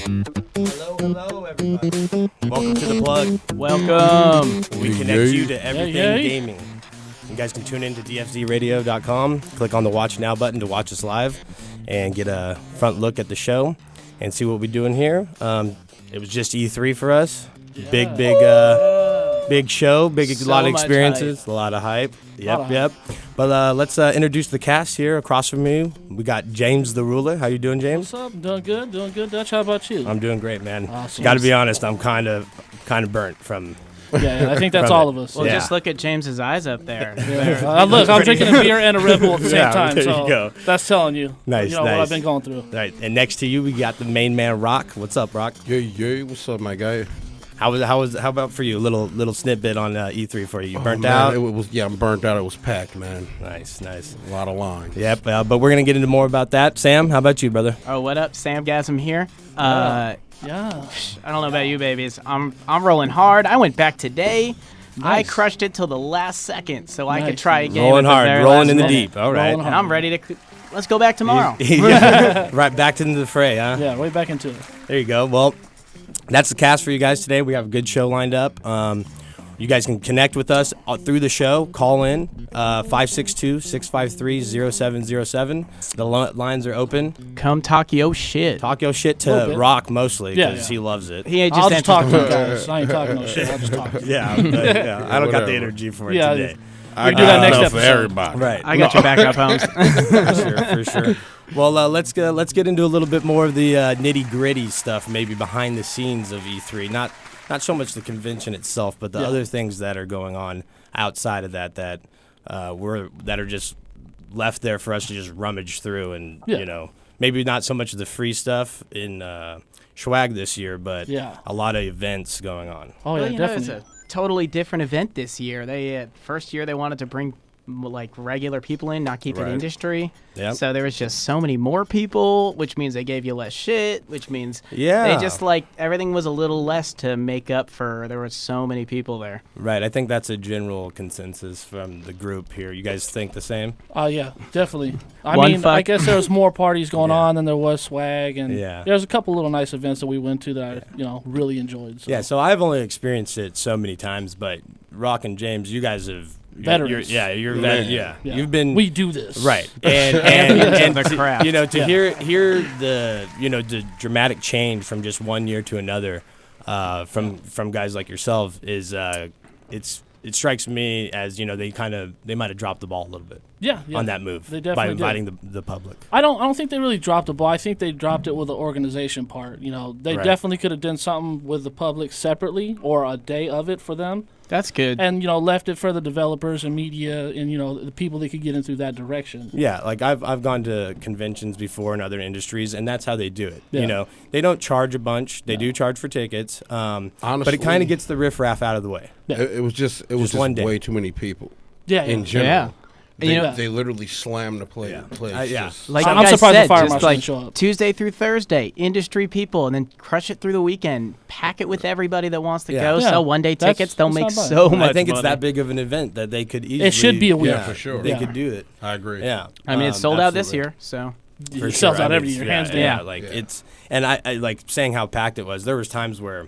Hello, everybody. Welcome to The Plug. Welcome. We connect you to everything gaming. You guys can tune in to dfzradio.com, click on the Watch Now button to watch us live, and get a front look at the show and see what we're doing here. It was just E3 for us. Yeah. Big show, a So lot of much experiences, a lot of hype. Yep. But let's introduce the cast here across from me. We got James the Ruler. How you doing, James? What's up? Doing good, Dutch. How about you? I'm doing great, man. Awesome. Got to be honest, I'm kind of burnt from. Yeah, I think that's from all it. of us. Well, Yeah. just look at James's eyes up there. Look, I'm drinking a beer and a Red Bull at the same Yeah, time, there you so go. that's telling you. Nice, what nice. I've been going through. Right, and next to you we got the main man, Rock. What's up, Rock? Yeah, what's up, my guy? How about for you? Little snippet on E3 for you. You burnt man, out? I'm burnt out. It was packed, man. Nice. A lot of lines. Yep, but we're gonna get into more about that. Sam, how about you, brother? Oh, what up? Sam Gasm here. Yeah. I don't know about you, babies. I'm rolling hard. I went back today. I Nice. crushed it till the last second so I could Nice. try again. Rolling at the hard, very rolling last in the minute. deep. All right. Rolling And I'm ready to. Let's go back tomorrow. Yeah. Right back into the fray, huh? Yeah, way back into it. There you go. Well, that's the cast for you guys today. We have a good show lined up. You guys can connect with us through the show. Call in 562-653-0707. The lines are open. Come talk your shit. Talk your shit Little to bit. Rock mostly because Yeah. he loves it. He ain't I'll just just talk to you answered the guys. I ain't talking no shit. I'll just talk to you. Yeah, I don't got the Whatever. energy for it Yeah, today. I do that next enough episode. for everybody. Right. I got your backup, Holmes. For sure. Well, let's get into a little bit more of the nitty gritty stuff, maybe behind the scenes of E3. Not so much the convention itself, but the other things that are going on outside of that are just left there for us to just rummage through, and maybe not so much of the free stuff in Schwag this year, but a lot of events going on. Oh, Well, yeah, it's definitely. a totally different event this year. They first year they wanted to bring like regular people in, not keep it Right. industry. Yep. So there was just so many more people, which means they gave you less shit, which means Yeah. they just like everything was a little less to make up for there were so many people there. Right. I think that's a general consensus from the group here. You guys think the same? Yeah, definitely. I Fuck. guess there was more parties going Yeah. on than there was swag, and Yeah. there's a couple little nice events that we went to that I really enjoyed. So. Yeah, so I've only experienced it so many times, but Rock and James, you guys have Veterans. You're Man. yeah. Yeah. You've been We do this. right, and Champions of the to, craft. to Yeah. hear the the dramatic change from just one year to another, from guys like yourself is it strikes me as they might have dropped the ball a little bit Yeah. on that move They by definitely did. inviting the public. I don't think they really dropped the ball. I think they dropped it with the organization part. They Right. definitely could have done something with the public separately or a day of it for them, That's good. and left it for the developers and media and the people that could get in through that direction. Yeah, like I've gone to conventions before in other industries, and that's how they do it. Yeah. They don't charge a bunch. They do charge for tickets, but it Honestly, kind of gets the riffraff out of the way. It was just one day. way too many people Yeah. in general. Yeah. They, And they literally slammed the place. Yeah. Just- Like I'm you guys surprised the said, fire just marshal like didn't show up. Tuesday through Thursday, industry people, and then crush it through the weekend. Pack it with everybody that wants to Yeah. go. Yeah. Sell one-day That's- tickets. They'll that's make not bad. so much I think it's money. that big of an event that they could easily. should be a week. Yeah, for sure. They Yeah. could do it. I agree. Yeah. I mean, it's sold out this absolutely. year, so. For It sells sure. out I every mean, year, yeah, hands down. Yeah, Yeah. like it's, and I like saying how packed it was. There was times where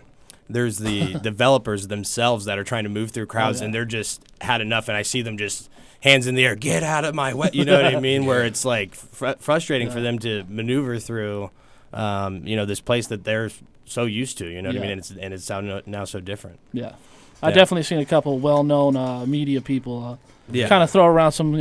there's the developers themselves that are trying to move through crowds, yeah. and they're just had enough, and I see them just hands in the air, get out of my way. You know what I mean? Where it's like frustrating for them to maneuver through, this place that they're so used to. You know what I Yeah. mean? And it's now so different. Yeah. I Yeah. definitely seen a couple well-known media people Yeah. kind of throw around some,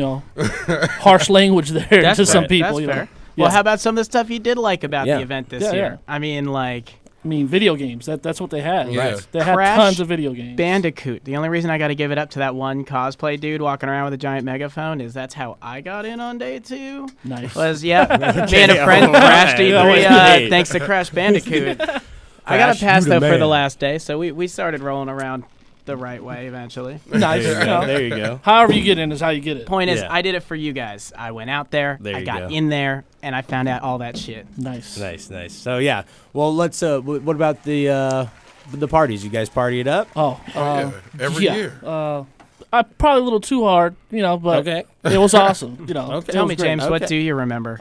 harsh language there That's to some fair. people. That's fair. Yeah. Well, how about some of the stuff you did like about Yeah. the event this Yeah, year? yeah. I mean, like I mean, video games. That's what they had. Yeah. Right. They had Crash tons of video games. Bandicoot. The only reason I got to give it up to that one cosplay dude walking around with a giant megaphone is that's how I got in on day 2. Nice. Was me and a friend crashed E3 thanks to Crash Bandicoot. I got a pass you the though for the man. last day, so we started rolling around the right way eventually. Nice. There you go. There you go. However you get in is how you get it. Point is, Yeah. I did it for you guys. I went out there, There I you got go. in there, and I found out all that shit. Nice. Nice. So yeah. Well, let's. What about the the parties. You guys party it up? Every year. I probably a little too hard, but Okay. it was awesome. Okay. Tell me, great. James, what do you remember?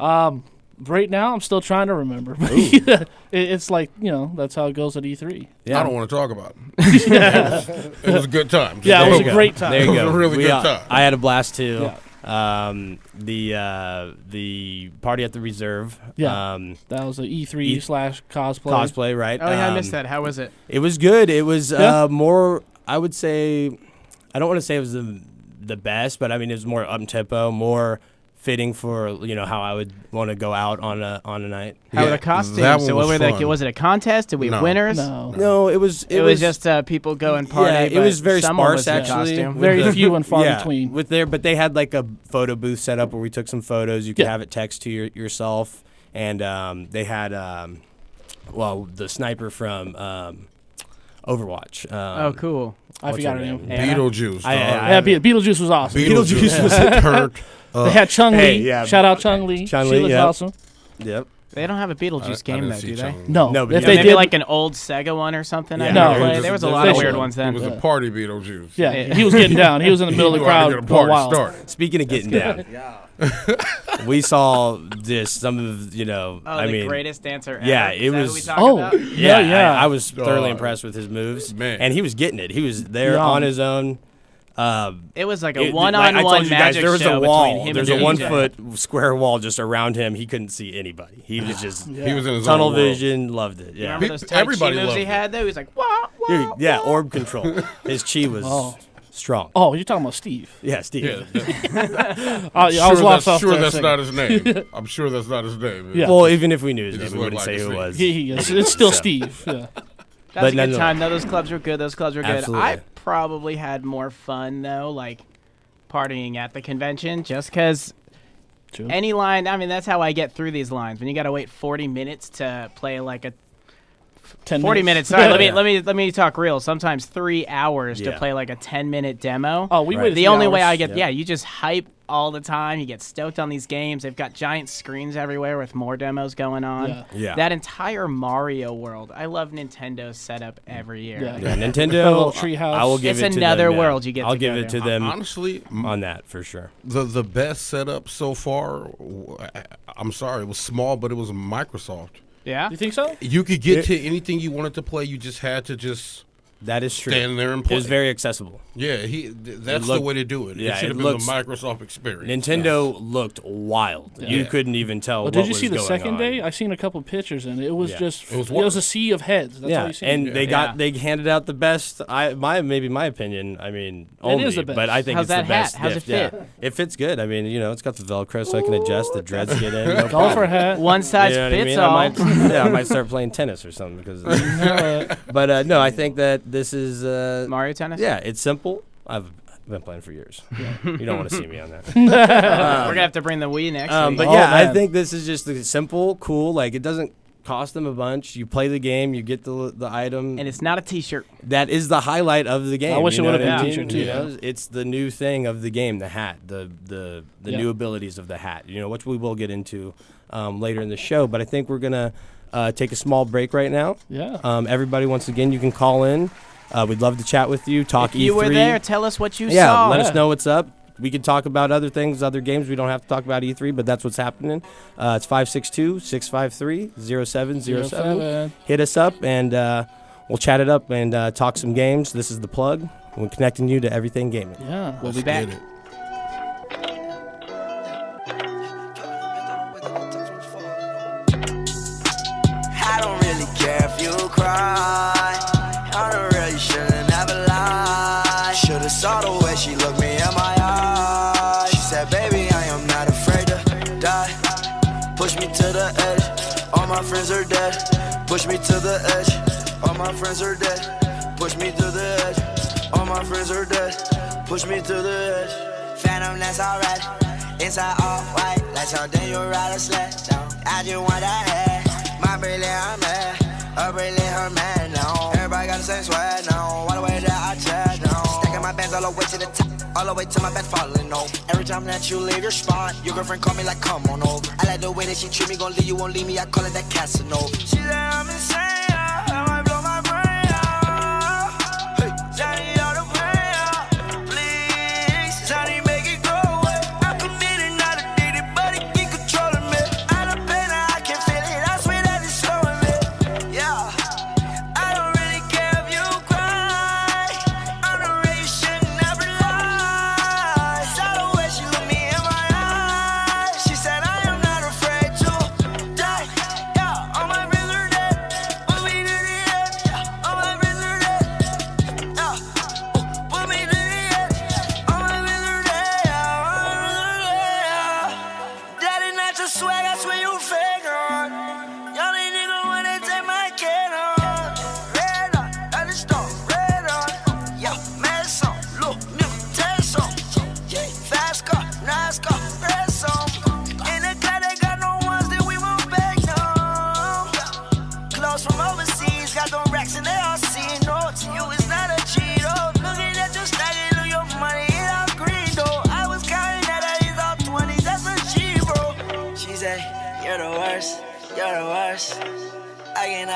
Right now, I'm still trying to remember. But it's like, that's how it goes at E3. Yeah. I don't want to talk about it. It was a good time. Yeah, it There was you a go. great time. There you It was go. a really good time. I had a blast too. Yeah. The party at the reserve. Yeah. That was a E3 / cosplay. Cosplay, right? Oh, yeah, I missed that. How was it? It was good. It was Yeah. more. I would say, I don't want to say it was the best, but I mean it was more up tempo, more fitting for how I would want to go out on a night. How were Yeah, the costumes? that So one what was were fun. was it a contest? Did we No. winners? No. No, it was It was just people go and party. Yeah, it but was very someone sparse was in a actually. costume. with Very the- few and far yeah, between. but they had like a photo booth set up where we took some photos. You could Yeah. have it text to yourself, and they had the sniper from Overwatch. Oh, cool. I what's forgot her her name. Anna? Beetlejuice. I- dog. Yeah, Beetlejuice was awesome. Beetlejuice was turned They had Chung Li. Hey, yeah. Shout out Chung Li. Chung She Li, looked yep. awesome. Yep. They don't have a Beetlejuice game, though, do they? No. No, but if yeah. they Maybe did, like an old Sega one or something. I Yeah. never No. played. There was a lot they of weird should- ones It then. was a party Beetlejuice. yeah, he was getting down. He was in the middle of the Knew how to crowd get a for a party while. started. Speaking of getting down, we saw some of Oh, I the mean, greatest dancer ever. yeah, Is it that was- Who we talking Oh, about? yeah. I was thoroughly Oh, impressed with his moves, man. and he was getting it. He was there Yeah. on his own. It was like a Like I one-on-one told you guys, magic there was show a wall. between him There's and a DJ. 1 foot square wall just around him. He couldn't see anybody. He was just He was in his tunnel own world. vision. Loved it. Yeah, Remember those Tai Chi Everybody moves he loved it. had, though? He was like, wah, wah, Dude, yeah, wah. orb control. His chi was strong. Oh, you're talking about Steve. Yeah, Steve. Yeah, I was lost off sure for a that's second. not his name. I'm sure that's not his name. Yeah. Well, even if we knew his He name, just we wouldn't looked say like who it a was. He is. It's still So. Steve. Yeah. That was a But good no. time. No, those clubs were good. Those clubs were good. Absolutely. I probably had more fun, though, like partying at the convention, just because True. any line, I mean, that's how I get through these lines. When you got to wait 40 minutes to play like a 10 40 minutes. Sorry, Yeah. let me talk real. Sometimes 3 hours to Yeah. play like a 10-minute demo. Oh, we Right. waited. The 3 only hours. way I get, Yeah. you just hype all the time. You get stoked on these games. They've got giant screens everywhere with more demos going on. Yeah. Yeah. That entire Mario world. I love Nintendo's setup every year. Yeah. Like, Yeah, A Nintendo. little treehouse. I will give It's it to another them, yeah. world you get I'll give it together. to them Honestly, on that for sure. the best setup so far, I'm sorry, it was small, but it was Microsoft. Yeah? You think so? You could get to anything you wanted to play. You just had to just That is true. stand there and It play. was very accessible. Yeah, that's looked- the way to do it. yeah, it should it have been looks- the Microsoft experience. Nintendo looked wild. You Yeah. couldn't even tell Well, what did you was see the going second on. day? I seen a couple pictures and it was Yeah. just It was it was water. a sea of heads. That's all Yeah, you see. and they Yeah. they handed out the best. My opinion. I mean, only, is the best. but I think How's it's that the best. hat? How's it gift, yeah. fit? It fits good. I mean, it's got the Velcro so I can adjust. The dreads get in. No Golfer problem. hat. One size You know what I fits mean? all. I might start playing tennis or something because. But no, I think that this is. Mario Tennis? Yeah, it's simple. I've been playing for years. You don't want to see me on that. We're going to have to bring the Wii next week. But Oh, yeah, I man. think this is just simple, cool. Like it doesn't cost them a bunch. You play the game, you get the item. And it's not a T-shirt. That is the highlight of the game. I wish you it know would've what been I a mean? t-shirt, too. You know, it's the new thing of the game, the hat, the Yeah. new abilities of the hat. Which we will get into later in the show. But I think we're gonna take a small break right now. Yeah. Everybody, once again, you can call in. We'd love to chat with you. Talk If you E3. were there, tell us what you Yeah, saw. let Yeah. us know what's up. We can talk about other things, other games. We don't have to talk about E3, but that's what's happening. It's 562-653-0707. 07. Hit us up, and we'll chat it up and talk some games. This is The Plug. We're connecting you to everything gaming. Yeah. We'll be back. Get it. I don't really care if you cry. I don't really should've never lied. Should've saw the way she looked me in my eyes. She said, baby, I am not afraid to die. Push me to the edge. All my friends are dead. Push me to the edge. All my friends are dead. Push me to the edge. All my friends are dead. Push me to the edge. Phantom, that's alright. Inside all white, like something you ride a sled down. I just want that head. My brilliant, I'm mad. A brilliant, her man now. Everybody got the same swag now. All the way that I chat now. Stacking my bands all the way to the top. All the way to my bed falling over. Every time that you leave your spot, your girlfriend call me like, come on over. I like the way that she treat me, gon' leave you, won't leave me. I call it that Casanova. She said I'm insane, I might blow my brain out.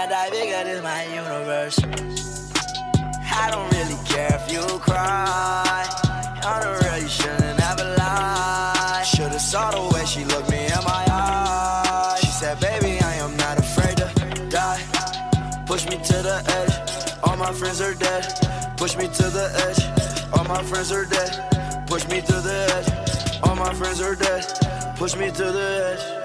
I die bigger, this my universe. I don't really care if you cry. I don't really shouldn't ever lie. Should've saw the way she looked me in my eyes. She said, baby, I am not afraid to die. Push me to the edge, all my friends are dead. Push me to the edge, all my friends are dead. Push me to the edge, all my friends are dead. Push me to the edge.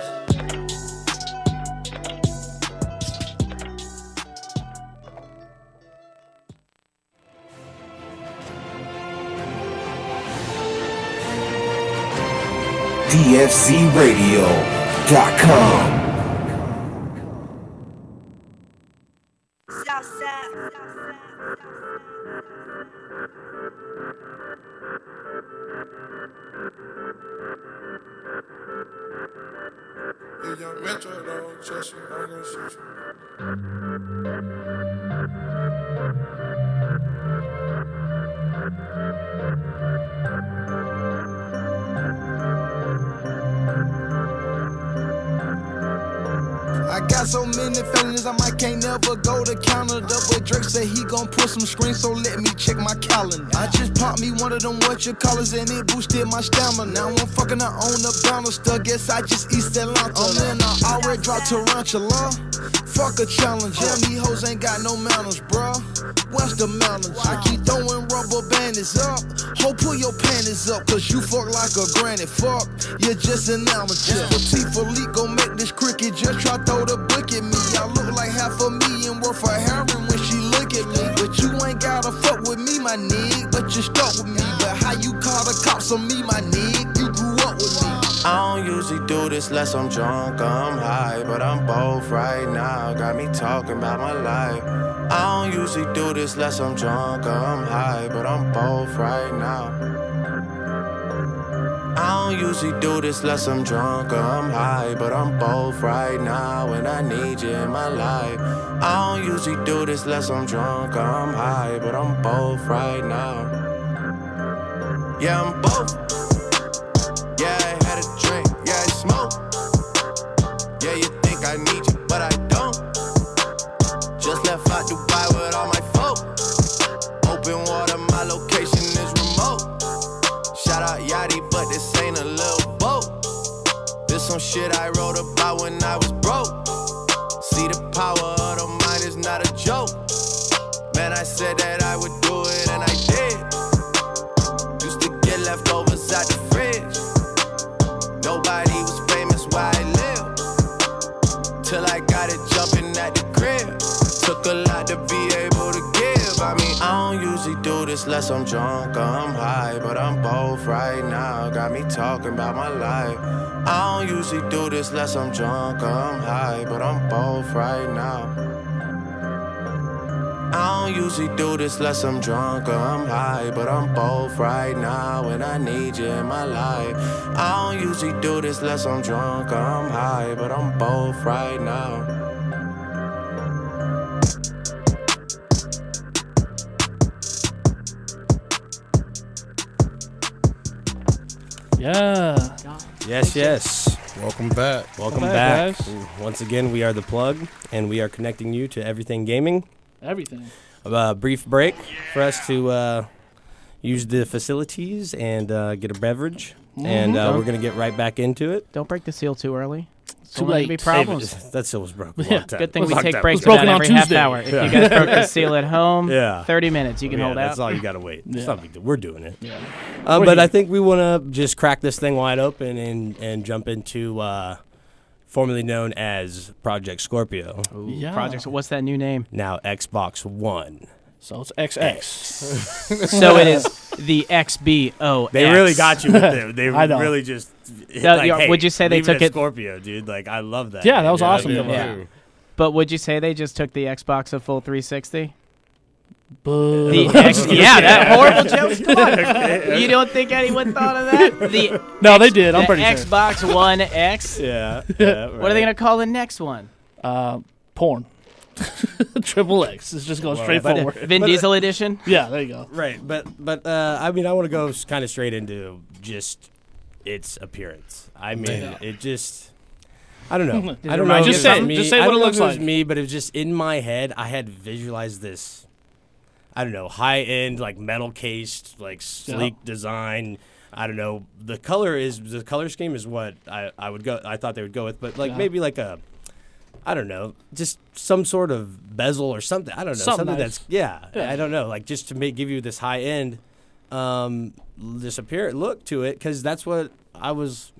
DFCRadio.com. If young Metro don't trust you, I'm gonna shoot you. I got so many feelings, I might can't never go to Canada. But Drake said he gon' put some screens, so let me check my calendar. I just popped me one of them colors and it boosted my stamina. Now I'm fucking her on the banister, guess I just East Atlanta. Man, I already dropped Tarantula. Fuck a challenge, damn, these hoes ain't got no manners, bruh. What's the manners? I keep throwing rubber bandits up. Ho, pull your panties up, cause you fuck like a granny. Fuck, you're just an amateur. Petite Philippe gon' make this cricket, just try throw the book at me. Y'all look like $500,000 worth of heroin when she look at me. But you ain't gotta fuck with me, my nigga, but you stuck with me. But how you call the cops on me, my nigga? You grew up with me. I don't usually do this unless I'm drunk or I'm high, but I'm both right now. Got me talking about my life. I don't usually do this unless I'm drunk or I'm high, but I'm both right now. I don't usually do this unless I'm drunk or I'm high, but I'm both right now and I need you in my life. I don't usually do this unless I'm drunk or I'm high, but I'm both right now. Yeah, I'm both. Yeah, I had a drink, yeah, I smoke. Yeah, you think I need you, but I don't. Just left out Dubai with all my folk. Open water, my location is remote. Shout out Yachty, but this ain't a little boat. This some shit I wrote about when I was broke. See, the power of the mind is not a joke. Man, I said that I would do it and I did. Used to get leftovers out the fridge. Nobody was famous where I live. Till I got it jumping at the crib. Took a lot to be able to give. I mean, I don't usually do this unless I'm drunk or I'm high, but I'm both right now. Got me talking about my life. I don't usually do this unless I'm drunk or I'm high, but I'm both right now. I don't usually do this unless I'm drunk or I'm high, but I'm both right now and I need you in my life. I don't usually do this unless I'm drunk or I'm high, but I'm both right now. Yeah. Yes, yes. Welcome back. Welcome back, back. guys. Once again, we are The Plug, and we are connecting you to everything gaming. Everything. A brief break for us to use the facilities and get a beverage, and we're going to get right back into it. Don't break the seal too early. Too Only late. be problems. That seal was broken. Yeah. Good Good thing we take breaks broken about on every half Tuesday. hour. If you guys broke the seal at home, Yeah. 30 minutes. You can hold That's out. all you got to wait. Yeah. It's not a big deal. We're doing it. Yeah. But here. I think we want to just crack this thing wide open and jump into formerly known as Project Scorpio, Ooh, Yeah. Project. So what's that new name? now Xbox One. So it's XX. So it is the XBO. They really got you with it. They I know. really just. Would you say they leave took at it- Scorpio, dude? Like, I love that. Yeah, that was awesome. Yeah. But would you say they just took the Xbox a full 360? Boo. The yeah, that horrible joke. Come on. You don't think anyone thought of that? The No, they did. I'm the pretty sure. Xbox One X. Yeah. What are they gonna call the next one? Porn. Triple X. It's just going straight but- forward. Vin Diesel edition. Yeah, there you go. Right, but I mean, I want to go kind of straight into just its appearance. I mean, it just. I don't know. it I don't know. remind if you it of say- was something? me. just say I what don't it know looks if it was like. me, but it was just in my head. I had visualized this. I don't know, high end, like metal cased, like sleek design. I don't know. The color scheme is what I would go. I thought they would go with, but like maybe like a, I don't know, just some sort of bezel or something. I don't know, Something nice. that's I don't know, like just to give you this high end, this look to it, because that's what I was.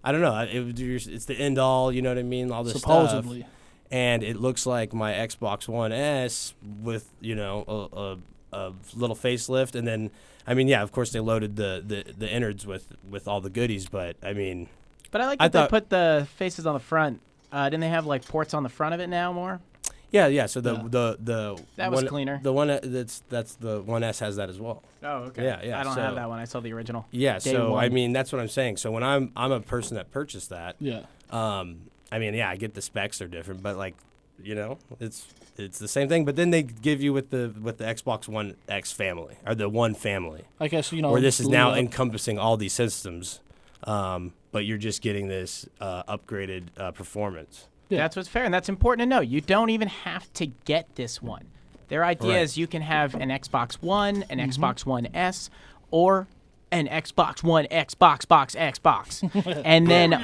I don't know. It's the end all. You know what I mean? All this Supposedly. stuff. And it looks like my Xbox One S with a little facelift, and then of course they loaded the innards with all the goodies, but I mean. But I like that they put the faces on the front. Didn't they have like ports on the front of it now more? Yeah. So the that was was cleaner. The one that's the One S has that as well. Oh, okay. Yeah. I don't have that one. I saw the original. Yeah. Day So one. I mean, that's what I'm saying. So when I'm a person that purchased that. Yeah. I get the specs are different, but like, it's the same thing. But then they give you with the Xbox One X family or the One family. I guess where this is now encompassing all these systems, but you're just getting this upgraded performance. Yeah. That's what's fair, and that's important to know. You don't even have to get this one. Their idea is you can have an Xbox One, an Xbox One S, or an Xbox One Xbox, and then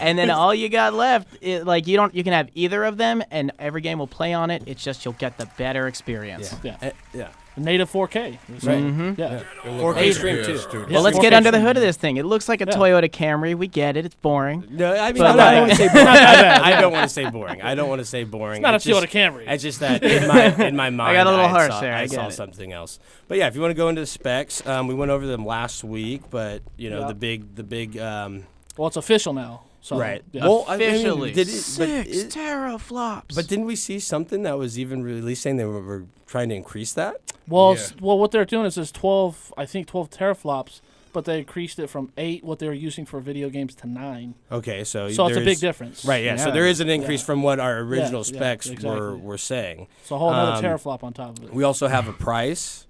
and then all you got left is, like, you can have either of them, and every game will play on it. It's just you'll get the better experience. Yeah. Native 4K. Right. Yeah. 4K stream too. Well, let's get under the hood of this thing. It looks like a Toyota Camry. We get it. It's boring. No, I mean, But I don't want to say boring. I don't want to say boring. I don't want to say boring. It's not a just, Toyota Camry. It's just that in my mind, I got a little harsh there. I I get saw it. something else. But yeah, if you want to go into the specs, we went over them last week. But the big. Well, it's official now. So, right. Yeah. Well, Officially, did 6 teraflops. But didn't we see something that was even released saying they were trying to increase that? Well, what they're doing is 12 teraflops, but they increased it from 8, what they were using for video games, to 9. Okay, so it's a big difference. Right, yeah. So there is an increase from what our original specs exactly. were saying. It's a whole other teraflop on top of it. We also have a price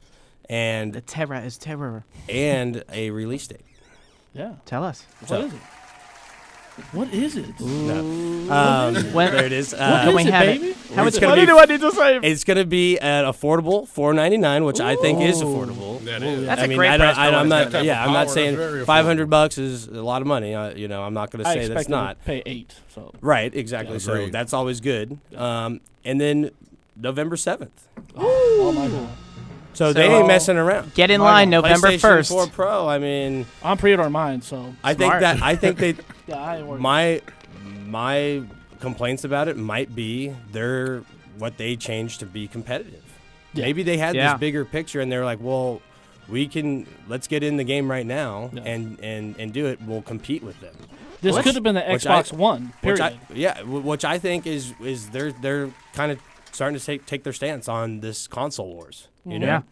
and the Terra is terror. and a release date. Yeah. Tell us. What is it? What is it? There it is. Can we have baby? it? How much gonna money be- do I need to save? It's going to be an affordable $4.99, which I think is affordable. That is. That's I a mean, great I price don't, for what I'm it's not. gonna be. Yeah, I'm not That's saying very $500 is a lot of money. I'm not going to I say that's expected not. to pay 8. So Right, exactly. Yeah, So agreed. that's always good. And then November 7th. oh my god, So they ain't messing around. Get in line November PlayStation 4 1st. Pro. I mean, I'm pre-ordering mine. So I think they. yeah, I ain't worried. My complaints about it might be what they changed to be competitive. Yeah. Maybe they had this bigger picture and they're like, well, let's get in the game right now and do it. We'll compete with them. This could have been the Xbox One. Period. Which I think is they're kind of starting to take their stance on this console wars. You know,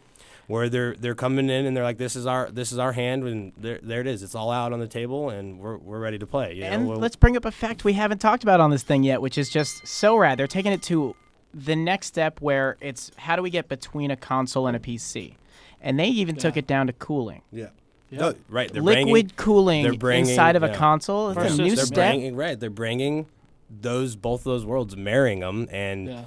where they're coming in and they're like, this is our hand, and there it is. It's all out on the table, and we're ready to play. You And know? let's bring up a fact we haven't talked about on this thing yet, which is just so rad. They're taking it to the next step where it's how do we get between a console and a PC? And they even took it down to cooling. Yeah. Yeah. No, right. They're Liquid cooling they're bringing- inside of a yeah. console is a Versus new they're step. They're bringing both of those worlds, marrying them, and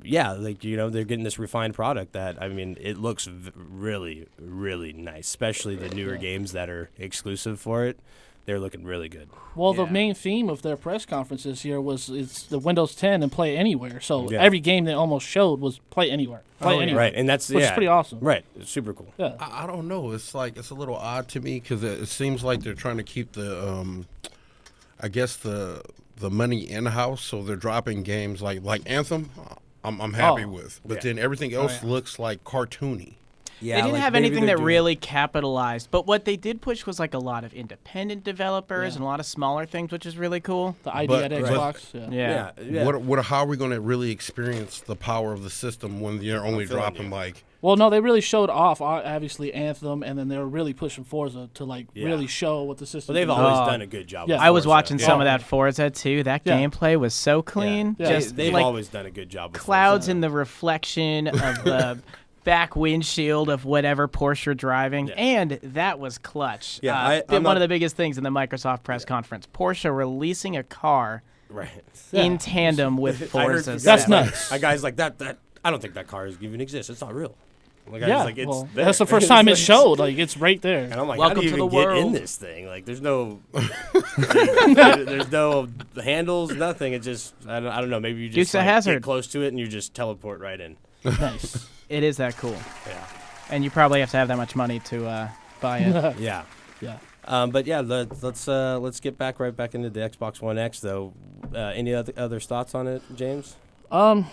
they're getting this refined product that, I mean, it looks really, really nice, especially the newer games that are exclusive for it. They're looking really good. Well, the main theme of their press conference this year was it's the Windows 10 and play anywhere. So every game they almost showed was play anywhere. Play anywhere. Right, and that's which is pretty awesome. Right, it's super cool. Yeah. I don't know. It's like it's a little odd to me because it seems like they're trying to keep the, I guess the money in house. So they're dropping games like Anthem. I'm happy with, but then everything else looks like cartoony. Yeah, They didn't like have maybe anything they're that doing- really capitalized, but what they did push was like a lot of independent developers and a lot of smaller things, which is really cool. The ID But- at but- Xbox. Yeah. How are we going to really experience the power of the system when you're only dropping like? Well, no, they really showed off, obviously, Anthem, and then they were really pushing Forza to, really show what the system Well, they've can do. always done a good job. Yeah. with I was Forza. watching Yeah. some of that Forza too. That gameplay was so clean. Yeah. Just They've like always done a good job. With clouds Forza. in the reflection of the back windshield of whatever Porsche you're driving, Yeah. and that was clutch. Yeah, one of the biggest things in the Microsoft press conference. Porsche releasing a car Right. in tandem with I heard Forza. from That's guys, nuts. A guy's like that. I don't think that car even exists. It's not real. The guy's Yeah, like, it's well, there. that's the first time it showed. Like, it's right there. And I'm like, Welcome how do you to even the get in world. this thing? Like, there's no, there's no handles, nothing. It just, I don't know. Maybe you just Dukes of like, Hazzard. get close to it and you just teleport right in. Nice. It is that cool. Yeah. And you probably have to have that much money to buy it. Yeah. Yeah. But yeah, let's get right back into the Xbox One X though. Any other thoughts on it, James? I'm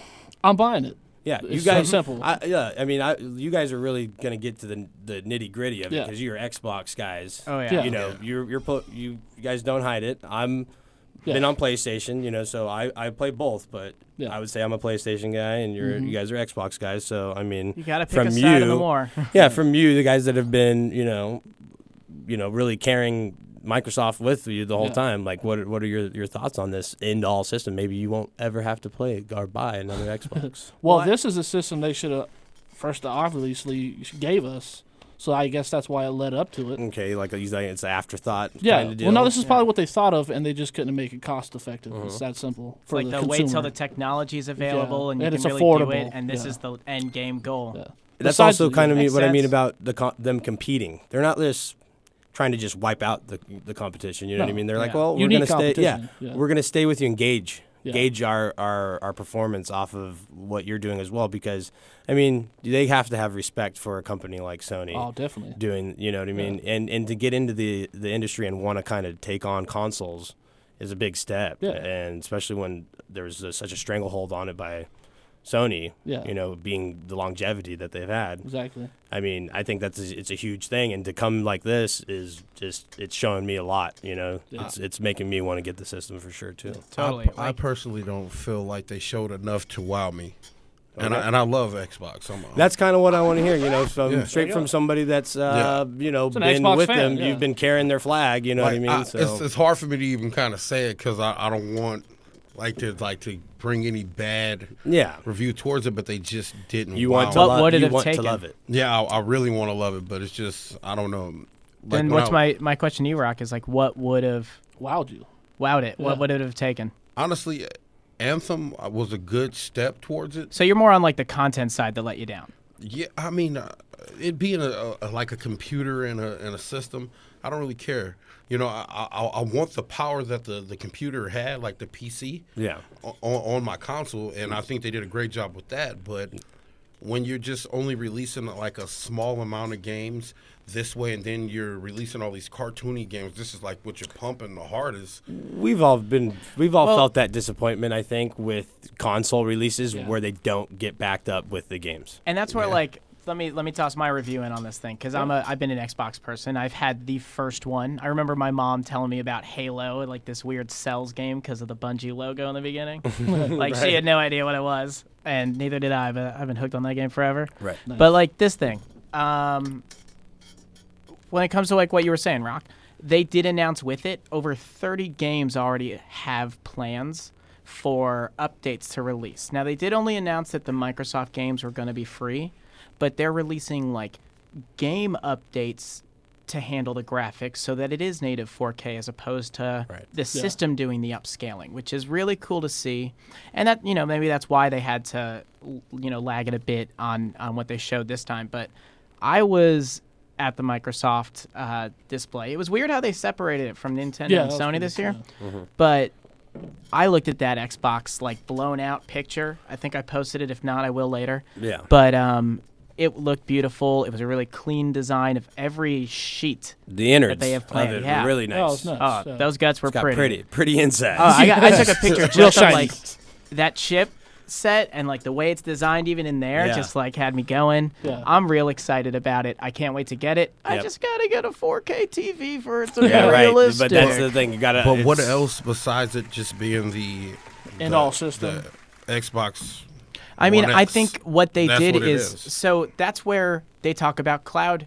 buying it. Yeah, It's you so guys. simple. You guys are really gonna get to the nitty gritty of it Yeah. because you're Xbox guys. Oh yeah. Yeah. You know, you guys don't hide it. I'm been on PlayStation, you know, so I play both, but Yeah. I would say I'm a PlayStation guy, and you guys are Xbox guys. So I mean, You gotta pick from a side of the you, war. yeah, from you, the guys that have been, really carrying Microsoft with you the whole Yeah. time. Like, what are your thoughts on this end-all system? Maybe you won't ever have to play or buy another Xbox. Well, this is a system they should have first obviously gave us. So I guess that's why it led up to it. Okay, like it's an afterthought Yeah. kind of deal. Well, no, this is probably what they thought of, and they just couldn't make it cost effective. It's that simple. For Like the they'll wait till consumer. the technology is available and you And can it's really do affordable. it, and this Yeah. is the end game goal. Yeah. That's Besides also the- kind of Makes what I mean sense. about them competing. They're not just trying to just wipe out the competition. You know what I No. mean? They're like, Yeah. well, we're Unique gonna stay. Yeah, competition. Yeah. we're gonna stay with you and gauge Yeah. our performance off of what you're doing as well. Because I mean, they have to have respect for a company like Sony. Oh, definitely. Doing, you know what I mean? And to get into the industry and want to kind of take on consoles is a big step. Yeah. And especially when there's such a stranglehold on it by Sony, Yeah. being the longevity that they've had. Exactly. I mean, I think it's a huge thing, and to come like this is it's showing me a lot. Yeah. It's making me want to get the system for sure too. Totally. I personally don't feel like they showed enough to wow me. And Okay. I love Xbox. That's kind of what I want to hear. Yeah. Straight from somebody that's Yeah. an been Xbox with fan, them. yeah. You've been carrying their flag. You know what I mean? It's hard for me to even kind of say it because I don't want to bring any bad yeah. review towards it, but they just didn't. You wow want to me. What love. would it You have want to taken? love it. Yeah, I really want to love it, but it's just I don't know. Then when what's my question to you, Rock, is like, what would have Wowed you. wowed it? Yeah. What would it have taken? honestly, Anthem was a good step towards it. So you're more on like the content side that let you down. Yeah, I mean, it being like a computer and a system, I don't really care. I want the power that the computer had, like the PC, Yeah. on my console, and I think they did a great job with that. But when you're just only releasing like a small amount of games this way, and then you're releasing all these cartoony games, this is like what you're pumping the hardest. We've all felt that disappointment, I think, with console releases where they don't get backed up with the games. And that's where like let me toss my review in on this thing because I've been an Xbox person. I've had the first one. I remember my mom telling me about Halo, like this weird Cells game because of the Bungie logo in the beginning. Like she had no idea what it was, and neither did I. But I've been hooked on that game forever. Right. But like this thing, when it comes to like what you were saying, Rock, they did announce with it over 30 games already have plans for updates to release. Now they did only announce that the Microsoft games were going to be free, but they're releasing like game updates to handle the graphics so that it is native 4K as opposed to the system doing the upscaling, which is really cool to see. And that, maybe that's why they had to, lag it a bit on what they showed this time. But I was at the Microsoft display. It was weird how they separated it from Nintendo and Sony this year. But I looked at that Xbox like blown out picture. I think I posted it. If not, I will later. Yeah. But it looked beautiful. It was a really clean design of every sheet. The innards that they have planned. of it Yeah. were really Oh, nice. it's nice. Oh, those guts were It's got pretty. pretty inside. Oh, I took a picture Real just of shiny. like that chip set and like the way it's designed even in there Yeah. just like had me going. Yeah. I'm real excited about it. I can't wait to get it. I Yep. just gotta get a 4K TV for it to Yeah, be right. realistic. But that's the thing. You gotta. But what it's- else besides it just being the End-all system. the Xbox? I mean, One I X. think what they That's did what it is is. so that's where they talk about cloud,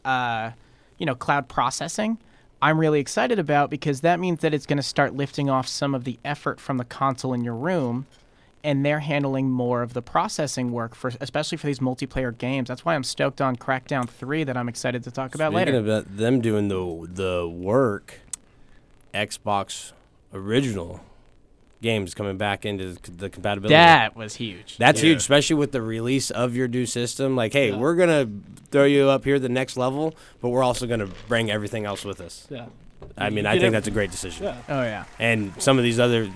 cloud processing. I'm really excited about because that means that it's going to start lifting off some of the effort from the console in your room and they're handling more of the processing work especially for these multiplayer games. That's why I'm stoked on Crackdown 3 that I'm excited to talk about later. Speaking about them doing the work, Xbox original games coming back into the compatibility. That was huge. That's huge, especially with the release of your new system. Like, hey, we're going to throw you up here the next level, but we're also going to bring everything else with us. Yeah. I mean, I think that's a great decision. Yeah. Oh, yeah. And some of these other,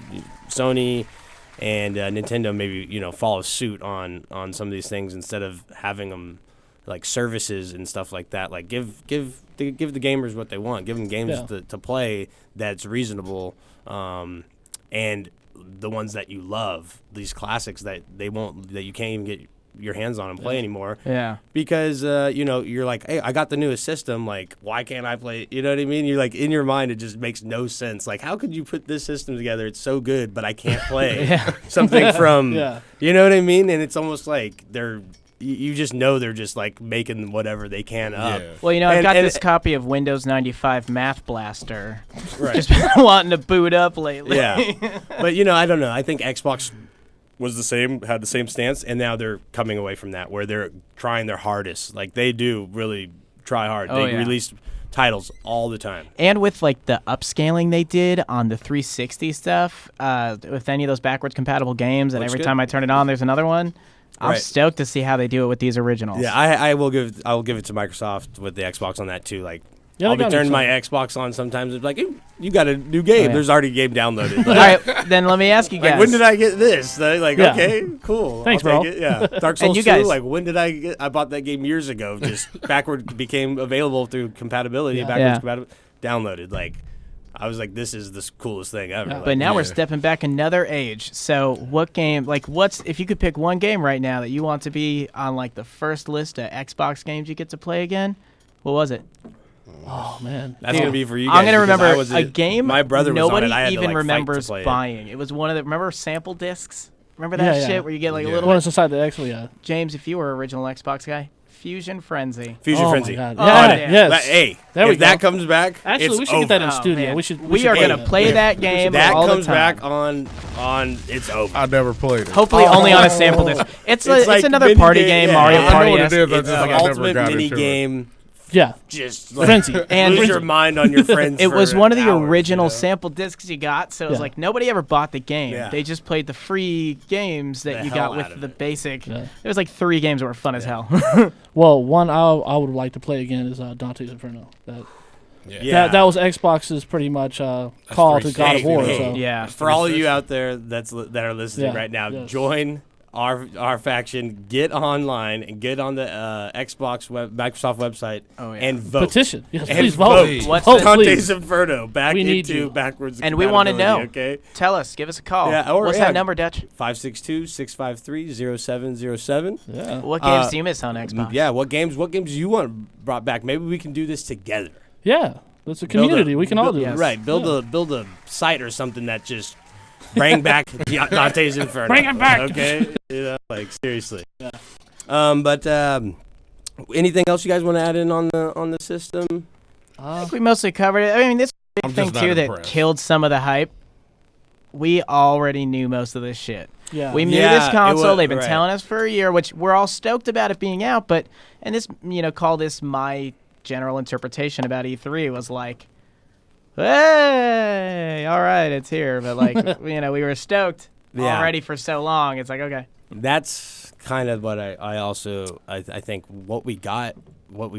Sony and Nintendo maybe, follow suit on some of these things instead of having them like services and stuff like that. Like give the gamers what they want. Give them games to play that's reasonable, and the ones that you love, these classics that you can't even get your hands on and play anymore. Yeah. Because you're like, hey, I got the newest system. Like, why can't I play? You know what I mean? You're like, in your mind, it just makes no sense. Like, how could you put this system together? It's so good, but I can't play something from. You know what I mean? And it's almost like you just know they're just like making whatever they can up. Well, I've got this copy of Windows 95 Math Blaster. Just been wanting to boot up lately. Yeah. But, I don't know. I think Xbox had the same stance, and now they're coming away from that, where they're trying their hardest. Like, they do really try hard. They release titles all the time. And with, like, the upscaling they did on the 360 stuff, with any of those backwards compatible games, and every time I turn it on, there's another one. I'm stoked to see how they do it with these originals. Yeah, I will give it to Microsoft with the Xbox on that too. Like, I'll be turning my Xbox on sometimes. It's like, you got a new game. There's already a game downloaded. Like, all right, then let me ask you guys. Like, when did I get this? Like, okay, cool. Thanks, I'll bro. take it. Yeah, Dark Souls 2. Like, when did I get? I bought that game years ago. Just backward became available through compatibility. Backwards compatible. Downloaded. Like, I was like, this is the coolest thing ever. Yeah. Like, But now we're stepping back another age. So what game, if you could pick one game right now that you want to be on, like, the first list of Xbox games you get to play again, what was it? Oh, man. That's going to be for you guys. I'm going to remember a game my brother was nobody on it. I had even to, remembers fight to play buying. It was one of the, remember sample discs? Remember that shit where you get, like, a little... One inside the X, yeah. James, if you were an original Xbox guy, Fusion Frenzy. Fusion Frenzy. My God. Yes. Hey, there if that comes back, actually, we should get that in studio. Man. We are going to play that game all the time. That comes back on. It's over. I never played it. Hopefully only on a sample disc. It's like another party game, Mario I Party. know what it is. It's like an ultimate mini game. Yeah. Just like, Frenzy. And lose your mind on your friends. It was one of the hours, original sample discs you got, so it was like nobody ever bought the game. Yeah. They just played the free games that you got with the basic. Yeah. There was like 3 games that were fun as hell. Well, one I would like to play again is Dante's Inferno. That was Xbox's pretty much call to God of War. So. Yeah. For all of you out there that are listening right now, join our faction. Get online and get on the Microsoft website and vote. Petition. Yes, and please vote. What's Dante's Inferno back into backwards and we want to know. Okay. Tell us. Give us a call. Yeah, what's that number, Dutch? 562-653-0707. Yeah. What games do you miss on Xbox? Yeah. What games do you want brought back? Maybe we can do this together. Yeah. It's a community. We can all do this. Right. Build a site or something that just bring back Dante's Inferno. Bring it back. Okay. Like seriously. Yeah. But anything else you guys want to add in on the system? I think we mostly covered it. I mean, this big thing too that killed some of the hype. We already knew most of this shit. Yeah. We knew this console. They've been telling us for a year, which we're all stoked about it being out. But call this my general interpretation about E3 was like, hey, all right, it's here. But like, we were stoked already for so long. It's like, okay. That's kind of what I think all we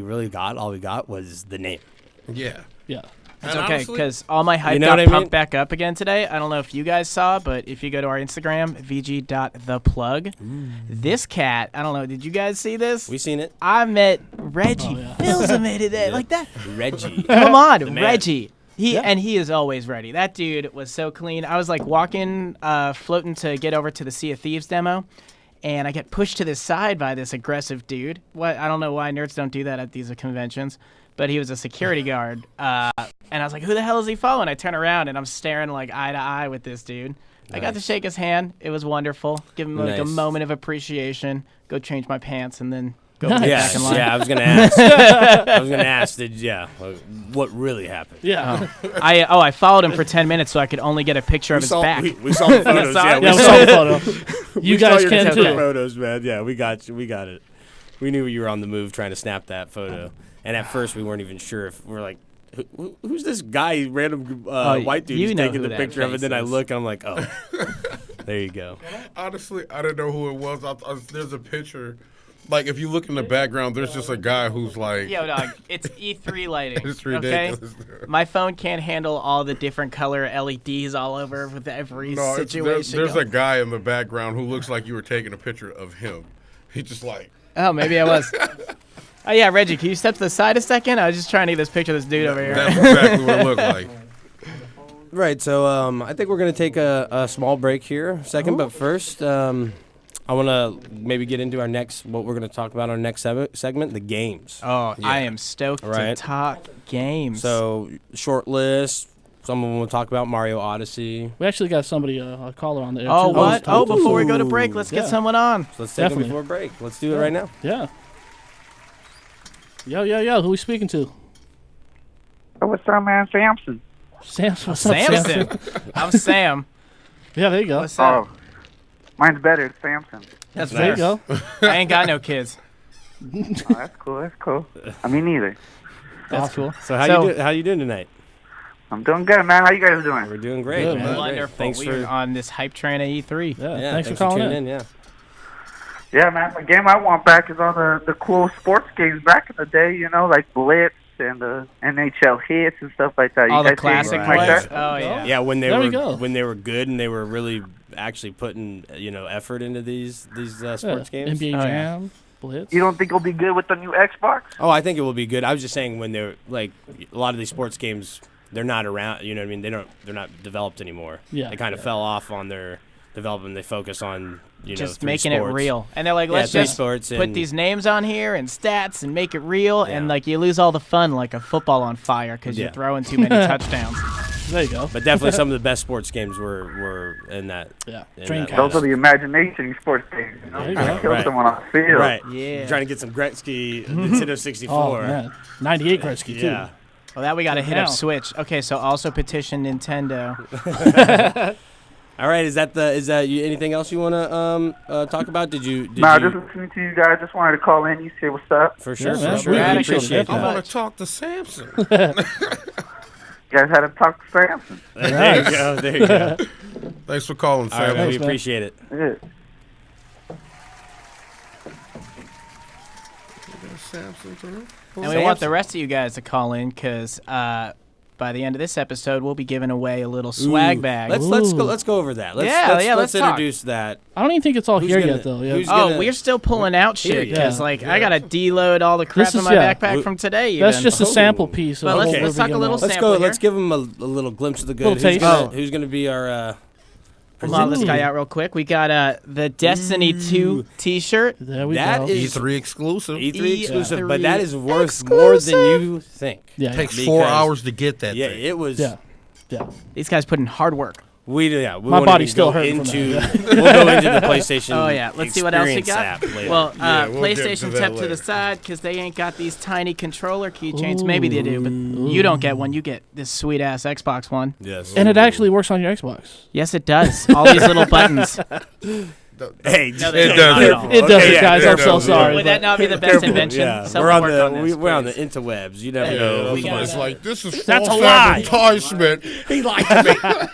really got was the name. Yeah. Yeah. It's okay, because all my hype got pumped back up again today. I don't know if you guys saw, but if you go to our Instagram, vg.theplug, this cat, I don't know, did you guys see this? We seen it. I met Reggie. Phil's admitted it. Like that. Reggie. Come on, Reggie. And he is always ready. That dude was so clean. I was like floating to get over to the Sea of Thieves demo, and I get pushed to the side by this aggressive dude. I don't know why nerds don't do that at these conventions, but he was a security guard. And I was like, who the hell is he following? I turn around, and I'm staring like eye to eye with this dude. Nice. I got to shake his hand. It was wonderful. Give him like a moment of appreciation. Go change my pants, and then Go get back in line. Yeah, I was gonna ask. What really happened? Yeah. I followed him for 10 minutes so I could only get a picture of his back. We saw the photos. saw it? Yeah, we saw the photo. You guys can too. Photos, man. Yeah, we got it. We knew you were on the move trying to snap that photo, and at first we weren't even sure if we're like, who's this guy, random white dude who's taking the picture of it? Then I look and I'm like, oh, there you go. Honestly, I didn't know who it was. There's a picture. Like, if you look in the background, there's just a guy who's like... Yo, dog, it's E3 lighting. It's ridiculous. Okay? My phone can't handle all the different color LEDs all over with every situation. There's a guy in the background who looks like you were taking a picture of him. He's just like... Oh, maybe I was. Oh, yeah, Reggie, can you step to the side a second? I was just trying to get this picture of this dude over here. That's exactly what it looked like. Right, so I think we're going to take a small break here second, but first... I want to maybe get into what we're going to talk about our next segment, the games. Oh, yeah. I am stoked to talk games. So, short list. Some of them will talk about Mario Odyssey. We actually got somebody, a caller on the air. Oh, too. what? Oh, before we go to break, let's get someone on. So let's take it before break. Let's do it right now. Yeah. Yo. Who we speaking to? Oh, what's up, man? Samson. Samson. I'm Sam. Yeah, there you go. What's up? Oh, mine's better. It's Samson. That's there you go. I ain't got no kids. Oh, that's cool. I mean, neither. That's cool. So how you doing tonight? I'm doing good, man. How you guys doing? We're doing great, Good, man. Wonderful. Thanks We're on this hype train at E3. Yeah, thanks for calling tuning in. Yeah. Yeah, man. The game I want back is all the cool sports games back in the day. You know, like Blitz and the NHL hits and stuff like that. All you the classic ones. like that? Oh yeah. Yeah, when they were good and they were really actually putting effort into these sports games. NBA Jam, Blitz. You don't think it'll be good with the new Xbox? Oh, I think it will be good. I was just saying when they're like a lot of these sports games, they're not around. You know what I mean? They're not developed anymore. Yeah. They kind of fell off on their development. They focus on just making it real. And they're like, let's just put these names on here and stats and make it real. Yeah. And like you lose all the fun like a football on fire because you're throwing too many touchdowns. There you go. But definitely some of the best sports games were in that. Yeah. Those are the imagination sports games. You know? There you go. Kill someone on the field. Right. Yeah. You're trying to get some Gretzky Nintendo 64. Oh, man. 98 Gretzky, too. Yeah. Well, that we got to hit up Switch. Okay, so also petition Nintendo. All right, is that anything else you want to talk about? Did you? Just listening to you guys. Just wanted to call in. You say what's up. For sure. Yeah, We appreciate that. I want to talk to Samson. You guys had to talk to Samson. There you go. Thanks for calling, All right, Samson. we appreciate it. Yeah. And we want the rest of you guys to call in because by the end of this episode, we'll be giving away a little swag bag. Let's go over that. Let's introduce that. I don't even think it's all here yet, though. Yeah. We're still pulling out shit because I got to deload all the crap in my backpack from today. That's just a sample piece. But let's talk a little sample here. Let's give them a little glimpse of the good. Who's going to be our... Hold on, this guy out real quick. We got the Destiny 2 T-shirt. There we go. That is E3 exclusive. E3 exclusive, but that is worth more than you think. Yeah, it takes 4 hours to get that thing. It was... Yeah. These guys put in hard work. My body's still hurting we'll go into the PlayStation. Oh yeah, let's see what else you got. Well, we'll PlayStation step to the side because they ain't got these tiny controller keychains. Maybe they do, but you don't get one. You get this sweet ass Xbox One. Yes, and it actually works on your Xbox. Yes, it does. All these little buttons. Hey, it does. It does, guys. I'm so sorry. Would that not be the best invention? Yeah. We're on the interwebs. You never know. It's like this is That's false a lie. advertisement. He lied to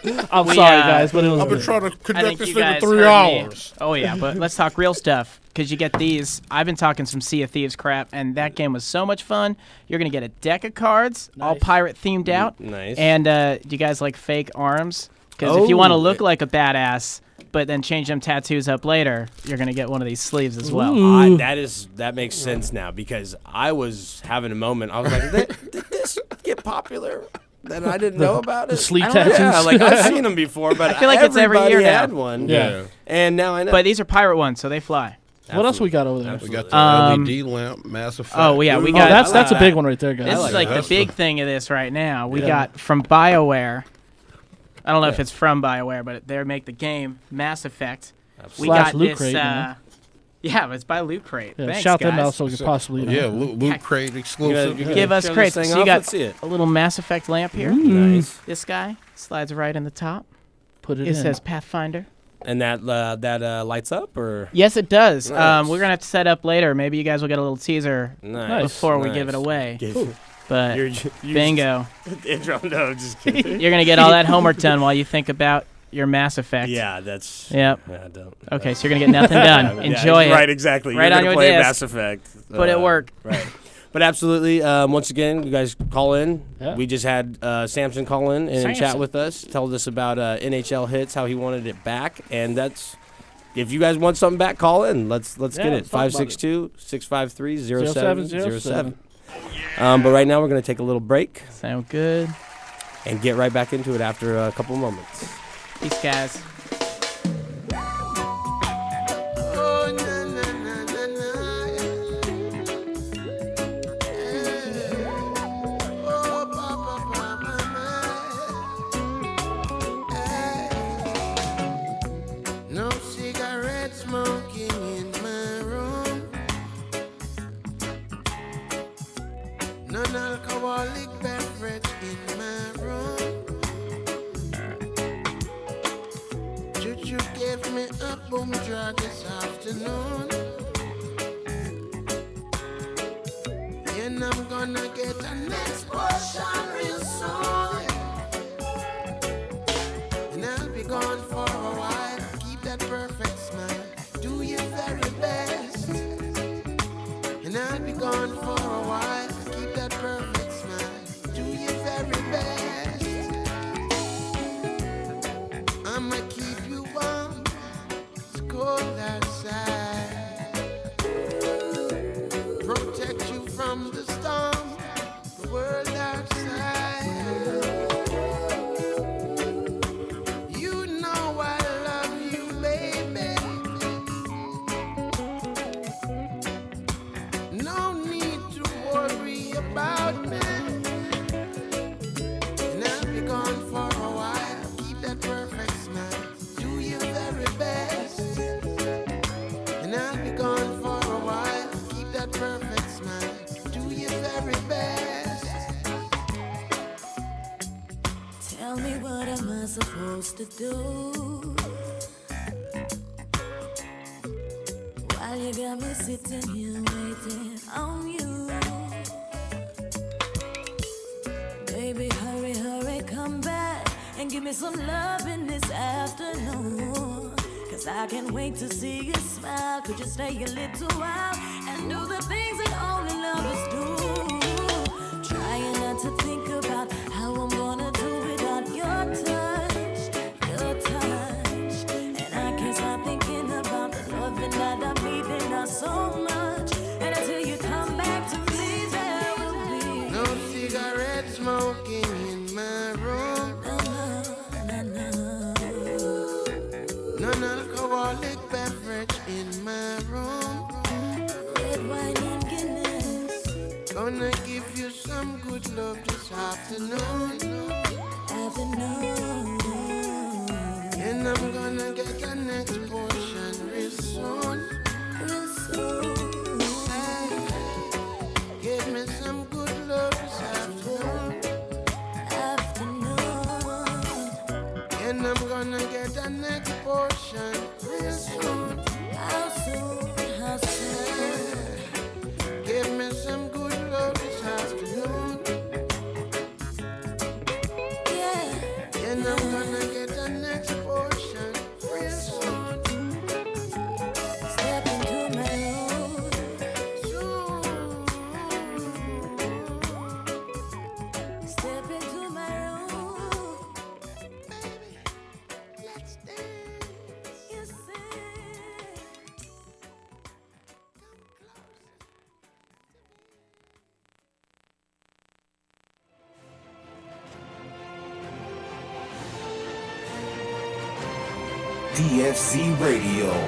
me. I'm sorry, guys, but it was. I've been trying to connect this thing guys for 3 heard hours. Oh yeah, but let's talk real stuff because you get these. I've been talking some Sea of Thieves crap, and that game was so much fun. You're gonna get a deck of cards, all pirate themed out. Nice. And do you guys like fake arms? Because if you want to look like a badass, but then change them tattoos up later, you're gonna get one of these sleeves as well. That makes sense now because I was having a moment. I was like, did this get popular? That I didn't know about it. The sleeve tattoos. Yeah, like I've seen them before, but I feel like it's every year now. had one. Yeah. And now I know. But these are pirate ones, so they fly. What else we got over there? We got the LED lamp, Mass Effect. Oh yeah, we got. That's a big one right there, guys. This is like the big thing of this right now. We got from BioWare. I don't know if it's from BioWare, but they make the game Mass Effect. We got Loot this Crate, Yeah, but it's by Loot Crate. Yeah, Thanks, shout guys. them out so we can possibly. Yeah, Loot Crate exclusive. Give us Show crates. this So thing you off. got Let's see it. a little Mass Effect lamp here. Nice. This guy slides right in the top. Put it It in. says Pathfinder. And that lights up, or Yes, it does. Nice. We're gonna have to set up later. Maybe you guys will get a little teaser nice. before we give it away. But bingo. No, just kidding. You're gonna get all that homework done while you think about your Mass Effect. Yeah, that's. Yep. Yeah, don't. Okay, so you're gonna get nothing done. Enjoy it. Right, exactly. Right You're on gonna your play disc. Mass Effect. Put it work. Right. But absolutely, once again, you guys call in. Yeah. We just had Samson call in and chat Samson. with us, tell us about NHL hits, how he wanted it back, and that's. If you guys want something back, call in. Let's get it. let's talk about it. 562-653-0707. But right now we're gonna take a little break Sound good. and get right back into it after a couple moments. Peace, guys. No cigarette smoking in my room. Non-alcoholic beverage in my room. Juju gave me a boom drug this afternoon. And I'm gonna get a next portion real soon. And I'll be gone for a while. Keep that perfect smile. Do your very best. And I'll be gone for a while. Keep that perfect smile. Do your very best. I'ma keep you warm. It's cold outside. Protect you from the storm. The world outside. You know I love you, baby. No need to worry about me. And I'll be gone for a while. Keep that perfect smile. Do your very best. And I'll be gone for a while. Keep that perfect smile. Do your very best. Tell me what am I supposed to do? While you got me sitting here waiting on you. Baby, hurry, hurry, come back and give me some love in this afternoon. Cause I can't wait to see you smile. Could you stay a little while and do the things that only lovers do? Trying not to think about how I'm gonna do without your touch, your touch. And I can't stop thinking about the loving that I'm needing now so much. And until you come back to me, there will be No cigarette smoking in my room. Non-alcoholic beverage in my room. red wine and Guinness. Gonna give you some good love this afternoon. And I'm gonna get the next portion real soon. Hey, give me some good love this afternoon. And I'm gonna get the next portion real soon. How soon, how soon? Give me some good love this afternoon. Yeah. And I'm gonna get the next portion real soon. Step into my room. Step into my room. Baby, let's dance. You say.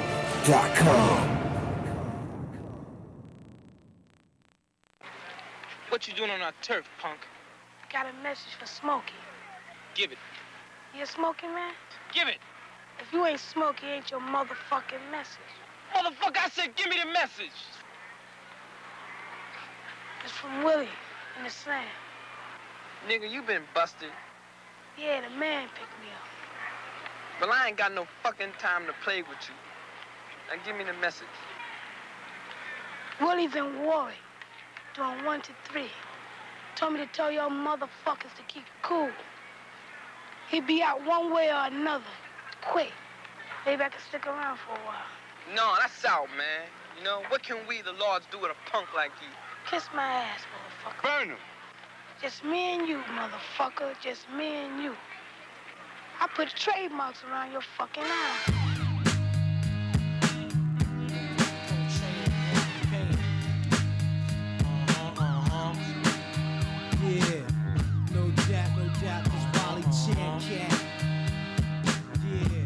DFCRadio.com. What you doing on our turf, punk? Got a message for Smokey. Give it. You a smoking man? Give it. If you ain't Smokey, ain't your motherfucking message. Motherfucker, I said give me the message. It's from Willie in the slam. Nigga, you been busted. Yeah, the man picked me up. Well, I ain't got no fucking time to play with you. Now give me the message. Willie's in Warwick, doing 1 to 3. Told me to tell y'all motherfuckers to keep cool. He'd be out one way or another, quick. Maybe I can stick around for a while. No, that's out, man. You know, what can we, the Lords, do with a punk like you? Kiss my ass, motherfucker. Burn him. Just me and you, motherfucker. Just me and you. I put trademarks around your fucking eye. Yeah, no doubt, this Wally Chan cat. Yeah,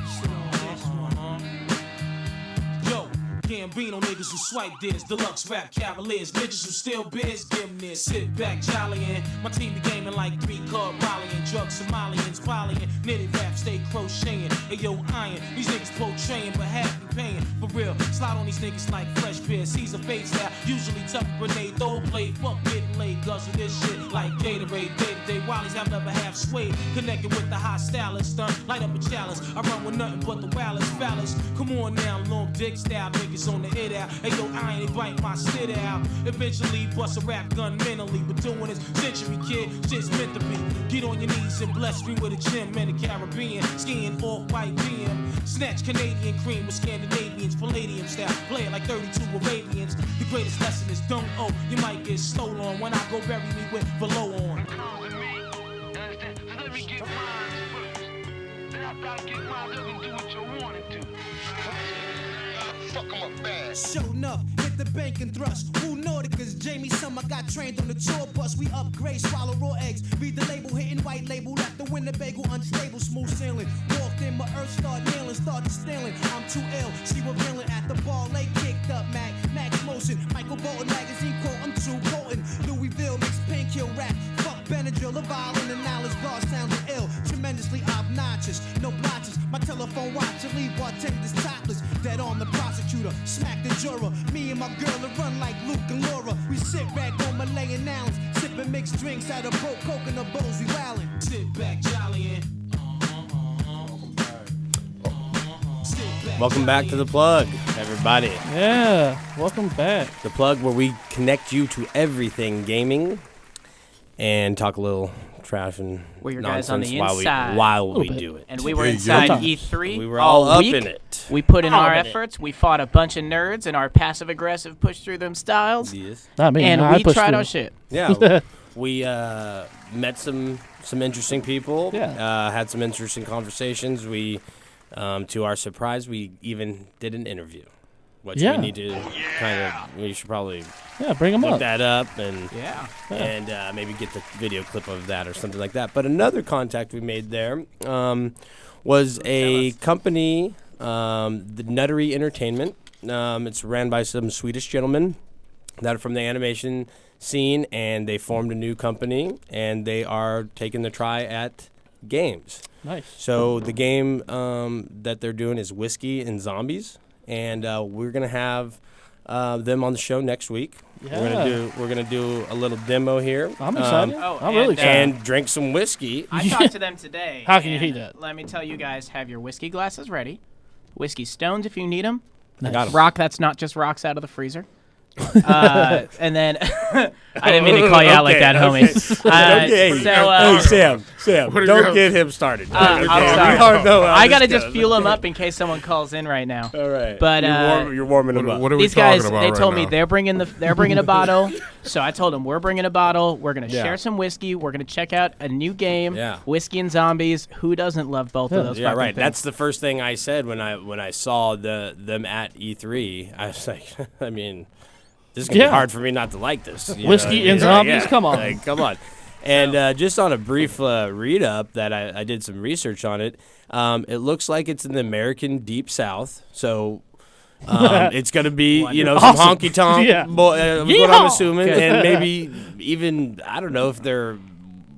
shit on this one. Yo, Gambino niggas who swipe this, deluxe rap cavaliers, niggas who still biz, give them this. Sit back, jollying. My team be gaming like 3-card volleying, drugs Somalians, volleying, knitted rap, stay crocheting. Hey yo, iron, these niggas portraying, but half be paying. For real, slide on these niggas like fresh beer. Caesar face out, usually tough grenade, throw play, fuck getting laid, guzzle this shit like Gatorade. Day-to-day Wallies have never half swayed, connected with the hot stylist, light up a chalice. I run with nothing but the wildest phallus. Come on now, long dick style niggas on the hit out. Hey yo, I ain't bite my shit out. Eventually bust a rap gun mentally, but doing this century, kid, shit's meant to be. Get on your knees and bless me with a gym in the Caribbean, skiing off-white BM. Snatch Canadian cream with Scandinavians, Palladium style, play it like 32 Arabians. The greatest lesson is don't owe, you might get stole on when I go bury me with below on. Let me get mine first. Then after I get mine, let me do what you want to do. Fuck 'em up bad. Show enough, hit the bank and thrust. Who Nauticas, Jamie Summer got trained on the tour bus. We upgrade, swallow raw eggs. Read the label, hitting white label. Left the Winnebago unstable, smooth sailing. Walked in, my earth start nailing, started stealing. I'm too ill, she revealing at the ball. Late kicked up, Max motion. Michael Bolton magazine quote, I'm too potent. Louisville makes pain kill rap. Fuck Benadryl, a violin and knowledge bar sounding ill. Tremendously obnoxious, no blotches. My telephone watch and leave bartenders topless. Dead on the prosecutor, smack the juror. Me and my girl that run like Luke and Laura. We sit back on Malayan nouns, sipping mixed drinks out of broke coconut bowls. We wildin'. Sit back, jollying. Welcome back to The Plug, everybody. Yeah, welcome back. The Plug, where we connect you to everything gaming and talk a little trash and We're your nonsense guys on the inside. while we do it. And we were inside E3 We were all up week. in it. We put in All our in it. efforts. We fought a bunch of nerds in our passive-aggressive push-through-them styles. Yes. Not me. And no, I we pushed tried through. our shit. Yeah, we met some interesting people. Yeah. Had some interesting conversations. We, to our surprise, we even did an interview, which we need to we should probably bring them look up. that up and Yeah. maybe get the video clip of that or something like that. But another contact we made there was a company, the Nuttery Entertainment. It's ran by some Swedish gentlemen that are from the animation scene, and they formed a new company, and they are taking the try at games. Nice. So the game that they're doing is Whiskey and Zombies, and we're gonna have them on the show next week. Yeah. We're gonna do a little demo here. I'm excited. Oh, I'm really excited. And drink some whiskey. I talked to them today. How can you and hate that? Let me tell you guys, have your whiskey glasses ready. Whiskey stones if you need them. I got 'em. Rock that's not just rocks out of the freezer. And then I didn't mean to call you out like that, homie. Hey, Sam, don't get him started. I'm sorry. I gotta just fuel them up in case someone calls in right now. All right. But you're warming them up. What are we these guys, talking about they right told me now? they're bringing a bottle. So I told them we're bringing a bottle. We're gonna Yeah. share some whiskey. We're gonna check out a new game. Yeah. Whiskey and Zombies. Who doesn't love both of those? Yeah, fucking right. things? That's the first thing I said when I saw them at E3. I was like, I mean, this is gonna be hard for me not to like this. You Whiskey know? and Zombies? Come on. Like, come on. And just on a brief read up that I did some research on it. It looks like it's in the American Deep South. So it's going to be, some honky tonk, what I'm assuming, and maybe even, I don't know if they're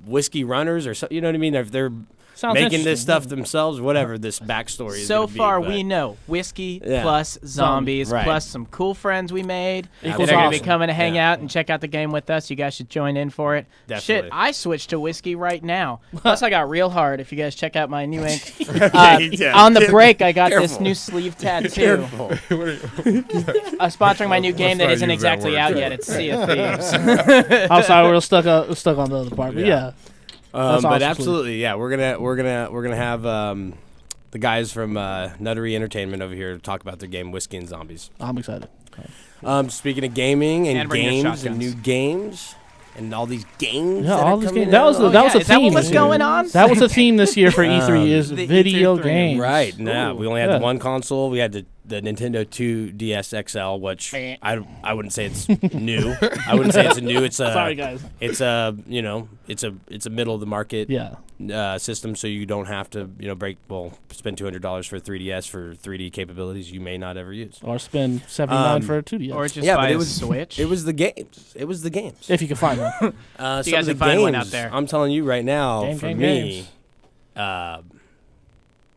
whiskey runners or something, you know what I mean? If they're Sounds making this interesting, stuff themselves, whatever this backstory is. So gonna far, be, we know whiskey Yeah. plus zombies Right. plus some cool friends we made that Equals are going to be awesome. coming to hang out and check out the game with us. You guys should join in for it. Definitely. Shit, I switched to whiskey right now. Plus, I got real hard. If you guys check out my new ink. Yeah. On the break, I got this Careful. new sleeve tattoo. Careful. Sponsoring my new game that not isn't use that exactly word. out yet. It's Sea of Thieves. I'm sorry, we're stuck on the other part, but yeah. That's But awesome, absolutely, yeah, we're gonna have the guys from Nuttery Entertainment over here to talk about their game Whiskey and Zombies. I'm excited. Speaking of gaming and bring your games shotguns. and new games and all these games. Yeah, that all are these coming games. That was out. the Is that theme. what was this year. going on? That was the theme this year for E3 is The video E3 games. Right. Now we only had Yeah. the one console. We had the Nintendo 2DS XL, which I wouldn't say it's new. I wouldn't say it's new. It's a Sorry, guys. It's a it's a middle of the market Yeah. system, so you don't have to spend $200 for a 3DS for 3D capabilities you may not ever use. Or spend $79 for a 2DS. Or just Yeah, buy but a it was Switch. It was the games. It was the games. if you can find one. Some guys of the can find one games, out there. I'm telling you right now, Game, for game, me, games.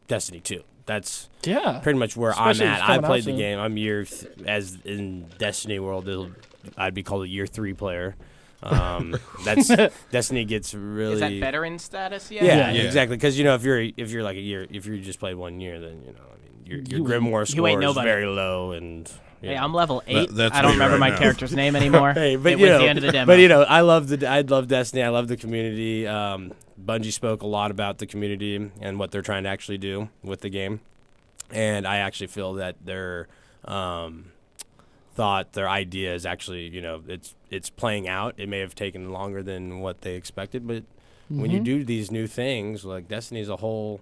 Destiny 2. That's Yeah. pretty much where Especially I'm it's at. I coming out played the soon. game. I'm as in Destiny world, I'd be called a year 3 player. That's Destiny gets really. Is that veteran status yet? Yeah, Yeah. exactly. Because if you're like a year, if you just played 1 year, then your Grimoire you ain't score is nobody. very low and. Hey, I'm level 8. that's I don't me remember right my now. character's name anymore. Hey, but it was the end of the demo. But I love Destiny. I love the community. Bungie spoke a lot about the community and what they're trying to actually do with the game, and I actually feel that their their idea is actually it's playing out. It may have taken longer than what they expected, but when you do these new things, like Destiny is a whole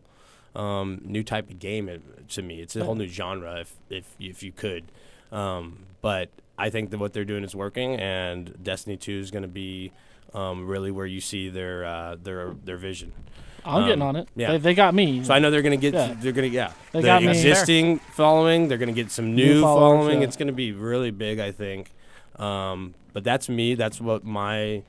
new type of game to me. It's a whole new genre if you could. But I think that what they're doing is working, and Destiny 2 is going to be really where you see their vision. I'm getting on it. Yeah. They got me. So I know they're going to get Yeah. They the got me. existing following. They're going to get some new followers, following. yeah. It's going to be really big, I think. But that's me. That's what my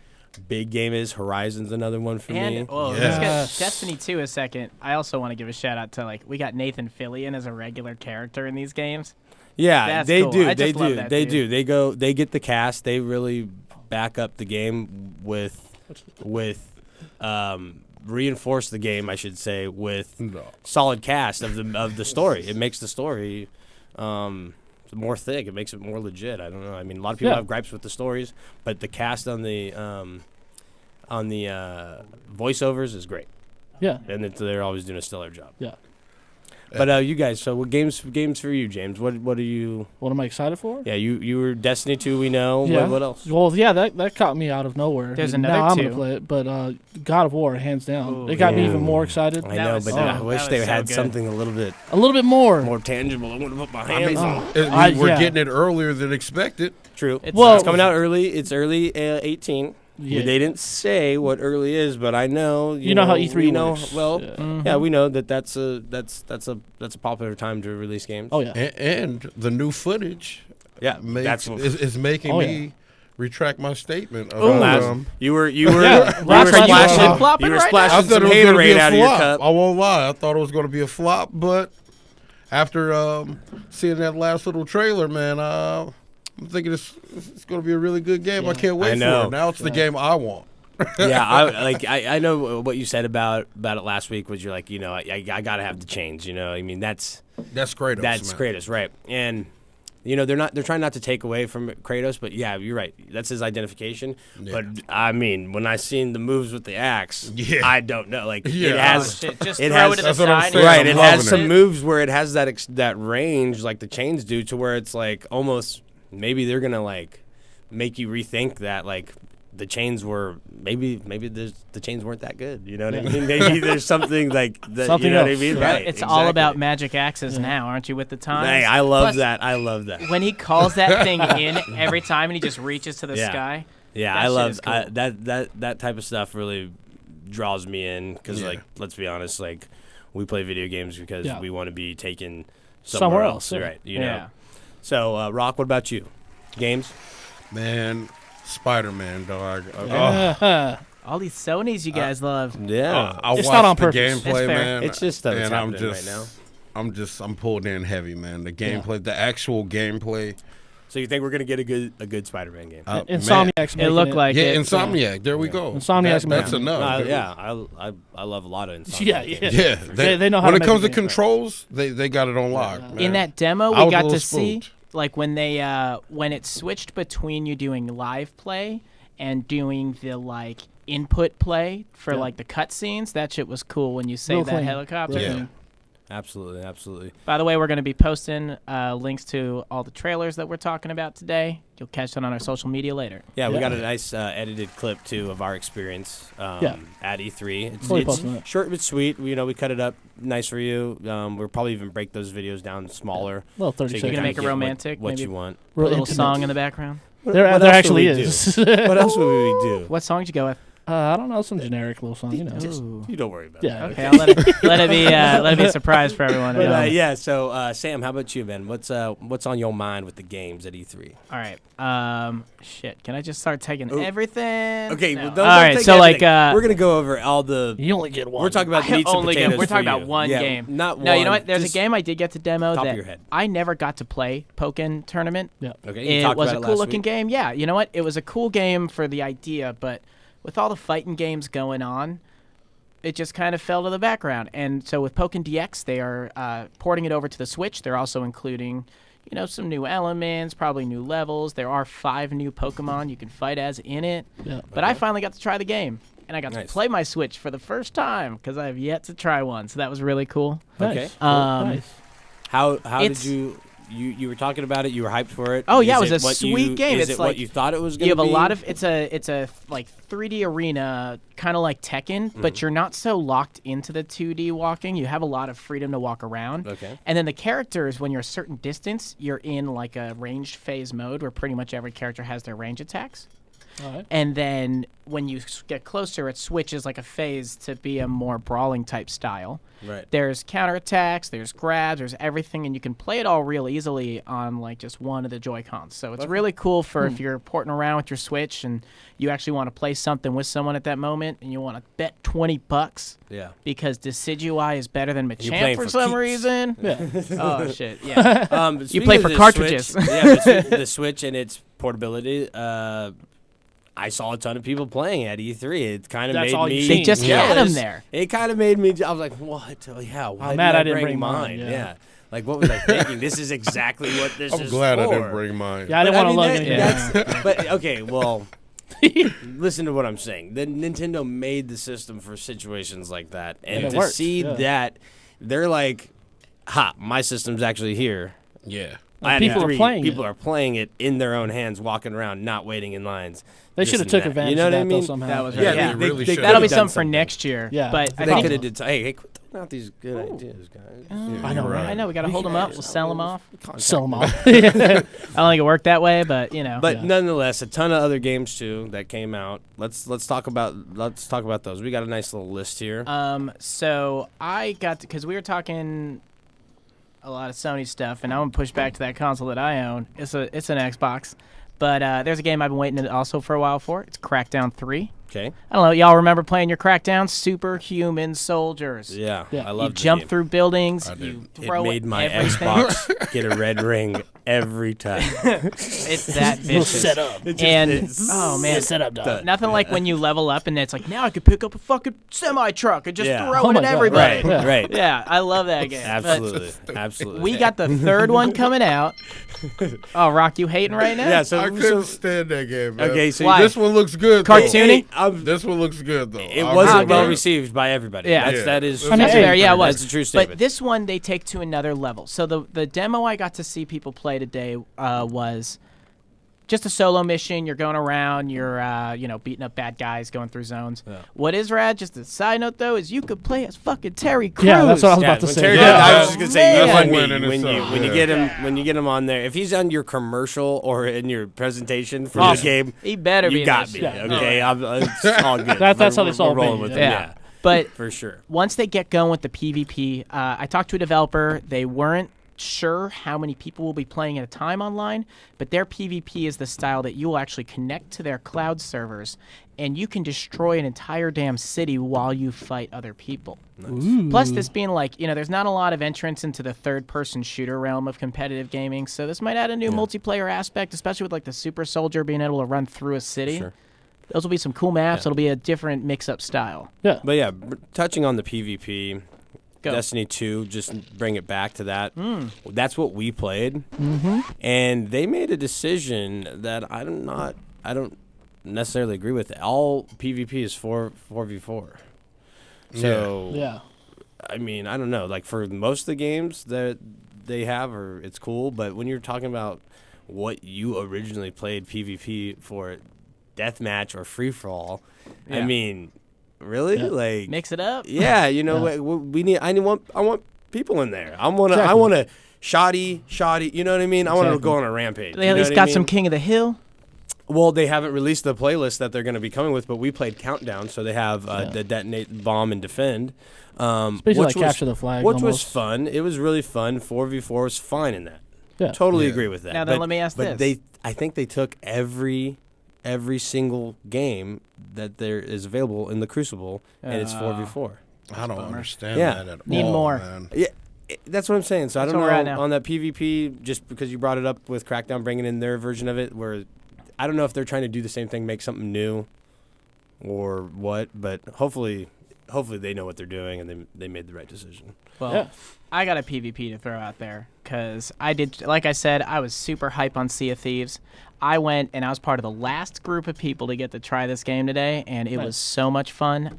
big game is. Horizon's another one for me. And let's Yes. get Destiny 2 a second. I also want to give a shout out to we got Nathan Fillion as a regular character in these games. Yeah, That's they cool. do. I They just love do. that They dude. do. They get the cast. They really back up the game with reinforce the game, I should say, with solid cast of the story. It makes the story more thick. It makes it more legit. I don't know. I mean, a lot of people have gripes with the stories, but the cast on the voiceovers is great. Yeah. And they're always doing a stellar job. Yeah. But you guys, so what games for you, James? What are you? What am I excited for? Yeah, you were Destiny 2. We know. Yeah. What else? Well, yeah, that caught me out of nowhere. There's now another I'm 2. gonna play it, but God of War, hands down, Ooh, it got me yeah. even more excited. I know, was but so- I that wish was they so had good. something A little bit more. more tangible. I want to put my I hands mean, on. we're yeah. getting it earlier than expected. True. It's It's coming out early. It's early 18. Yeah. They didn't say what early is, but I know. You know how E3 we know. works. Well, Yeah. yeah, we know that's a popular time to release games. Oh yeah. And the new footage Yeah, makes, that's what- is making Oh, me retract my statement. Ooh. About, you were last splashing. flip-flopping You were right now. I splashing thought some it was going to be haterade a out of your flop. cup. I won't lie. I thought it was going to be a flop, but after seeing that last little trailer, man, I'm thinking it's going to be a really good game. I can't wait I know. for it. Now it's the game I want. Yeah, I know what you said about it last week was you're like, I gotta have the change. I mean that's Kratos. That's man. Kratos, right? And they're trying not to take away from Kratos, but yeah, you're right. That's his identification. Yeah. But I mean, when I seen the moves with the axe, Yeah. I don't know. Like Yeah. it has, Shit, just it throw has it to the that's what I'm side. saying. right. I'm It loving has some it. moves where it has that range, like the chains do, to where it's like almost maybe they're gonna like make you rethink that like. The chains were maybe the chains weren't that good. You know what I mean? Maybe there's something like that. Something you know what I else. mean? Yeah. Right. It's all about magic axes now, aren't you? With the times. Hey, I love Plus, that. I love that. When he calls that thing in every time and he just reaches to the Yeah. sky. Yeah, That I shit love is cool. that type of stuff. Really draws me in because, Yeah. like, let's be honest, like, we play video games because Yeah. we want to be taken Somewhere somewhere else, yeah. right? You Yeah. know. So, Rock, what about you? Games? Man, Spider-Man, dog. All these Sonys you guys love. Yeah. I It's watched not on the purpose. gameplay, man. It's just stuff that's and happening right now. I'm pulled in heavy, man. The gameplay, the actual gameplay. So you think we're gonna get a good Spider-Man game? Insomniac's It looked like Yeah, it. Insomniac. There we go. Insomniac's That's making it. enough. Yeah, I love a lot of Insomniac. Yeah, games. yeah. Yeah, They know how when to it make comes the to game. controls, they got it on lock. Man. In that demo, I we was a got little to see spooked. like when they when it switched between you doing live play and doing the like input play for like the cutscenes. That shit was cool when you saved Real that clean. helicopter. Yeah. clean. Absolutely. By the way, we're going to be posting links to all the trailers that we're talking about today. You'll catch that on our social media later. Yeah, we Yeah. got a nice edited clip too of our experience at E3. Fully posting it. It's short but sweet. We cut it up nice for you. We'll probably even break those videos down smaller. Well, 30 so you can seconds. Gonna make it kinda get romantic, What maybe you want. A little intimate. song in the background. There What else actually would we is. do? What else would we do? What song did you go with? I don't know, some generic little song, you know. Ooh. You don't worry about Yeah. it. Okay, I'll let it be a surprise for everyone. But yeah, so Sam, how about you, man? What's on your mind with the games at E3? All right. Shit. Can I just start taking everything? Okay, No. well, don't all right. take So everything. like, we're gonna go over all the. You only get one. We're talking about meats and only potatoes. we're talking for about you. one Yeah, game. Not No, one. you know what? There's just a game I did get to demo top of that your head. I never got to play. Pokken Tournament. Yeah. Okay, you It talked was a about it cool last looking week. game. Yeah. You know what? It was a cool game for the idea, but with all the fighting games going on, it just kind of fell to the background. And so with Pokken DX, they are porting it over to the Switch. They're also including, some new elements, probably new levels. There are 5 new Pokemon you can fight as in it. Yeah. But I finally got to try the game, and I got Nice. to play my Switch for the first time because I have yet to try one. So that was really cool. Okay. Nice. Nice. How did It's- you were talking about it? You were hyped for it. Oh yeah, Is it was a what sweet you, game. Is It's it like what you thought it was going you to have be? a lot of it's a like 3D arena, kind of like Tekken, Mm-hmm. but you're not so locked into the 2D walking. You have a lot of freedom to walk around. Okay. And then the characters, when you're a certain distance, you're in like a ranged phase mode where pretty much every character has their range attacks. All right. And then when you get closer, it switches like a phase to be a more brawling type style. Right. There's counterattacks, there's grabs, there's everything, and you can play it all real easily on like just one of the Joy-Cons. So it's really cool for if you're porting around with your Switch and you actually want to play something with someone at that moment and you want to bet $20 Yeah. because Decidueye is better than You're Machamp playing for for some keeps. reason. Yeah. Oh shit, yeah. But You speaking play of for the cartridges. Switch, yeah, the Switch and its portability. I saw a ton of people playing at E3. It kind of That's made all me. you've They seen. just had them jealous. there. It kind of made me. I was like, what? Oh, yeah. Why mad did I didn't bring mine? mine, yeah. Like, what was I thinking? This is exactly what this I'm is glad for. I didn't bring mine. Yeah, I didn't But, want to mean, lug that- anything. that's- But okay, well, listen to what I'm saying. The Nintendo made the system for situations like that, and it to works, see yeah. that they're like, "Ha, my system's actually here." Yeah. And At people are E3, playing People it. are playing it in their own hands, walking around, not waiting in lines. They this should have and took that. advantage You know of what that I mean? though somehow. That was Yeah, right. they really they should. That'll be could've done something for next year. Yeah. But I They think could have did. Hey, quit throwing out these good ideas, guys. I know, right? I know we got to hold them up. We'll sell them off. Sell them off. I don't think it worked that way, but But Yeah. nonetheless, a ton of other games too that came out. Let's talk about those. We got a nice little list here. So I got because we were talking a lot of Sony stuff, and I'm gonna push back to that console that I own. It's an Xbox, but there's a game I've been waiting also for a while for. It's Crackdown 3. Okay. I don't know. Y'all remember playing your Crackdown? Superhuman soldiers. Yeah, Yeah. I You love. jump through buildings. I You It throw made my everything. Xbox get a red ring every time. It's that Little vicious. setup. And oh man, Setup, dog. nothing like when you level up and it's like now I could pick up a fucking semi truck and just Yeah. throw Oh it my at God. everybody. Right, right. Yeah, I love that game. But Absolutely. we got the third one coming out. Oh, Rock, you hating right now? Yeah. So I couldn't stand that game, man. Okay, so Why? This one looks good. though. Cartoony? This one looks good, though. It I wasn't really well like it. received by everybody. Yeah. That is. I mean, That's hey, fair. Yeah, it was. That's a true statement. But this one they take to another level. So the demo I got to see people play today was just a solo mission. You're going around. You're beating up bad guys, going through zones. Yeah. What is rad? Just a side note though is you could play as fucking Terry Crews. Yeah, that's what I was about to when say. Terry Yeah. I was just gonna say you Man. and me Win in when you itself, when you yeah. get him on there. If he's on your commercial or in your presentation for Awesome. the game, He better be you in got that me. shit. Okay, it's all good. That's how they We're solve rolling me, with yeah. him. Yeah. But for sure. once they get going with the PvP, I talked to a developer. They weren't sure how many people will be playing at a time online, but their PvP is the style that you will actually connect to their cloud servers, and you can destroy an entire damn city while you fight other people. Nice. Plus, this being like, there's not a lot of entrance into the third-person shooter realm of competitive gaming, so this might add a new multiplayer aspect, especially with like the super soldier being able to run through a city. Sure. Those will be some cool maps. It'll be a different mix-up style. Yeah. But yeah, touching on the PvP, Go. Destiny 2, just bring it back to that. That's what we played. Mm-hmm. And they made a decision that I don't necessarily agree with. All PvP is 4v4. So, yeah. I mean, I don't know. Like, for most of the games that they have, it's cool. But when you're talking about what you originally played PvP for, deathmatch or free-for-all, I mean, really? Yeah. Like, mix it up. Yeah, I want people in there. I want to shoddy. You know what I mean? I want to go on a rampage. They at least got some King of the Hill. Well, they haven't released the playlist that they're going to be coming with, but we played Countdown, so they have the Detonate, Bomb, and Defend. Basically like Capture the Flag. Which was almost. fun. It was really fun. 4v4 was fine in that. Yeah. Totally agree with that. Now then, let me ask but this. I think they took every single game that there is available in the Crucible, and it's 4v4. I don't understand Yeah. that at Need all, more. man. Yeah, that's what I'm saying. So I That's don't where we're at know now. on that PvP, just because you brought it up with Crackdown bringing in their version of it, where I don't know if they're trying to do the same thing, make something new, or what. But hopefully they know what they're doing and they made the right decision. Well, I got a PvP to throw out there because I did, like I said, I was super hype on Sea of Thieves. I went and I was part of the last group of people to get to try this game today, and it was so much fun.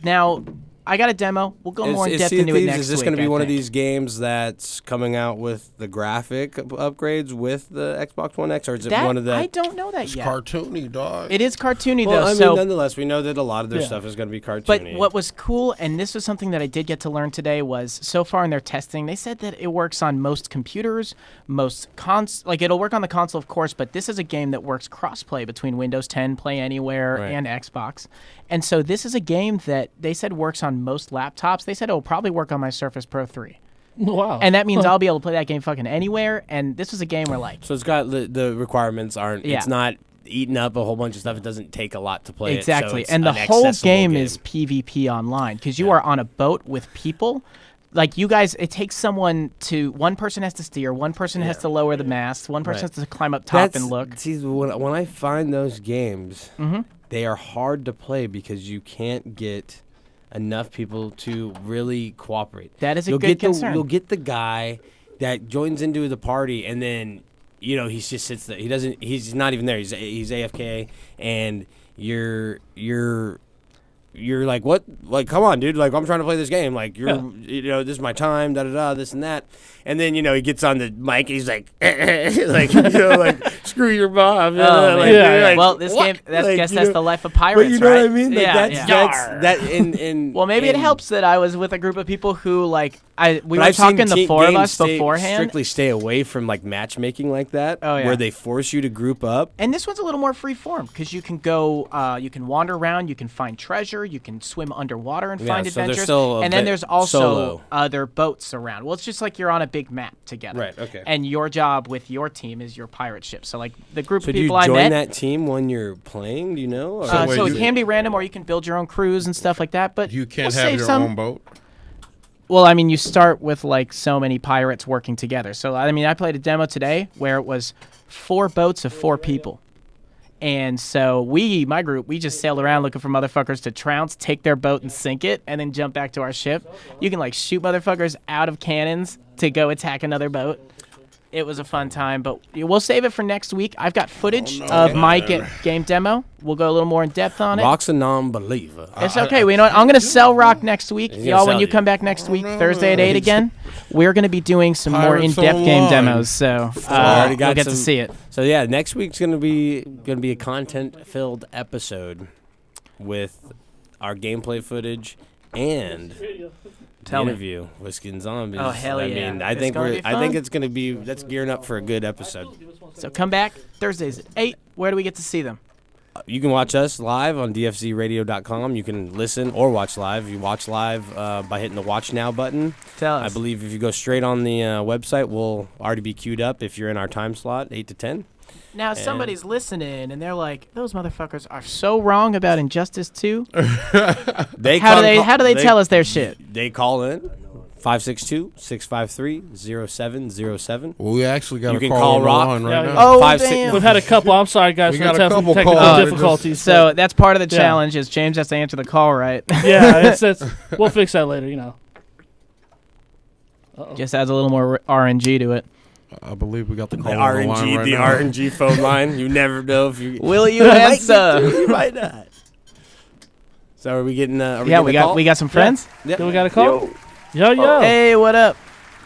Now, I got a demo. We'll go more in depth into it next week. Is this going to be one of these games that's coming out with the graphic upgrades with the Xbox One X, or is it one of the? I don't know that It's yet. cartoony, dog. It is cartoony, Well, though. I mean, so nonetheless, we know that a lot of their stuff is going to be cartoony. But what was cool, and this was something that I did get to learn today, was so far in their testing, they said that it works on most computers, most it'll work on the console, of course, but this is a game that works cross-play between Windows 10, Play Anywhere, and Xbox. And so this is a game that they said works on most laptops. They said it will probably work on my Surface Pro 3. Wow. And that means I'll be able to play that game fucking anywhere. And this was a game where, like... So it's got the requirements aren't... Yeah. It's not eating up a whole bunch of stuff. It doesn't take a lot to play Exactly. it. So it's And the an whole accessible game is PvP online because you are on a boat with people. Like, you guys, it takes someone to... One person has to steer, one person has to lower the mast, one person has to climb up top and look. See, when I find those games, they are hard to play because you can't get enough people to really cooperate. That is a good concern. You'll get the guy that joins into the party and then, he just sits there. He's not even there. He's AFK, and you're like, what? Like, come on, dude. Like, I'm trying to play this game. Like, this is my time, this and that. And then, he gets on the mic and he's like, like, screw your mom. Well, this game, I guess that's the life of pirates, but you know right? what I mean? Like, that's well, maybe it helps that I was with a group of people who, like, we were talking, the four of us beforehand. Strictly stay away from, like, matchmaking like that, where they force you to group up. And this one's a little more free form because you can go, you can wander around, you can find treasure, you can swim underwater and find adventures. And then there's also other boats around. Well, it's just like you're on a big map together. Right, okay. And your job with your team is your pirate ship. So, like, the group of do you people I met. join that team when you're playing? Do you know? Or So it can be random, or you can build your own crews and stuff like that. But you can't we'll have your own boat? Well, I mean, you start with, like, so many pirates working together. So, I mean, I played a demo today where it was 4 boats of 4 people. And so my group, we just sailed around looking for motherfuckers to trounce, take their boat and sink it, and then jump back to our ship. You can, like, shoot motherfuckers out of cannons to go attack another boat. It was a fun time, but we'll save it for next week. I've got footage of my game demo. We'll go a little more in depth on it. Rock's a non-believer. It's okay. You know what? I'm going to sell Rock next week. Y'all, when you come back next week, Thursday at 8 again, we're going to be doing some more in-depth game demos. So you'll get to see it. So yeah, next week's going to be a content-filled episode with our gameplay footage and the interview with Skin Zombies. Oh, hell yeah. I mean, I think it's going to be, that's gearing up for a good episode. So come back Thursdays at 8. Where do we get to see them? you can watch us live on dfzradio.com. You can listen or watch live. You watch live by hitting the Watch Now button. Tell us. I believe if you go straight on the website, we'll already be queued up if you're in our time slot, 8 to 10. Now, somebody's listening, and they're like, those motherfuckers are so wrong about Injustice 2. How do they tell us their shit? They call in 562-653-0707. Well, we actually got you a can call Rock on right now. Oh, damn. We've had a couple. I'm sorry, guys. We for got a the couple technical calls. difficulties. So that's part of the challenge is James has to answer the call right. Yeah, we'll fix that later, you know. Just adds a little more RNG to it. I believe we got the call The on the line RNG, right the now. RNG phone line. You never know if you will you answer. You might not. So are we getting? We got some friends. Yeah. Do we got a call? Yo. Hey, what up?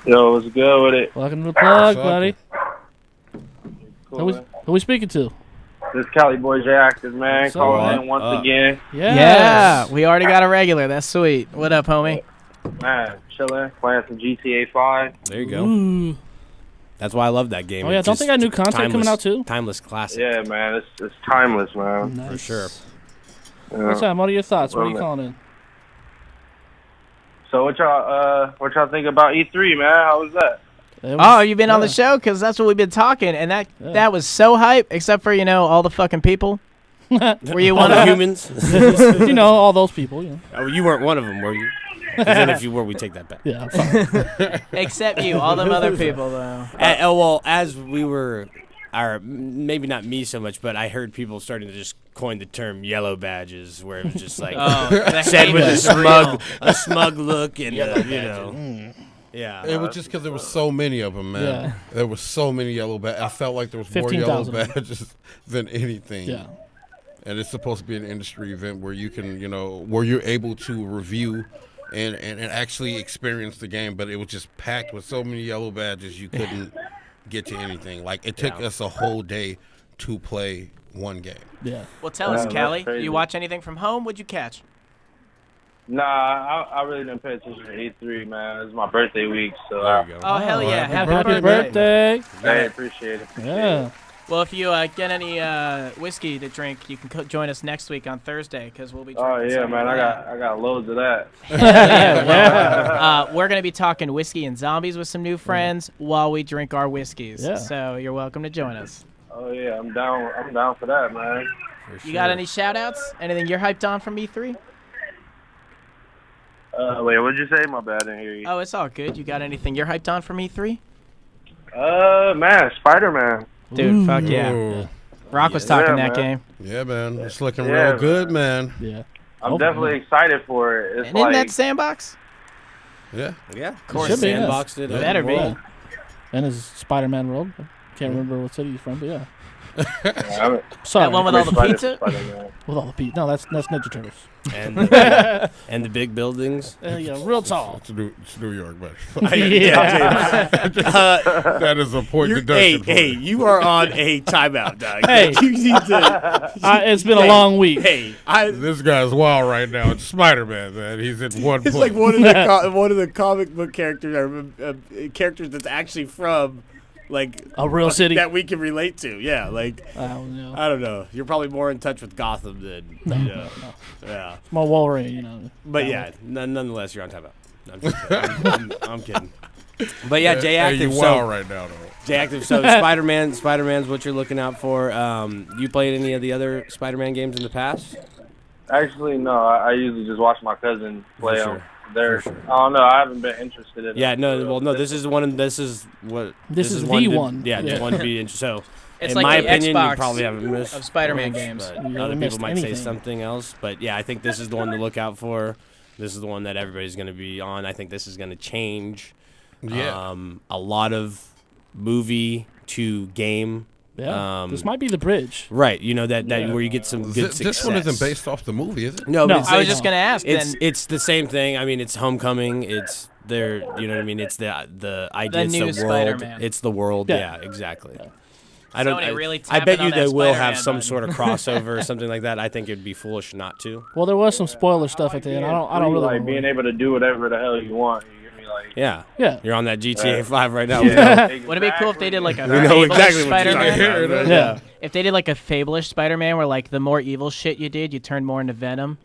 Yo, what's good with it? Welcome to the plug, up? buddy. Cool, Who we speaking to? This Cali boy J Active, man, What's calling up? in once again. Yeah, we already got a regular. That's sweet. What up, homie? Man, chilling, playing some GTA 5. There you go. Ooh. That's why I love that game. Oh, yeah, It's don't they got new just content coming out, too? Timeless classic. Yeah, man, it's timeless, man. Nice. For sure. Yeah. What's up? What are your thoughts? What are you Well, calling in? So what y'all think about E3, man? How was that? Oh, you've been on the show? Because that's what we've been talking, and that was so hype, except for, all the fucking people. Were you one All of the them? humans? All those people. You know. Oh, you weren't one of them, were you? 'Cause then if you were, we take that back. Yeah, I'm sorry. Except you, all them other people, though. Well, as we were, or maybe not me so much, but I heard people starting to just coin the term yellow badges, where it was just like said with a smug look and yeah. It was just because there was so many of them, man. Yeah. There was so many yellow badges. I felt like there was more yellow 15,000. badges than anything. Yeah. And it's supposed to be an industry event where you can, where you're able to review and actually experience the game. But it was just packed with so many yellow badges you couldn't get to anything. Like, it took us a whole day to play one game. Yeah. Well, tell us, that's Callie. crazy. You watch anything from home? What'd you catch? Nah, I really didn't pay attention to E3, man. It's my birthday week, so. There you go. Oh, hell yeah. Happy birthday. Hey, appreciate it. Yeah. Well, if you get any whiskey to drink, you can join us next week on Thursday because we'll be drinking. Oh yeah, some man, of that. I got loads of that. We're gonna be talking whiskey and zombies with some new friends while we drink our whiskeys. Yeah. So you're welcome to join us. Oh yeah, I'm down for that, man. You got any shout outs? Anything you're hyped on from E3? Wait, what'd you say? My bad, I didn't hear you. Oh, it's all good. You got anything you're hyped on from E3? Man, Spider-Man. Dude, fuck yeah. Ooh. Rock was talking Yeah, that man. game. Yeah, man. It's looking Yeah, real good, man. Yeah. I'm definitely excited for it. It's And in like, that sandbox? Yeah. Yeah. Of course. Should be, yeah. Sandboxed it. It better be. Yeah. And his Spider-Man world. Can't remember what city he's from, but yeah. I'm Sorry. That one with all the excited pizza? for Spider-Man. With all the pizza. No, that's Ninja Turtles. And the big buildings. Yeah, real tall. It's New York, buddy. Yeah. That is a point deduction. Hey, you are on a timeout, dog. Hey. You need to. It's been a long week. Hey, This guy's wild right now. It's Spider-Man, man. He's in one it's place. like one of the comic book characters, or characters that's actually from, like, A real city. that we can relate to. Yeah, like I don't know. I don't know. You're probably more in touch with Gotham than No. yeah. It's my Wolverine, But yeah, nonetheless, you're on timeout. No, I'm, just kidding. I'm kidding. But yeah, J Hey, Active. you wild right now, though. J Active. So Spider-Man's what you're looking out for. You played any of the other Spider-Man games in the past? Actually, no. I usually just watch my cousin play For them. sure. They're, For sure. I don't know. I haven't been interested in. Yeah, them. no. Well, no. This is one. This is what. This is one the to- one. Yeah, Yeah. the one to be interested. So, It's in like my the opinion, Xbox you probably haven't missed of Spider-Man much, games. but You other haven't people missed might say anything. something else. But yeah, I think this is the one to look out for. This is the one that everybody's going to be on. I think this is going to change. Yeah. A lot of movie to game. Yeah. This might be the bridge. Right, you know that where you get some good success. This one isn't based off the movie, is it? No, No. but it's, I was it's- just gonna ask. It's the same thing. I mean, it's Homecoming. It's their, you know what I mean. It's the idea. It's new the world. Spider-Man. It's the world. Yeah. Yeah, exactly. Sony really I bet tapping you on they that will Spider-Man have some button. sort of crossover or something like that. I think it'd be foolish not to. Well, there was some spoiler stuff at the end. I don't really like wanna being worry. able to do whatever the hell you want. You get me, like. Yeah. Yeah. You're on that GTA 5 right now. Yeah, Wouldn't it be cool if they did like a We know Fable exactly what you're Spider-Man? talking about. Yeah. If they did like a Fable-ish Spider-Man, where like the more evil shit you did, you turned more into Venom.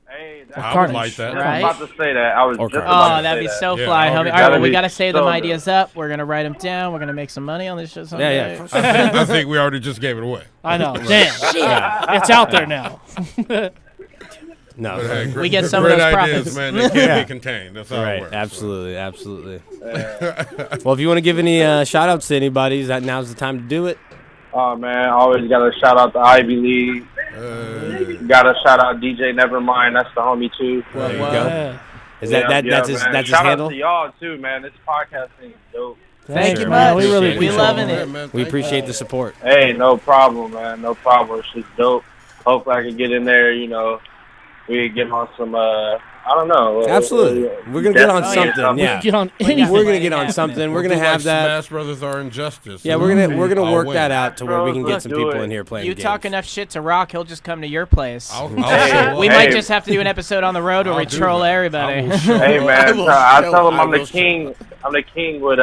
Hey, I would like that. Right? I'm about to say that. I was just about Oh, to that'd say be that. so Yeah, fly, I homie. already- All right, well, That'd we be got to save so them good. ideas up. We're going to write them down. We're going to make some money on this shit someday. Yeah. I think we already just gave it away. I know. Damn. It's out there now. No. But, hey, We get some of great those ideas, profits. man. They can't be contained. That's how it Right, works. absolutely, absolutely. Well, if you want to give any shout outs to anybody, now's the time to do it. Oh man, always got to shout out the Ivy League. Got to shout out DJ Nevermind. That's the homie too. There you Yeah. go. Is that's his man. that's his shout handle? out to y'all too, man. This podcast thing is dope. Thank you Sure, much. man. We really We appreciate loving it. it. man. We appreciate the support. Hey, no problem, man. No problem. It's just dope. Hopefully I can get in there. You know, we can get on some. I don't know. Absolutely. We're gonna get on Definitely something. Yeah. Get on We're anything. gonna get on something. We're gonna have that. Smash Brothers are injustice. Yeah, we're gonna I'll work win. that out to where we can get Let's some do people it. in here playing You games. talk enough shit to Rock, he'll just come to your place. I'll We show might up. just have to do an episode on the road where I'll we do troll that. everybody. I will show Hey up. man, will I show tell him up. I'm I the will show king. I'm the king with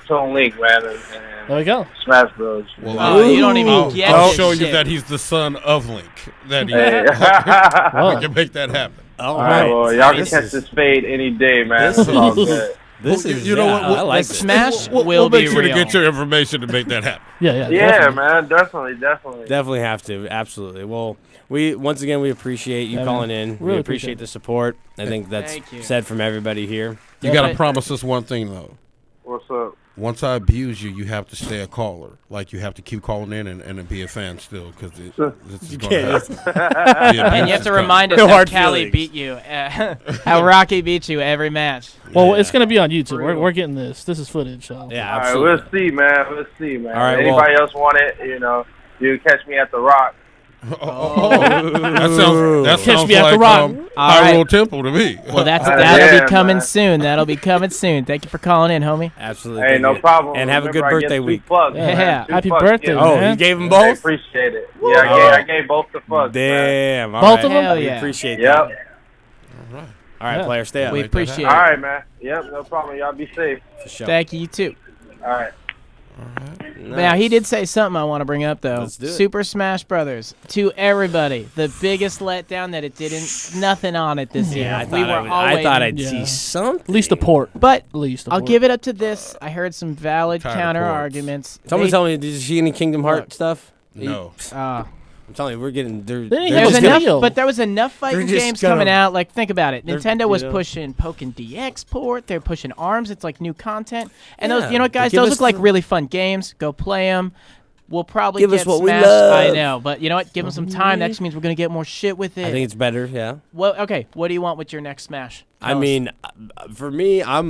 Tone Link, man, and There we go. Smash Bros. Well, Oh, you don't even I'll, get I'll this show you shit. that he's the son of Link. That he, Hey. we can make that happen. All All right, right. well, y'all can This catch is- this fade any day, man. This It's all is- good. This Well, is you know what, I like The this. Smash We'll will make be sure real. to get your information to make that happen. Yeah. Yeah, definitely. man, definitely. Definitely have to. Absolutely. Well, once again we appreciate you Yeah, calling man. in. Really we appreciate appreciate it. the support. I think that's Thank you. said from everybody here. You got to but- promise us one thing, though. What's up? Once I abuse you, you have to stay a caller. Like, you have to keep calling in and be a fan still, because this is going to happen. And you have to remind us No how hard Callie feelings. beat you. How Rocky beat you every match. Well, it's gonna be on YouTube. We're getting this. This is footage. So. Yeah, All right, absolutely. we'll see, man. We'll see, man. All right, Anybody else want it? You know, you can catch me at the Rock. That sounds me at like the Rock. All right. Hyrule Temple to me. Well, that'll yeah, be coming man. soon. That'll be coming soon. Thank you for calling in, homie. Absolutely. Hey, thank no you. problem. And have a good Remember, I birthday get week. 2 fucks, Yeah, man. 2 happy fucks, birthday, yeah. Oh, man. you gave them I both? appreciate it. Yeah, I gave both the fucks. Man. Damn. All Both right. of them? Hell We yeah. appreciate Yep. that. All right, Yeah. player, stay up. We Make that appreciate All it. right, man. Yep, no problem. Y'all be safe. For sure. Thank you, you too. All right. Now, he did say something I want to bring up, though. Let's do it. Super Smash Brothers. To everybody, the biggest letdown that it didn't, nothing on it this year. Yeah, I we thought, were all I thought waiting. I'd Yeah. see something. At least the port. But At least the I'll port. give it up to this. I heard some valid Tired of counter ports. arguments. Someone tell me, did you see any Kingdom Hearts stuff? No. I'm telling you, we're getting. They didn't they're give There's us just video. enough, but there was enough fighting just games gonna- coming out. Like, think about it. They're- Nintendo was you know. pushing Pokken DX port. They're pushing ARMS. It's like new content. And those, Yeah, you know what, guys? give Those us look like the- really fun games. Go play them. We'll probably Give get us what we Smash. love. I know, but you know what? Give them some time. That just means we're gonna get more shit with it. I think it's better. Yeah. Well, okay. What do you want with your next Smash? I Tell us. mean, for me, I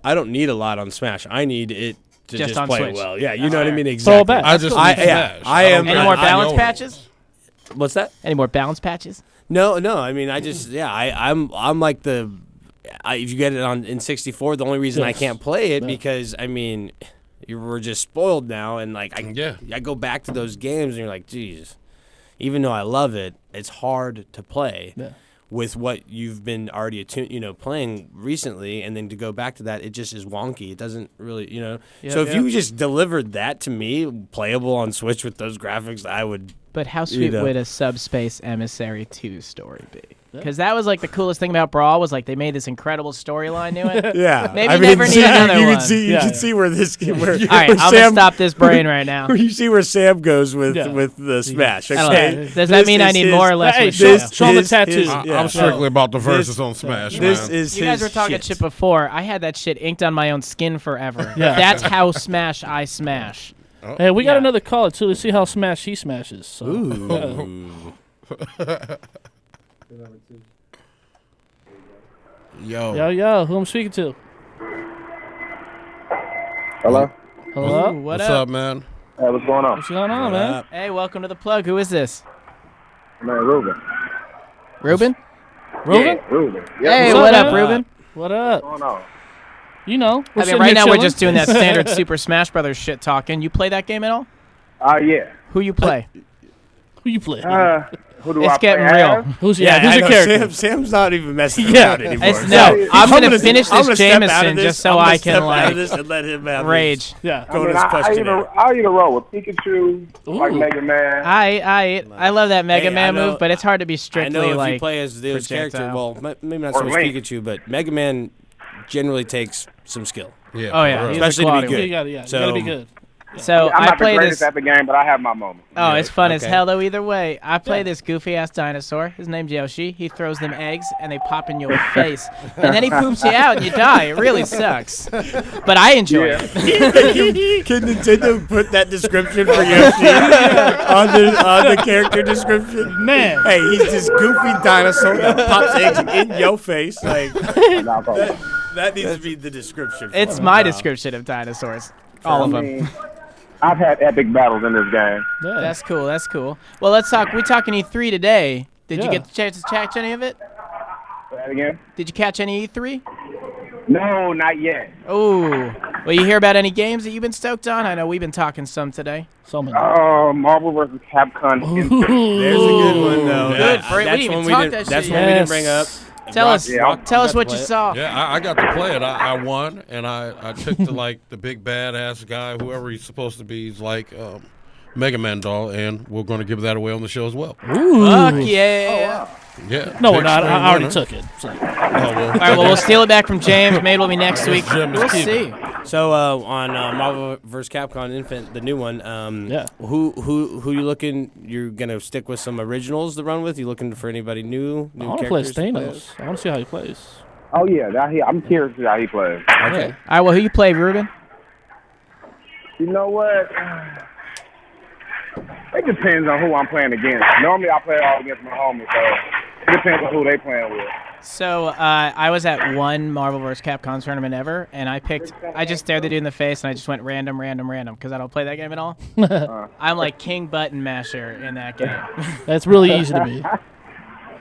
don't need a lot on Smash. I need it to Just just on play Switch. it well. Yeah, you know what I Alright. mean. Throw it Exactly. back. I just I need Smash. I don't am. care. any more I balance know. patches? What's that? Any more balance patches? No. I mean, I just I'm like the. If you get it on in 64, the only reason I Yes. can't play it Yeah. because I mean, we're just spoiled now, and like I go back to those games, and you're like, geez, even though I love it, it's hard to play. Yeah. With what you've been already playing recently, and then to go back to that, it just is wonky. It doesn't really, Yeah, so if yeah. you just delivered that to me, playable on Switch with those graphics, I would. But how sweet know. would a Subspace Emissary 2 story be? Because that was like the coolest thing about Brawl was like they made this incredible storyline to it. Yeah, Maybe never need another you one. can see, you Yeah, can yeah. see where this. Where, All right, where I'm gonna Sam, stop this brain right now. Where you see where Sam goes with Yeah. with the Smash. I don't Okay, know. Does that mean I need more or less? Hey, with show- Shadow? show the tattoo. I'm strictly about the verses on Smash, This man. is You guys his were talking shit before. I had that shit inked on my own skin forever. Yeah. That's how Smash I smash. Hey, we got Yeah. another caller too. Let's see how Smash he smashes. So. Ooh. Yo, who I'm speaking to? Hello? Hello? Ooh, What's what up, man? Hey, what's going on? What's going on, man? Hey, welcome to the plug. Who is this? Man, Ruben. Ruben? Ruben? Yeah, Ruben. Hey, What's what up, up, man? Ruben? What up? What's going on? You know, we're I mean, sitting right here now we're chilling. just doing that standard Super Smash Brothers shit talking. You play that game at all? Yeah. Who you play? Who you play? Who do It's I play getting real. as? Who's Yeah, who's I your know, character? Sam's not even messing Yeah. around anymore. I'm gonna gonna finish I'm this gonna step out of Jameson this. just so I'm gonna I step can out of like this and let him have rage. Yeah. Go to his questionnaire. I'll either roll with Pikachu, like Ooh. Mega Man. I love that Mega Hey, Man I know- move, but it's hard to be I strictly know if like you play as those characters, projectile. well, maybe not Or so much Link. Pikachu, but Mega Man generally takes some skill. Yeah. Oh, yeah, for real. he's a Especially to be quality good. one. You gotta, you So- gotta be good. So I'm I not the play greatest this. at the game, but I have my moments. Oh, it's fun as okay. hell though. Either way, I play this goofy ass dinosaur. His name's Yoshi. He throws them eggs and they pop in your face, and then he poops you out and you die. It really sucks, but I enjoy it. Can Nintendo put that description for Yoshi on the character description? Man. Hey, he's this goofy dinosaur that pops eggs in your face. Like that needs to be the description. For It's him. my Wow. description of dinosaurs. All of them. I've had epic battles in this game. Yeah. That's cool. That's cool. Well, let's talk. We're talking E3 today. Did you Yeah. get the chance to catch any of it? Say that again? Did you catch any E3? No, not yet. Oh, well, you hear about any games that you've been stoked on? I know we've been talking some today. So many. Marvel vs. Capcom. There's a good one though. Good. That- We didn't even talk that That's shit one yet. we didn't bring up. Tell us. Yeah, Tell us got what to you play it. saw. Yeah, I got to play it. I won, and I took the the big badass guy, whoever he's supposed to be. He's like Mega Man doll, and we're going to give that away on the show as well. Ooh. Fuck yeah. Yeah. No, we're Big not. screen I already winner. took it. So. Oh, well, All right, well, we'll steal it back from James. Maybe it'll be next week. Jim is We'll keeping. see. So on Marvel vs. Capcom Infinite, the new one, Yeah. who you looking? You're gonna stick with some originals to run with? You looking for anybody new? I want to play characters to play Thanos. as? I want to see how he plays. Oh, yeah. I'm curious to see how he plays. Okay. All right, well, who you play, Ruben? You know what? It depends on who I'm playing against. Normally, I play all against my homies, so it depends on who they playing with. So I was at one Marvel vs. Capcom tournament ever, and I just stared the dude in the face, and I just went random, because I don't play that game at all. I'm like King Button Masher in that game. That's really easy to be.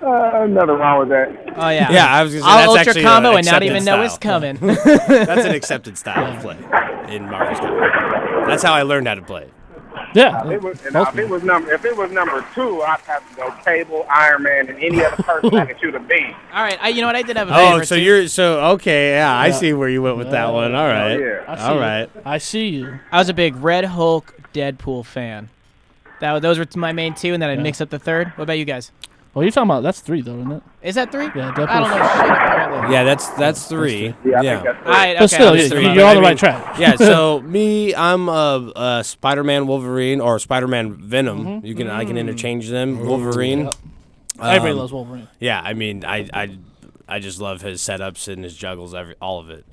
Nothing wrong with that. Oh, yeah. Yeah, I was gonna say I'll that's ultra actually combo an and not accepted even know it's style. coming. That's an accepted style of play in Marvel vs. Capcom. That's how I learned how to play it. Yeah. If it was number 2, I'd have to go Cable, Iron Man, and any other person that can shoot a beam. All right, you know what? I did have a Oh, favorite. so too. you're okay. Yeah, I see where you went with that one. All right. yeah. I see All you. right. I see you. I was a big Red Hulk, Deadpool fan. Those were my main two, and then I'd mix up the third. What about you guys? Well, you're talking about that's 3 though, isn't it? Is that 3? Yeah, I don't know Deadpool's shit, apparently. Yeah, that's 3. Yeah, I Yeah. think that's All right, okay. But still, I'll yeah, just you're throw it on out. the right track. Yeah, so me, I'm Spider-Man Wolverine or Spider-Man Venom. Mm-hmm. I can interchange them. Wolverine. Everybody loves Wolverine. Yeah, I mean, I just love his setups and his juggles, all of it.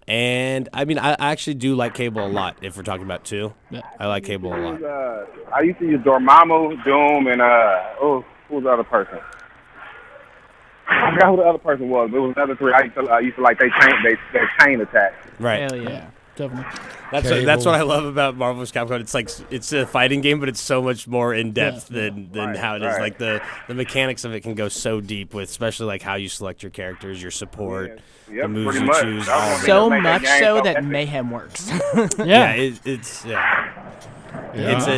And I mean, I actually do like Cable a lot. If we're talking about 2, Yeah. I like Cable a lot. I used to use Dormammu, Doom, and who was the other person? I forgot who the other person was, but it was another 3. I used to like their chain attack. Right. Hell yeah. Definitely. That's what I love about Marvel vs. Capcom. It's like it's a fighting game, but it's so much more in depth than how it is. right. Like the mechanics of it can go so deep with, especially like how you select your characters, your support, Yep, the moves pretty you much. choose. That was all one of thing it. So make that much game so so that epic. Mayhem works. Yeah, Yeah.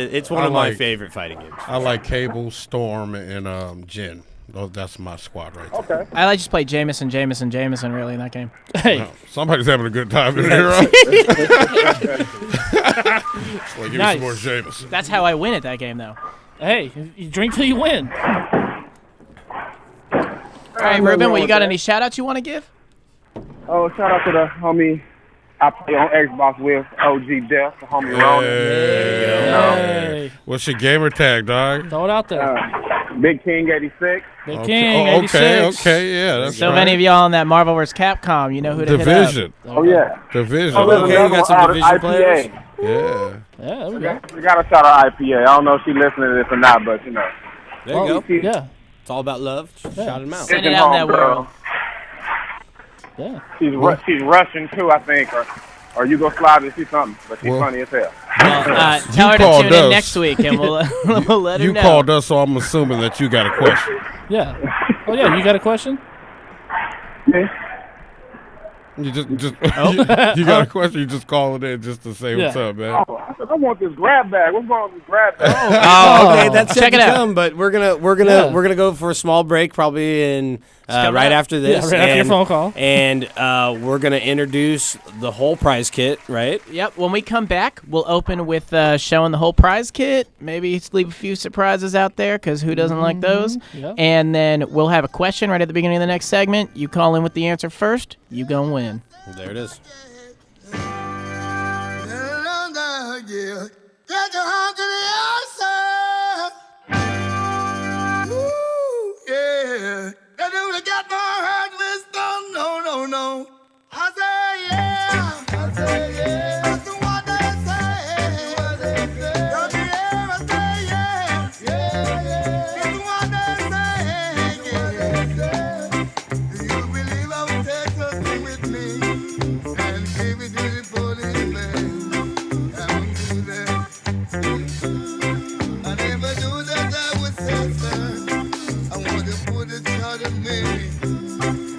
it's one I of my like- favorite fighting games. I like Cable, Storm, and Jin. That's my squad right there. Okay. I like just play Jameson really in that game. Hey. Well, somebody's having a good time in here. Right? Well, give me some more Jameson. That's how I win at that game, though. Hey, you drink till you win. All right, Ruben, you got any shout-outs you want to give? Oh, shout out to the homie I play on Xbox with, OG Death, the homie Ronan. Hey. What's your gamer tag, dog? Throw it out there. Big King 86. Big Okay. King, Oh, 86. okay, yeah. That's So right. many of y'all on that Marvel vs. Capcom, you know who to Division. hit up. Oh, yeah. Division. Oh, Okay, you got some IPA. Division players? Yeah. Yeah, there we go. We got to shout out IPA. I don't know if she's listening to this or not, but, you know. There you go. Yeah. It's all about love. Shout them out. Send it out in that world. Yeah. She's Russian, too, I think, or you go slide and see something, but she's Well, funny as hell. Well, tell her to called tune in us. next week, and we'll let her You know. called us, so I'm assuming that you got a question. Yeah. Oh, yeah, you got a question? Yeah. You you got a question? You just call it in just to say what's up, man. Oh, I said I want this grab bag. What's going on with this grab bag? Oh, okay, that's Check it it out. come, but we're gonna go for a small break, probably in right after this. Yeah, right after your phone call. And we're gonna introduce the whole prize kit, right? Yep. When we come back, we'll open with showing the whole prize kit. Maybe leave a few surprises out there, because who doesn't like those? Yep. And then we'll have a question right at the beginning of the next segment. You call in with the answer first. You gonna win. There it is. Get your heart to the answer. Ooh, yeah. That dude got my heart wisdom. No. I say yeah. That's the one they say. Don't you ever say yeah. That's the one they say. Do you believe I will take something with me and give it to the policeman? I won't do that. I never do that, I would say, sir. I want to put a shot of me.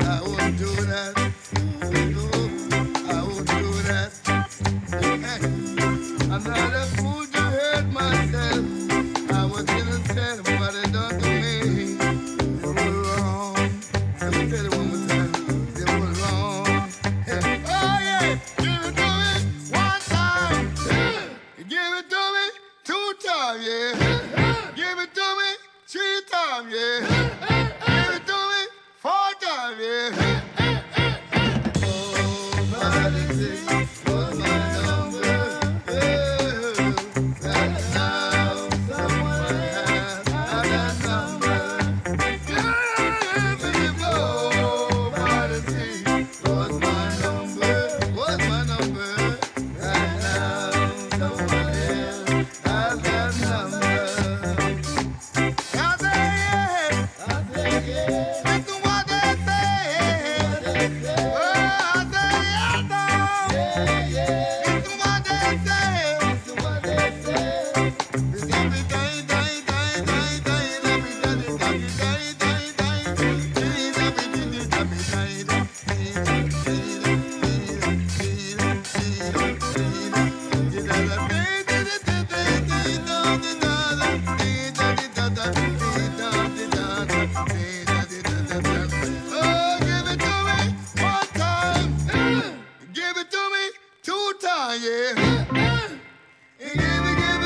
I won't do that. No, I won't do that. Hey, I'm not a fool to hurt myself. I was innocent, what they done to me. They were wrong. Let me tell you one more time. They were wrong. Hey, oh yeah, give it to me one time. Give it to me 2 times, yeah. Give it to me 3 times, yeah. Give it to me 4 times, yeah. Oh, vanity was my number. That now someone has that number. Oh, vanity was my number. That now someone else has that number. I say yes. It's what they say. Oh, I say yes, no. It's what they say. It's every day. Oh, give it to me 1 time. Give it to me 2 times, yeah. Give it, no.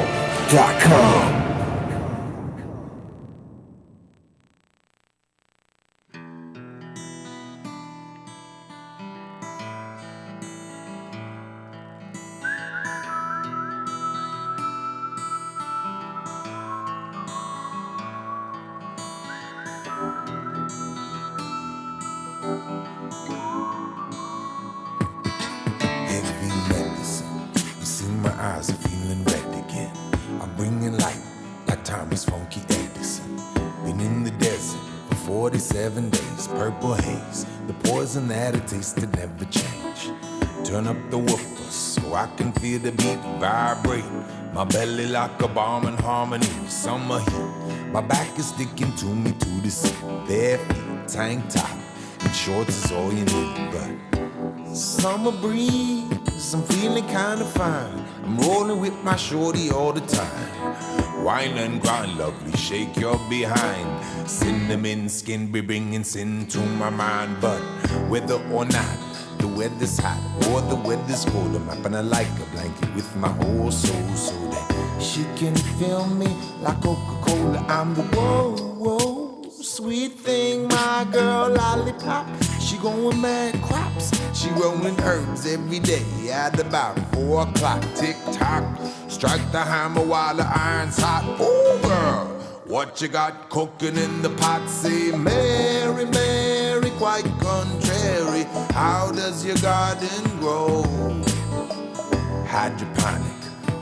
DFCRadio.com. Heavy medicine. You see my eyes are feeling red again. I'm bringing light like Thomas Funky Edison. Been in the desert for 47 days, purple haze. The poison that it tasted never change. Turn up the woofer so I can feel the beat vibrate. My belly like a bomb in harmony. Summer heat, my back is sticking to me to the seat. Bare feet, tank top, and shorts is all you need. But summer breeze, I'm feeling kinda fine. I'm rolling with my shorty all the time. Wine and grind, lovely, shake your behind. Cinnamon skin be bringing sin to my mind. But whether or not the weather's hot or the weather's cold, I'm up and I like a blanket with my whole soul so that she can feel me like Coca-Cola. I'm the whoa, sweet thing, my girl lollipop. She going mad crops. She rolling herbs every day at about 4 o'clock. Tick-tock, strike the hammer while the iron's hot. Ooh, girl, what you got cooking in the pot? Say, Mary, Mary, quite contrary. How does your garden grow? Hydroponic,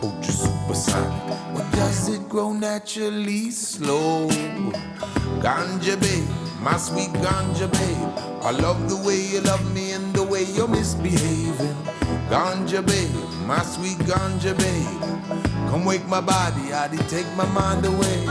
ultra supersonic. Or does it grow naturally slow? Ganja babe, my sweet ganja babe. I love the way you love me and the way you're misbehaving. Ganja babe, my sweet ganja babe. Come wake my body, I did take my mind away.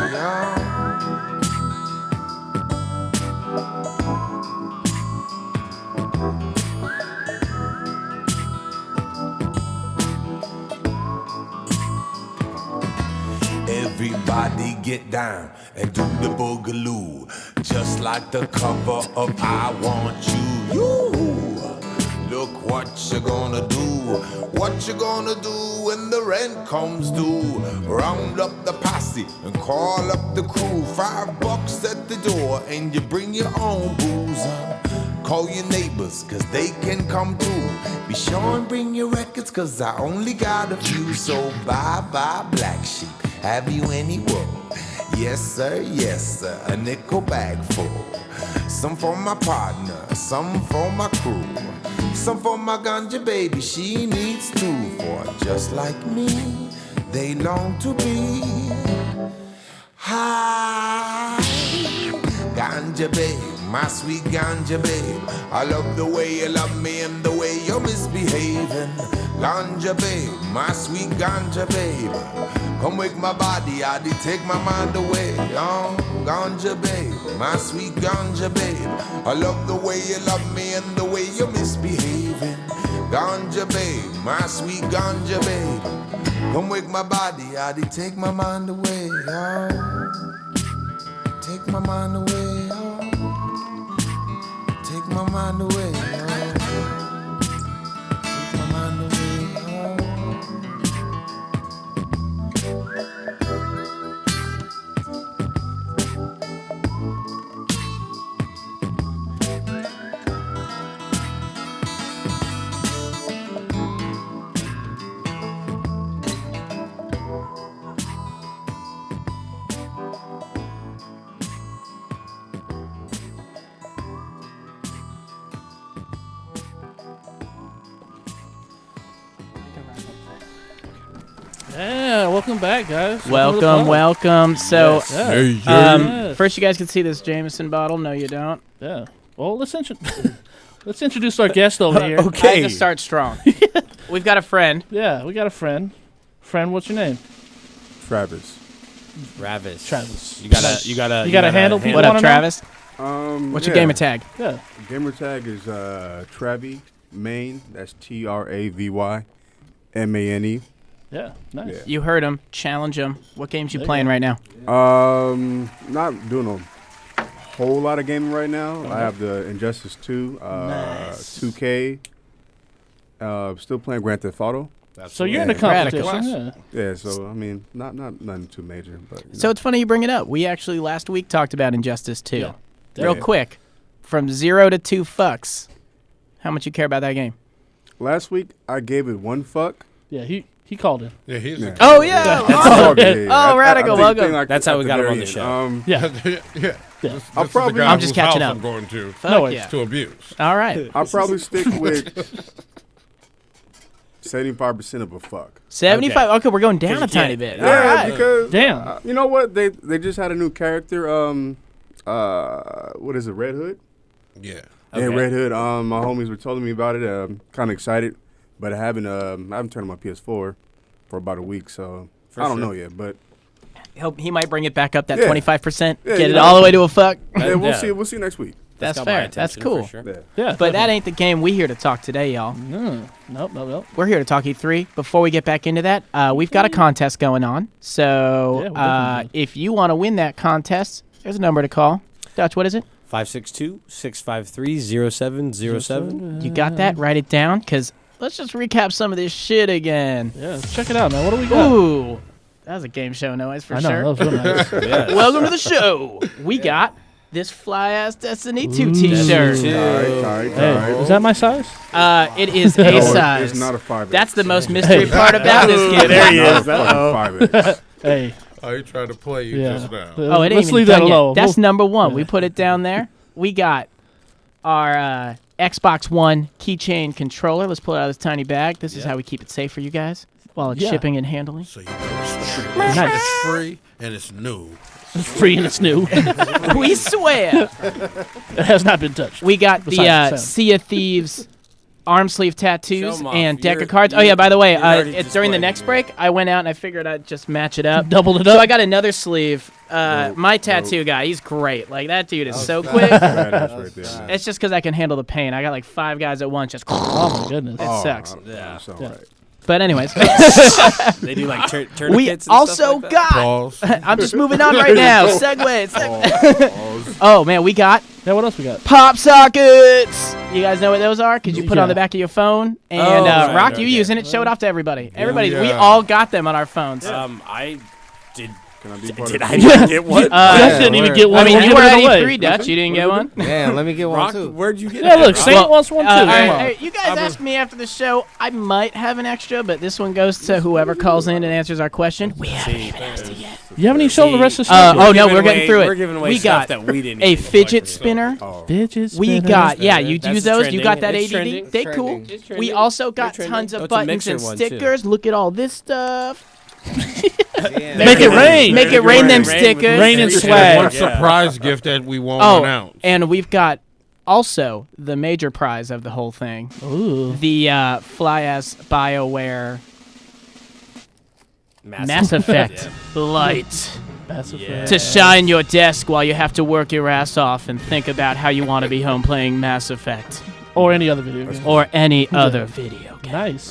Everybody get down and do the boogaloo, just like the cover of I Want You. Look what you gonna do, what you gonna do when the rent comes due. Round up the posse and call up the crew. $5 at the door and you bring your own booze. Call your neighbors cause they can come too. Be sure and bring your records cause I only got a few. So bye-bye black sheep, have you any wool? Yes sir, a nickel bag full. Some for my partner, some for my crew. Some for my ganja baby, she needs 2. For just like me, they long to be high. Ganja babe, my sweet ganja babe. I love the way you love me and the way you're misbehaving. Ganja babe, my sweet ganja babe. Come wake my body, I did take my mind away. Ganja babe, my sweet ganja babe. I love the way you love me and the way you're misbehaving. Ganja babe, my sweet ganja babe. Come wake my body, I did take my mind away. Take my mind away. Take my mind away. Take my mind away. Yeah, welcome back, guys. Welcome. So, Yes. first you guys can see this Jameson bottle. No, you don't. Yeah. Well, let's introduce our guest over here. Okay. I had to start strong. We've got a friend. Yeah, we got a friend. Friend, what's your name? Travis. You gotta handle people. What up, Travis? What's your gamer tag? Yeah. Gamer tag is Travy Main. That's TRAVYMANE. Yeah, nice. Yeah. You heard him. Challenge him. What games you playing right now? Not doing a whole lot of gaming right now. I have the Injustice 2, Nice. 2K. Still playing Grand Theft Auto. So you're in the competition. Yeah, so I mean, not nothing too major, but So it's funny you bring it up. We actually last week talked about Injustice 2. Yeah. Real quick, from 0 to 2 fucks. How much you care about that game? Last week I gave it 1 fuck. Yeah, he called it. Yeah, he's. Yeah. Oh yeah. Radical. That's how we got him on the show. Yeah. yeah. I'll probably. I'm just catching up. I'm going to. Fuck yeah. To abuse. All right. I'll probably stick with 75% of a fuck. 75. Okay, we're going down a tiny bit. Yeah, All right. because Damn. You know what? They just had a new character. What is it? Red Hood. Yeah. Yeah, Red Hood. My homies were telling me about it. Kind of excited. but I haven't turned on my PS4 for about a week, so I don't know yet. But he might bring it back up that Yeah. 25%. Yeah, Get you it know. all the way to a fuck. yeah, we'll see. We'll see next week. That's got my fair. That's attention cool. for sure. Yeah, But that ain't the game we here to talk today, y'all. Nope. We're here to talk E3. Before we get back into that, we've got a contest going on. So Yeah, we're definitely if you want to win that contest, there's a number to call. Dutch, what is it? 562-653-0707. You got that? Write it down, because let's just recap some of this shit again. Yeah, check it out, man. What do we got? Ooh, that was a game show noise for I know, sure. that was real nice. Yes. Welcome to the show. We got this fly-ass Destiny 2 Ooh. t-shirt. All right. Hey, is that my size? It is a No, size. it's not a 5X. That's the most mystery part about this game. There he is. Fucking 5X. Hey. Oh, you tried to play you Yeah. just now. Oh, it ain't Let's even leave done that yet. alone. That's We'll- number one. We put it down there. We got our Xbox One keychain controller. Let's pull it out of this tiny bag. This is how we keep it safe for you guys while it's Yeah. shipping and handling. So you know it's free. Nice. It's free and it's new. It's free and it's new. We swear. It has not been touched. We got the Besides the sound. Sea of Thieves arm sleeve tattoos Show 'em off. and deck You're- of cards. Oh, you're- yeah, by the way, you're already during the displaying next it. break, I went out and I figured I'd just match it up. Doubled it So up. I got another sleeve. My tattoo guy, he's great. Like, that dude is so quick. Badass right there. It's just because I can handle the pain. I got like 5 guys at once. Just Oh my goodness. it sucks. Yeah. Yeah. But anyways, They do like tourniquets we and also stuff like that? got. Pause. I'm just moving on right now. Segue. Oh man, we got Yeah, what else we got? pop sockets. You guys know what those are? Because you put on the Yeah. back of your phone. And right, Rock, right, you okay. using it? Show it off to everybody. Everybody, we yeah. all got them on our phones. I did. Can I be part Did of I it? not get one? Dutch didn't even get one. I mean, We'll you give were it at away. E3, Dutch. You didn't get one? Yeah, let me get one Rock, too. where'd you get Yeah, that? look, Rock? Saint wants one too. all Come on. right, you guys asked me after the show. I might have an extra, but this one goes to whoever calls in and answers our question. We haven't even asked it yet. You haven't even shown the rest of the stuff. Oh no, giving we're getting away- through it. we're giving away we stuff got that we didn't a even fidget collect. spinner. Fidget We spinner. got you That's use those. You got that trending. It's ADD. trending. They It's cool. trending. It's We trending. also got They're tons trending. of Oh, it's a buttons mixer and one, too. stickers. Look at all this stuff. Yeah. Make it rain. Make it rain them Rain with stickers. Rain and And swag. one surprise gift that we won't Oh, announce. and we've got also the major prize of the whole thing. Ooh. The fly-ass BioWare Mass Effect light Mass Effect. Yeah. to shine your desk while you have to work your ass off and think about how you want to be home playing Mass Effect Or any other video game. or any other video game. Nice.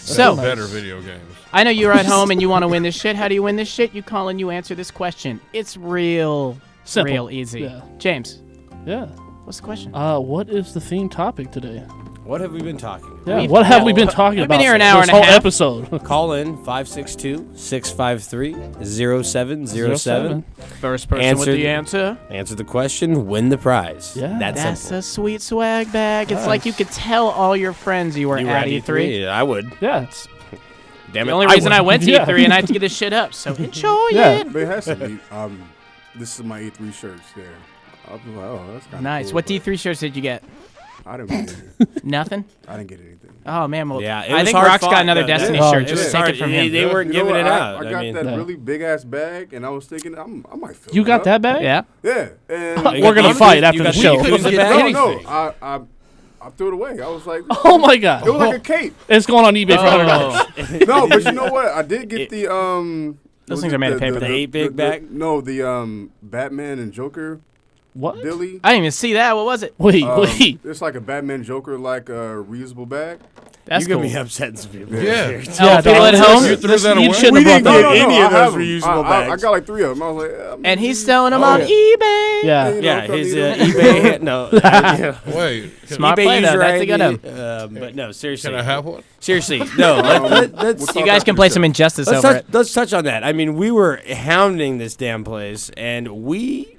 So, Better video games. I know you're at home and you want to win this shit. How do you win this shit? You call and you answer this question. It's real Simple. easy. Yeah. James, Yeah. what's the question? What is the theme topic today? What have we been talking about? Yeah. We've What have got- we been talking we've about? been here an hour this and a whole half. episode. Call in 562-653-0707. First person Answer with the the- answer. Answer the question, win the prize. Yeah. That's That's simple. a sweet swag bag. It's like you could tell all your friends you were You were at E3. Yeah, I would. Yeah. Damn The it. only reason I went to Yeah. E3 and I had to get this shit up, so enjoy Yeah. it. But it has to be. This is my E3 shirts there. I was like, oh, that's kind of Nice. cool, What but D3 shirts did you get? I didn't get anything. Nothing? I didn't get anything. Oh, man. Well, Yeah, it I was think hard Rock's got fought, another though. Destiny Yeah. shirt. Oh, Just yeah. take it from They- him. they weren't You know giving what? it out. I I got mean- that Yeah. really big ass bag, and I was thinking, I might fill You it got up. that bag? Yeah. Yeah. And We're gonna fight after You the got- show. you couldn't get no, anything. no. I threw it away. I was like, Oh my god. it was like a cape. It's going on eBay for $100. No, but you know what? I did get the Those things are made of paper. The 8-big bag? No, the Batman and Joker. What? Billy. I didn't even see that. What was it? Wait. It's like a Batman Joker, like a reusable bag. That's You're cool. going to be upsetting some people. Yeah. Oh, people at home? You threw that You away? shouldn't have brought that. any of I those have 'em. reusable I bags. got like 3 of them. I was like, And he's selling them Oh, on yeah. eBay. Yeah. you know, Yeah, come his eat 'em. eBay. No. Wait. Smart eBay play, though. user That's a ID, good one. but no, seriously. Can I have one? Seriously, no. Let's You guys can play some Injustice over it. let's touch on that. I mean, we were hounding this damn place, and we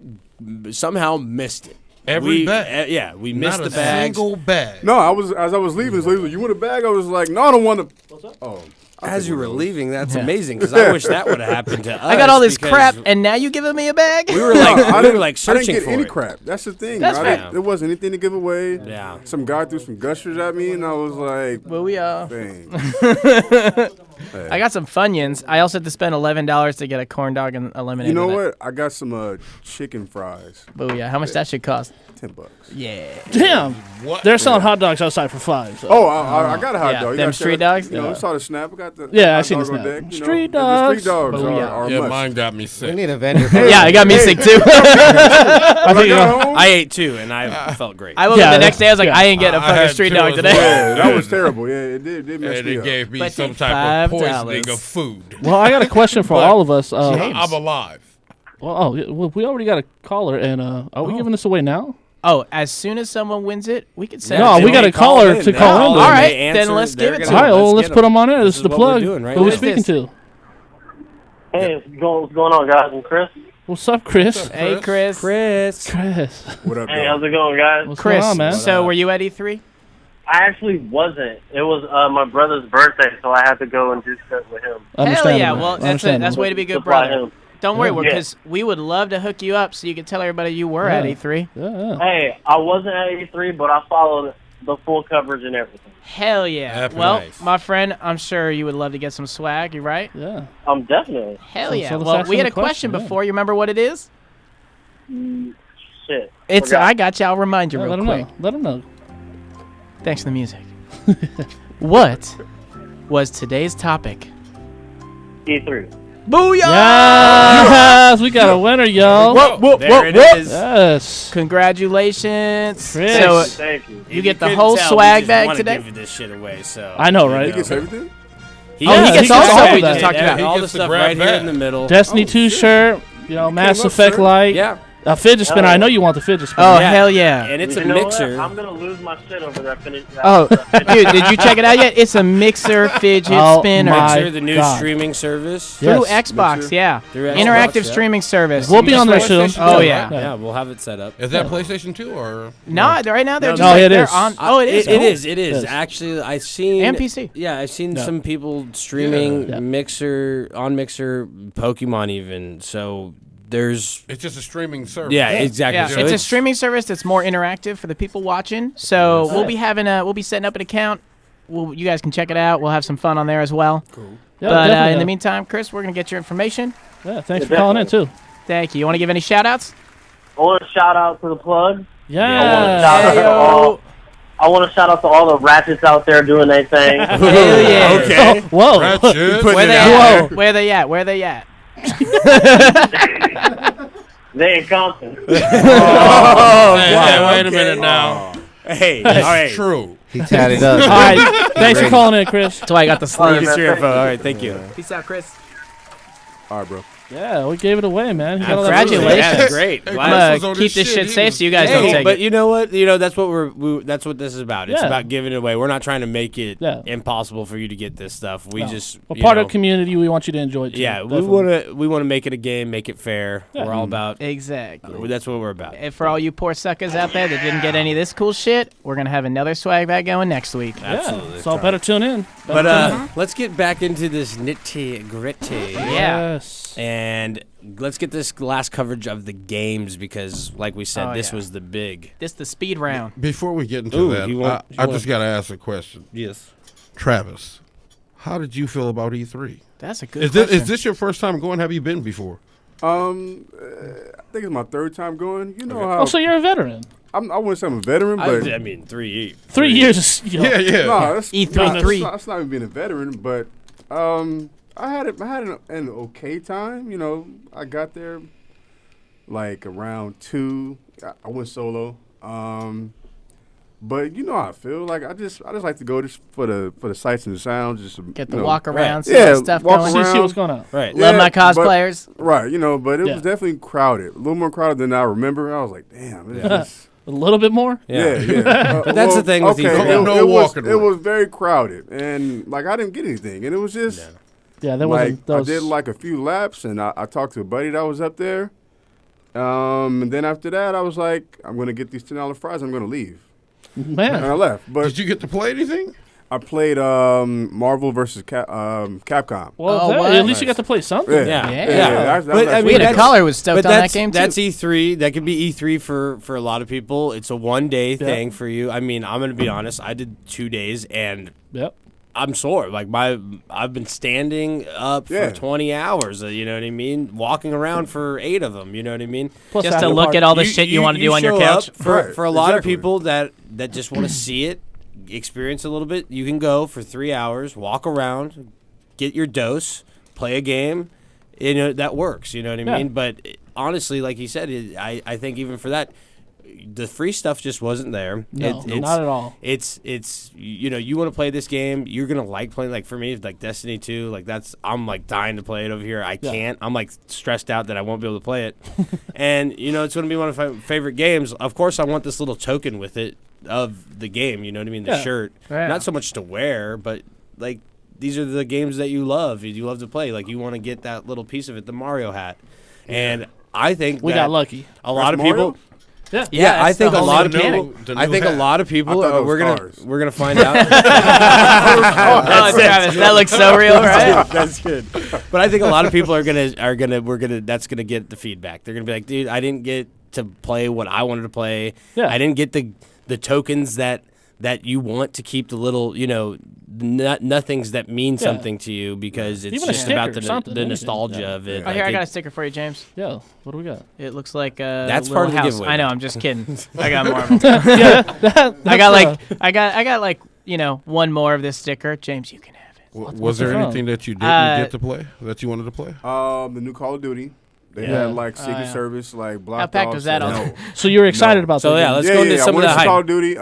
somehow missed it. Every bag. Yeah, we missed Not the a bags. single bag. No, as I was leaving, this lady was like, "You want a bag?" I was like, "No, I don't want to." What's up? Oh, As you were leaving, that's amazing because I wish that would have happened to us. I got all this because crap, and now you giving me a bag? We were like, I we were like I searching didn't get for any it. crap. That's the thing. That's fair. There wasn't anything to give away. Yeah. Some guy threw some gushers at me, and I was like, Booyah. "Dang." I got some Funyuns. I also had to spend $11 to get a corn dog and a lemonade. You know with it. what? I got some chicken fries. Booyah. How much that should cost? $10. Yeah. Damn. What? They're selling hot dogs outside for $5. So. Oh, I got a hot dog. You Them gotta street check- dogs? You know, I saw the snap. I got the Yeah, I hot seen the dog on snap. deck, you know. Street And the dogs. street dogs Booyah. are Yeah, must. mine got me sick. We need a vendor. Yeah, it got me sick too. I think I ate 2 and I felt great. I woke up the next day. I was like, I ain't getting a I fucking had street 2 dog as today. Yeah, that was terrible. Yeah, it did mess And me it up. gave me But some take type of $5. poisoning of food. Well, I got a question for all of us. I'm alive. Well, we already got a caller, and are we giving this away now? Oh, as soon as someone wins it, we can send No, it. we got a caller to call in. All right, then let's give it to All right, him. well, let's put him on air. This is the what we're plug. doing, right Who are we now. speaking to? Hey, what's going on, guys? I'm Chris. What's up, Chris? Hey, Chris. Chris. What up, Hey, dog? how's it going, guys? What's Chris, going on, man? so were you at E3? I actually wasn't. It was my brother's birthday, so I had to go and do stuff with him. Hell yeah! Well, that's Understandable. way to be a good Supply brother. him. Don't worry, Yeah. because we would love to hook you up so you can tell everybody you were at Yeah. E3. Yeah. Hey, I wasn't at E3, but I followed the full coverage and everything. Hell yeah! Happy Well, nice. my friend, I'm sure you would love to get some swag. You right? Yeah. Definitely. Hell So- yeah! so let's Well, ask we him had a a question question, yeah. before. You remember what it is? Shit. It's. Forgot. I got you. I'll remind you Yeah, real let him quick. know. Let him know. Thanks for the music. What was today's topic? E3. Booyah! Yes, we got a winner, y'all. There it is. Yes. Congratulations. Chris. So Thank you. you get the couldn't whole tell, swag we just bag wanna today? give this shit away, so I know, right? He gets everything? Oh, he gets all all that of we that. just talked about. all the gets the stuff grab right here bag. in the middle. Destiny 2 shirt, Mass up, Effect sir. light. Yeah. A fidget spinner. I know you want the fidget spinner. Oh, Yeah. hell yeah. And it's You a know mixer. What? I'm gonna lose my shit over that finish. Oh, dude, did you check it out yet? It's a mixer fidget Oh, spinner. my Mixer, the new God. streaming service. Yeah. Through Yes, Xbox, Mixer. yeah. Through Xbox, Interactive yeah. streaming service. We'll be on there That's soon. PlayStation Oh, too, yeah. right? Yeah, we'll have it set up. Is that PlayStation 2 or? No, right now they're No, just no, like, it they're is. on. Oh, it is. It is. It Yes. is. Actually, I've seen And PC. Yeah, I've seen Yeah. some people streaming Yeah. Mixer on Mixer, Pokemon even. So there's It's just a streaming service. yeah, exactly. Yeah, So it's a streaming service that's more interactive for the people watching. So we'll be setting up an account. You guys can check it out. We'll have some fun on there as well. Yeah, But definitely, in the yeah. meantime, Chris, we're gonna get your information. Yeah, thanks for calling in, too. Thank you. You want to give any shout outs? I want to shout out to the plug. Yeah. Shout out to Heyo. all- I want to shout out to all the ratchets out there doing their thing. Hell yeah. Okay. Whoa. Ratchet. Where they Whoa. at? Where they at? Where they at? They in Compton. Hey, wait a minute now. Hey, all right. It's true. He tatted up. All right. Thanks for calling in, Chris. That's why I got the All right, sleeves. man. Your info. All right, thank you. Peace out, Chris. All right, bro. Yeah, we gave it away, man. You got all that Congratulations. Yeah, that's great. Hey, Glad- I'm Chris was gonna on keep this this shit. shit He safe was- so you guys don't Hey, take but it. you know what? That's what that's what this is about. It's Yeah. about giving it away. We're not trying to make it Yeah. impossible for you to get this stuff. We just Well, you part know, of the community, we want you to enjoy it, too. Yeah, Definitely. we want to make it a game, make it fair. Yeah. We're all about Exactly. that's what we're about. And for all you poor suckers out there that didn't get any of this cool shit, we're gonna have another swag bag going next week. Absolutely. So better tune in. But let's get back into this nitty gritty. Yeah. Yes. And let's get this last coverage of the games because, like we said, Oh, this yeah. was the big. This the speed round. Before we get into Ooh, that, you want- you I want- just got to ask a question. Yes. Travis, how did you feel about E3? That's a good Is question. this your first time going? Have you been before? I think it's my third time going. You know how Oh, so you're a veteran. I wouldn't say I'm a veteran, but I mean, 3 3 years is, you know, Yeah. no, that's E3. That's not even being a veteran, but I had an okay time. You know, I got there like around 2. I went solo. But you know how I feel. Like I just like to go just for the sights and the sounds, just to, Get you the know, walk around, see yeah, what stuff walk going. see what's going on. Right. Love my but- cosplayers. Right, you know, but it Yeah. was definitely crowded. A little more crowded than I remember. I was like, damn, this is A little bit more? yeah, yeah. But that's the thing with okay, E3. No walking it was very crowded, and like I didn't get anything, and it was just Yeah, there like wasn't. That was, I did like a few laps, and I talked to a buddy that was up there, and then after that, I was like, I'm gonna get these $10 fries. I'm gonna leave, and I man. left. But Did you get to play anything? I played Marvel versus Capcom. Well, Oh, that- what? at least you got to play something. Yeah, Yeah. Yeah. that's But, I actually mean, We had a that's- caller who was stoked But on that that's, game too. that's E3. That could be E3 for a lot of people. It's a one-day thing for you. I mean, I'm going to be honest. I did 2 days, and Yep. I'm sore. Like I've been standing up for 20 hours. You know what I mean? Walking around for 8 of them. You know what I mean? Plus just to look at all the shit you want to do on your couch. For a lot of people that just want to see it, experience a little bit, you can go for 3 hours, walk around, get your dose, play a game. You know, that works. You know what I mean? But honestly, like you said, I think even for that, the free stuff just wasn't there. No, not at all. It's you know, you want to play this game, you're gonna like playing. Like for me, like Destiny 2, like I'm like dying to play it over here. I can't. I'm like stressed out that I won't be able to play it. And you know, it's gonna be one of my favorite games. Of course, I want this little token with it of the game. You know what I mean? The shirt, not so much to wear, but like these are the games that you love. You love to play. Like you want to get that little piece of it, the Mario hat. And I think we got lucky. A lot of people. Yeah, I think a lot of people. I think a lot of people. We're gonna find out. That looks so real, right? That's good. But I think a lot of people are gonna. That's gonna get the feedback. They're gonna be like, dude, I didn't get to play what I wanted to play. Yeah. I didn't get the tokens that you want to keep, the little, you know, nothings that mean something to you, because it's even just about the nostalgia of it. Oh, here, I got a sticker for you, James. Yeah, what do we got? It looks like a That's little part of the house. giveaway. I know, I'm just kidding. I got more of them. I got like, you know, one more of this sticker. James, you can have it. Was there anything that you didn't get to play that you wanted to play? The new Call of Duty. They had like Secret Service, like Black How packed Ops. was that on? So you were excited about that? So yeah, let's go into some of the hype. Call of Duty.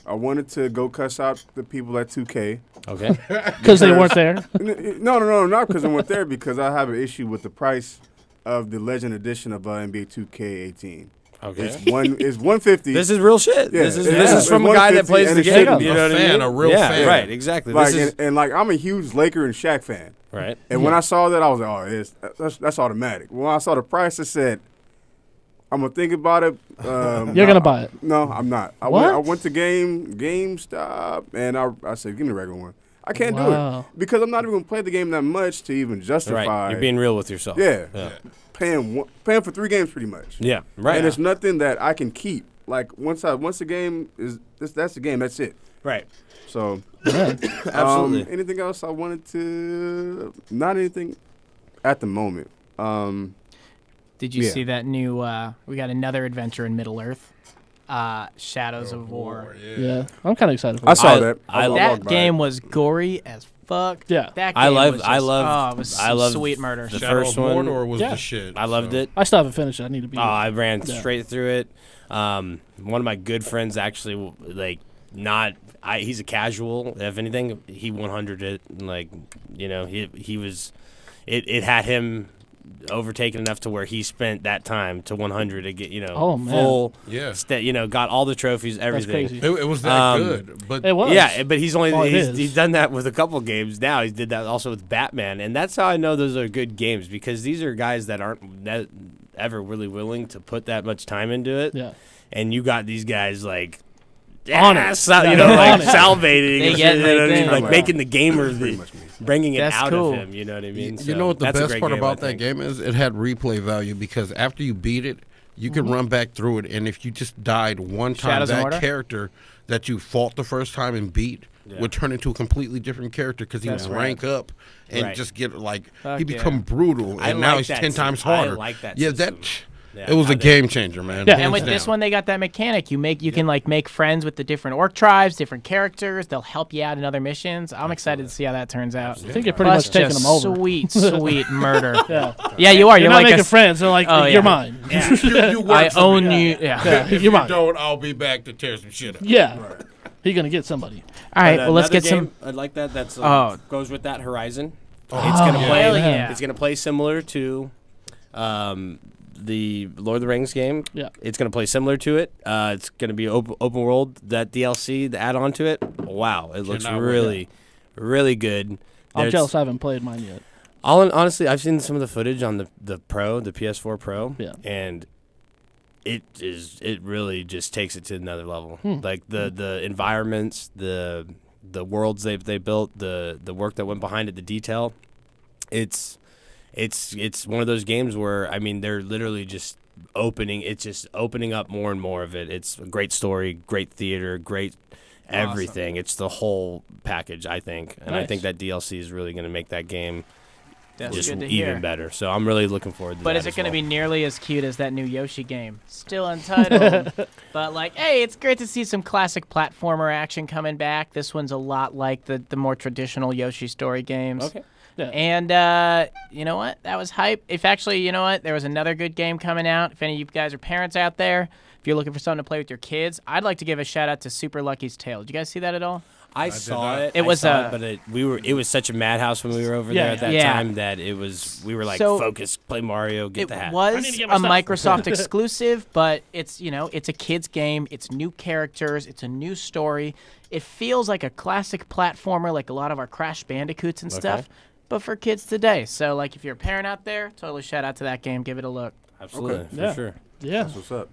I wanted to go cuss out the people at 2K. Okay. Because they weren't there? No, not because they weren't there. Because I have an issue with the price of the Legend Edition of NBA 2K18. Okay. It's $150. This is real shit. Yeah, this is from a guy that plays the game. You know what I mean? A real fan. Right, exactly. Like, and like, I'm a huge Laker and Shaq fan. Right. And when I saw that, I was like, oh, that's automatic. When I saw the price, I said, I'm going to think about it. You're going to buy it? No, I'm not. I went to GameStop, and I said, give me the regular one. I can't do it because I'm not even going to play the game that much to even justify. Right. You're being real with yourself. Yeah. Paying for 3 games pretty much. Yeah, right. And it's nothing that I can keep. Like once the game is that's the game. That's it. Right. So absolutely. Anything else I wanted to? Not anything at the moment. Did you see that new? We got another adventure in Middle Earth. Shadows of War. Yeah, I'm kind of excited for I saw that. That game was gory as fuck. Yeah, that game I love sweet murder. The first one was the shit. I loved it. I still haven't finished it. I need to beat it. I ran straight through it. One of my good friends actually, like, he's a casual. If anything, he 100'd it. Like, you know, he was. It had him overtaken enough to where he spent that time to 100 to get, you know, full. Yeah. You know, got all the trophies, everything. That's crazy. It was that good, but it was. Yeah, but he's done that with a couple games now. He did that also with Batman, and that's how I know those are good games, because these are guys that aren't ever really willing to put that much time into it. Yeah. And you got these guys like honest, you know, like salivating, they get, you know what I mean? like Like making the gamer, bringing it out cool. of him. You know what I mean? You know what the best part about that game is? It had replay value, because after you beat it, you can run back through it, and if you just died one time, Shadows of that Mordor? character that you fought the first time and beat would turn into a completely different character, because he would rank up and just get like he become brutal, and now he's 10 times harder. I like that. Yeah, system. It was a game changer, man. Yeah. And with this one, they got that mechanic. You can like make friends with the different orc tribes, different characters. They'll help you out in other missions. I'm excited to see how that turns out. I think you're pretty much taking them over. Sweet murder. Yeah, you are. You're You're not like making friends. They're like, you're mine. Yeah. you work I for own me. you. Yeah. If you're you mine. don't, I'll be back to tear some shit up. Yeah. He's going to get somebody. All right, But well, let's another get some. game I like that. That's goes with that Horizon. It's gonna play. It's gonna play similar to the Lord of the Rings game. Yeah. It's gonna play similar to it. It's gonna be open world. That DLC, the add on to it. Wow, it looks really, really good. I'm jealous I haven't played mine yet. Honestly, I've seen some of the footage on the Pro, the PS4 Pro, and it really just takes it to another level. Like the environments, the worlds they built, the work that went behind it, the detail. It's one of those games where, I mean, they're literally just opening up more and more of it. It's a great story, great theater, great everything. It's the whole package, I think. And I Nice. think that DLC is really going to make that game That's just good to even hear. better. So I'm really looking forward to that. But is it as going to well. be nearly as cute as that new Yoshi game? Still untitled. But, like, hey, it's great to see some classic platformer action coming back. This one's a lot like the more traditional Yoshi story games. Okay. Yeah. And you know what? That was hype. If actually, you know what? There was another good game coming out. If any of you guys are parents out there, if you're looking for something to play with your kids, I'd like to give a shout out to Super Lucky's Tale. Did you guys see that at all? I saw it. It was but it was such a madhouse when we were over there at that time that we were like, focus, play Mario, get the hat. It was a Microsoft exclusive, but it's it's a kids game. It's new characters. It's a new story. It feels like a classic platformer, like a lot of our Crash Bandicoots and stuff, but for kids today. So like, if you're a parent out there, totally shout out to that game. Give it a look. Absolutely, Okay. for sure. Yeah. That's what's up.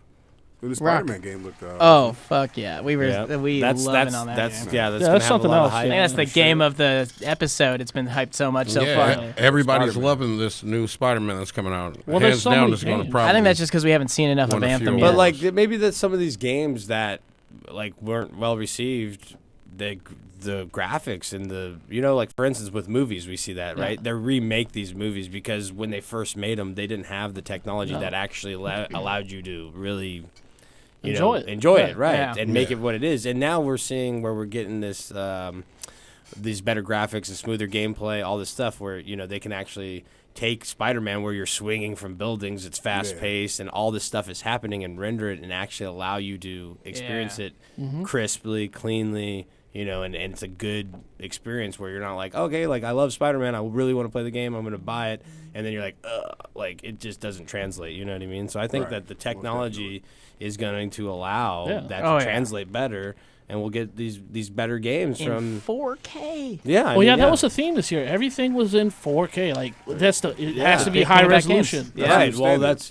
The Rock. Spider-Man game looked. Oh fuck yeah, we were Yeah. we That's- loving that's- on that. that's- game. yeah, that's gonna have something a lot of else. hype. I think that's the For game sure. of the episode. It's been hyped so much so Yeah, far. everybody's Spider-Man. loving this new Spider-Man that's coming out. Well, there's Hands so down, many it's going to games. probably. I think that's just because we haven't seen enough of Won a few Anthem awards. yet. But like maybe that some of these games that like weren't well received, the graphics and the like for instance with movies we see that right. They remake these movies because when they first made them they didn't have the technology that actually allowed you to really enjoy it right Yeah. and make it what it is. And now we're seeing where we're getting this these better graphics and smoother gameplay, all this stuff where they can actually take Spider-Man where you're swinging from buildings, it's fast paced and all this stuff is happening and render it and actually allow you to experience it crisply, cleanly, and it's a good experience where you're not like, okay, like I love Spider-Man, I really want to play the game, I'm going to buy it, and then you're like, like it just doesn't translate, you know what I mean? So I think that the technology is going to allow that to translate better, and we'll get these better games in from 4K. Yeah. I Well, mean, that was the theme this year. Everything was in 4K. Like it has to be Big high thing about games. resolution. Yeah. Right. Well, that's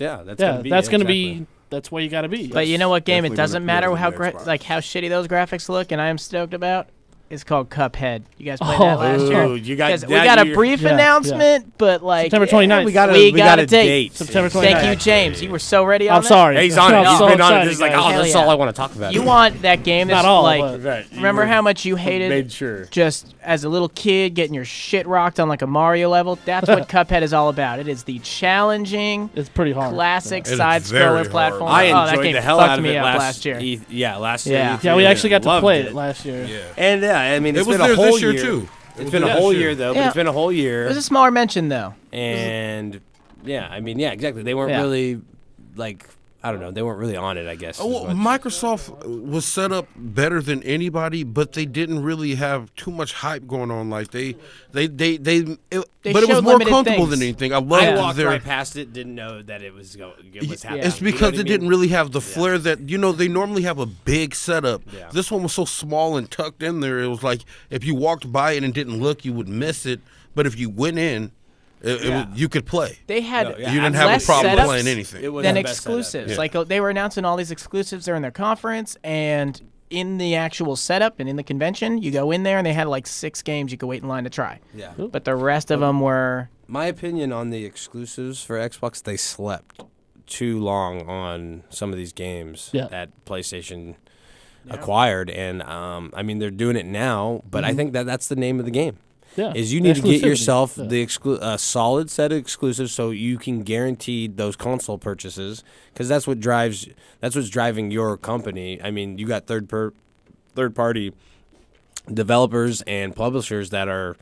gonna be that's where you got to be. But you know what game? It Definitely doesn't gonna matter appeal how to the Xbox. how shitty those graphics look, and I am stoked about. It's called Cuphead. You guys played Oh, that last year? Ooh, you got 'Cause we that got a year. brief Yeah, announcement, but like September 29th. we got a date. September Thank 29th. you, James. You were so ready on I'm that. sorry. He's on it. I'm He's so been on it. excited, This is like, guys. oh, Hell that's yeah. all I want to talk about. You want that game that's Not all, like but- Right. You remember were- how much you hated made sure. just as a little kid getting your shit rocked on like a Mario level? That's what Cuphead is all about. It is the challenging It's pretty hard. classic It is side very scroller hard. platform. I that enjoyed game the hell fucked out of me it up last year. last year. Yeah. Yeah, we actually got to Loved play it last year. Yeah. And I mean, It it's was been a there whole this year, too. It's been a whole year though, but Yeah. it's been a whole It year. was a smaller mention though. And yeah, I mean, yeah, exactly. They weren't Yeah. really like I don't know. They weren't really on it, I guess. Oh, as much. Microsoft was set up better than anybody, but they didn't really have too much hype going on. Like but it was showed more limited comfortable things. than anything. I I loved walked their. right past it, didn't know that it was happening. It's You know because what I it mean? didn't really have the flair that they normally have a big setup. Yeah. This one was so small and tucked in there. It was like if you walked by it and didn't look, you would miss it. But if you went in, you could play. They had No, yeah, You didn't have a less problem setups playing anything. It was than the best setup. exclusives. Yeah. Like they were announcing all these exclusives during their conference, and in the actual setup and in the convention, you go in there and they had like 6 games you could wait in line to try. Yeah. But the rest of them were My opinion on the exclusives for Xbox, they slept too long on some of these games that PlayStation acquired, and I mean they're doing it now, but I think that's the name of the game. Yeah. Is you need to get Exclusivity. yourself Yeah. the solid set of exclusives so you can guarantee those console purchases, because that's what's driving your company. I mean, you got third party developers and publishers that are,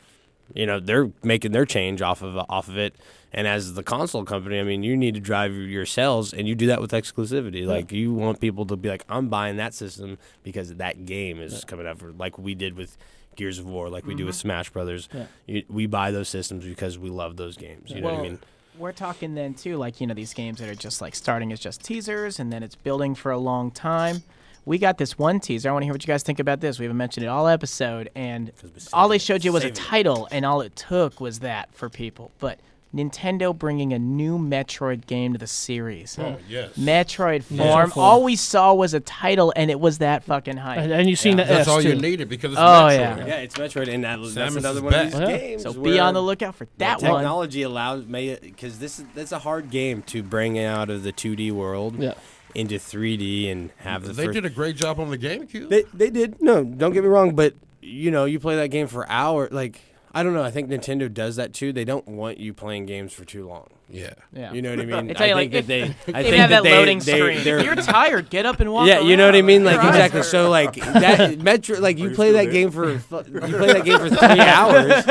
they're making their change off of it. And as the console company, I mean, you need to drive your sales, and you do that with exclusivity. Like, you want people to be like, I'm buying that system because that game is coming out for, like we did with Gears of War, like we do with Smash Brothers. Yeah. We buy those systems because we love those games. You know what I mean? We're talking then too, like these games that are just like starting as just teasers, and then it's building for a long time. We got this one teaser. I want to hear what you guys think about this. We haven't mentioned it all episode, and all they showed you was a title, and all it took was that for people. But Nintendo bringing a new Metroid game to the series. Oh, yes. Metroid Form. All we saw was a title, and it was that fucking hype. And you've seen the That's S all too. you needed because it's Oh, Metroid. yeah. Yeah, it's Metroid, and that's Samus another is one of back. these Yeah. games. So be where on the lookout for that one. technology allows because that's a hard game to bring out of the 2D world. Yeah. into 3D and have the They first. did a great job on the GameCube. They did. No, don't get me wrong, but you play that game for hours. Like, I don't know. I think Nintendo does that too. They don't want you playing games for too long. Yeah. You know what I mean? They tell you, I like, think that if they. I they think have that they- loading they- screen. they're- If you're tired, get up and walk Yeah, you know what I mean. Like Your eyes exactly. hurt. So like that Metro, like you play that game for 3 hours.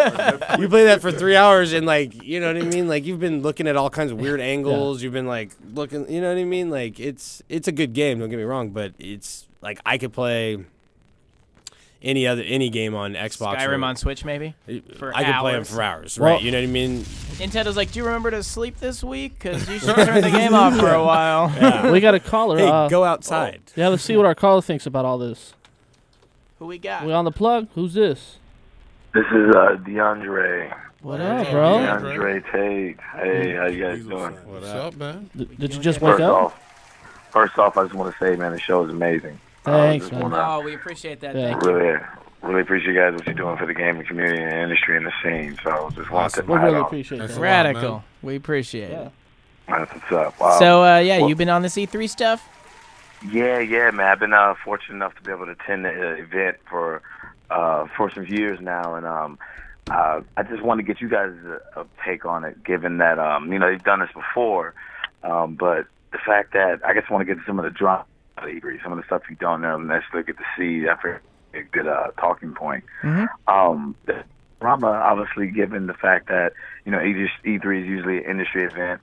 You play that for 3 hours, and like you know what I mean. Like you've been looking at all kinds of weird angles. You've been like looking. You know what I mean. Like it's a good game. Don't get me wrong, but it's like I could play any game on Xbox. Skyrim on Switch, maybe? For I could play them hours. for hours, Well- right? You know what I mean? Nintendo's like, do you remember to sleep this week? Because you should turn the game off for a while. Yeah. We got a caller. Hey, go outside. Yeah, let's see what our caller thinks about all this. Who we got? We on the plug? Who's this? This is DeAndre. What up, bro? DeAndre Tate. Hey, how you guys doing? What's up, man? Did you just wake up? First off, I just want to say, man, the show is amazing. Thanks, just man. wanna Oh, we appreciate that. Yeah. Thank you. really appreciate you guys what you're doing for the gaming community and the industry and the scene. So just want to tip We my hat really off. appreciate that. Radical. We appreciate it. That's what's up. Wow. So, Well, you've been on this E3 stuff? Yeah, man. I've been fortunate enough to be able to attend the event for some years now, and I just want to get you guys a take on it, given that you've done this before, but the fact that I just want to get some of the drama of the E3, some of the stuff you don't necessarily get to see. I feel a good talking point. The drama, obviously, given the fact that E3 is usually an industry event.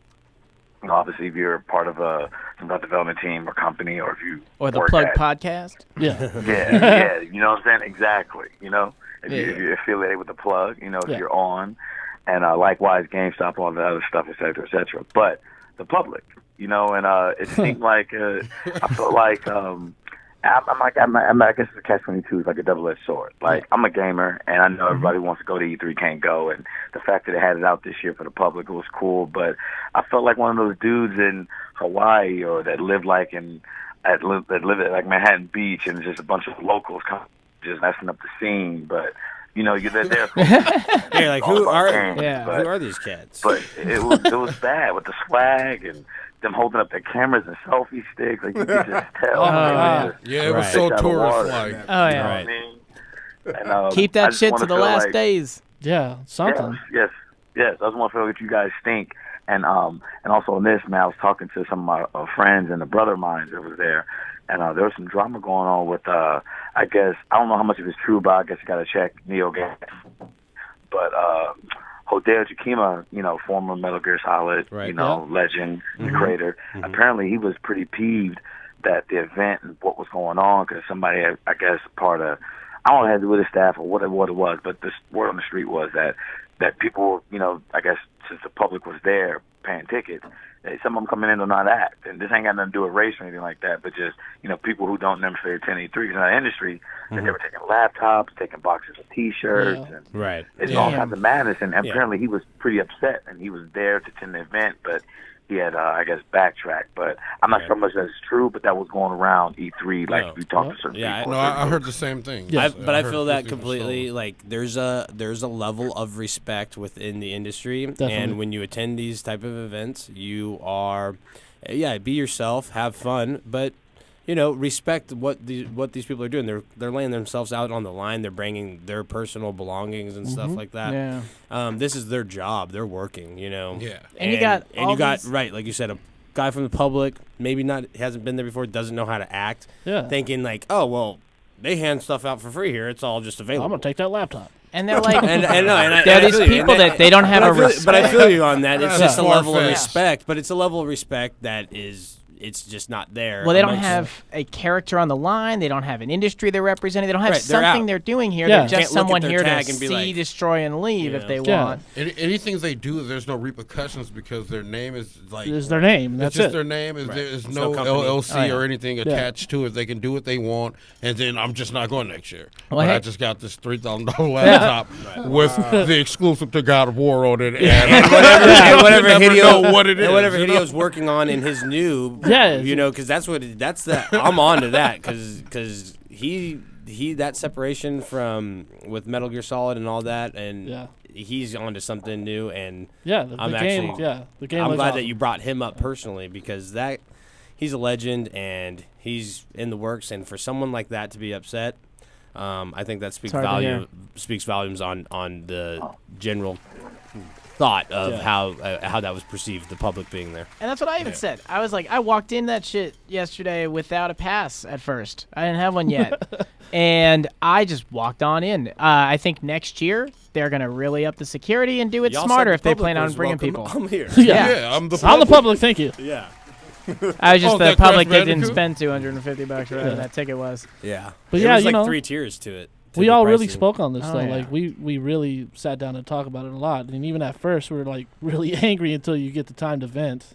Obviously, if you're part of some development team or company, or if you Or the work Plug at- Podcast? yeah, you know what I'm saying? Exactly. If Yeah. you're affiliated with the Plug, if Yeah. you're on, and likewise GameStop, all the other stuff, et cetera, et cetera. But the public, and it seemed like I felt like I guess it's a catch-22 is like a double-edged sword. Like I'm a gamer, and I know everybody wants to go to E3, can't go, and the fact that they had it out this year for the public, it was cool. But I felt like one of those dudes in Hawaii or that live at like Manhattan Beach, and just a bunch of locals just messing up the scene. But you're there. Yeah, like who are but- who are these cats? But it was bad with the swag and them holding up their cameras and selfie sticks. Like you could just tell. Yeah, it was so tourist-like. Oh, yeah. You know what I mean? And, Keep I that just shit wanna to the feel last like- days. Yeah, something. Yes. I just want to feel what you guys think. And also on this, man, I was talking to some of my friends and a brother of mine that was there, and there was some drama going on with, I guess, I don't know how much of it's true, but I guess you got to check Neo Gas. But Hideo Kojima, former Metal Gear Solid, legend, the creator, apparently he was pretty peeved that the event and what was going on, because somebody had, I guess, part of, I don't know, had to do with his staff or what it was, but the word on the street was that people, I guess, since the public was there paying tickets, some of them coming in to not act. And this ain't got nothing to do with race or anything like that, but just, people who don't necessarily attend E3 in the industry, that they were taking laptops, taking boxes of T-shirts, and Right. it's all kinds of madness. And apparently he was pretty upset, and he was there to attend the event, but he had, I guess, backtracked. But I'm not sure how much that's true, but that was going around E3, like you talk to certain people. No, I heard the same thing. But I heard feel 50 that for completely. Like there's a level of respect within the industry, Definitely. and when you attend these type of events, you are, be yourself, have fun, but respect what these people are doing. They're laying themselves out on the line. They're bringing their personal belongings and stuff like that. Yeah. This is their job. They're working. Yeah. And you got all these- right, like you said, a guy from the public, maybe hasn't been there before, doesn't know how to act. Yeah. Thinking like, oh well, they hand stuff out for free here. It's all just available. I'm gonna take that laptop. And they're like, and there are these people that they don't have a respect. But I feel you on that. It's just a level of far-fetched. respect, but it's a level of respect that it's just not there. Well, they don't amongst- have a character on the line. They don't have an industry they're representing. They don't have Right, they're something out. they're doing here. Yeah. They're just Can't look at someone their here to tag and be see, like, destroy, and leave if they Yeah. want. Anything they do, there's no repercussions because their name is like. It's their name. It's That's just it. their name. There's There's no no company. LLC Oh, or yeah. anything attached to it. They can do what they want, and then I'm just not going next year. Well, but hey- I just got this $3,000 laptop with the exclusive to God of War on it, and whatever you never Hideo, know what it is. and whatever you know? Hideo's working on in his new, Yeah. because that's that. I'm on to that because he that separation with Metal Gear Solid and all that, and Yeah. he's on to something new. And Yeah, the I'm game. actually, Yeah, the game. I'm was glad awesome. that you brought him up personally because that he's a legend and he's in the works. And for someone like that to be upset, I think that speaks volumes on the general thought of how that was perceived, the public being there. And that's what I even said. I was like, I walked in that shit yesterday without a pass at first. I didn't have one yet. And I just walked on in. I think next year they're going to really up the security and do it smarter if they plan on bringing people. I'm here. Yeah, I'm the public. Thank you. Yeah. I was just the that public Crash that didn't Bandicoot? spend $250 whatever that ticket was. Yeah. But There was you like know, 3 tiers to it. We all really spoke on this Oh, though. yeah. Like we really sat down and talked about it a lot. And even at first we were like really angry until you get the time to vent.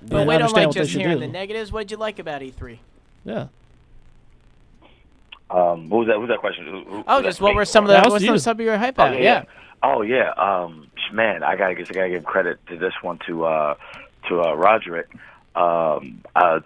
But and we don't understand like what they just should hearing do. the negatives. What did you like about E3? Yeah. What was that question? Just what were some of the some of your hype at? Yeah. Oh yeah. Man, I gotta give credit to this one to Roderick.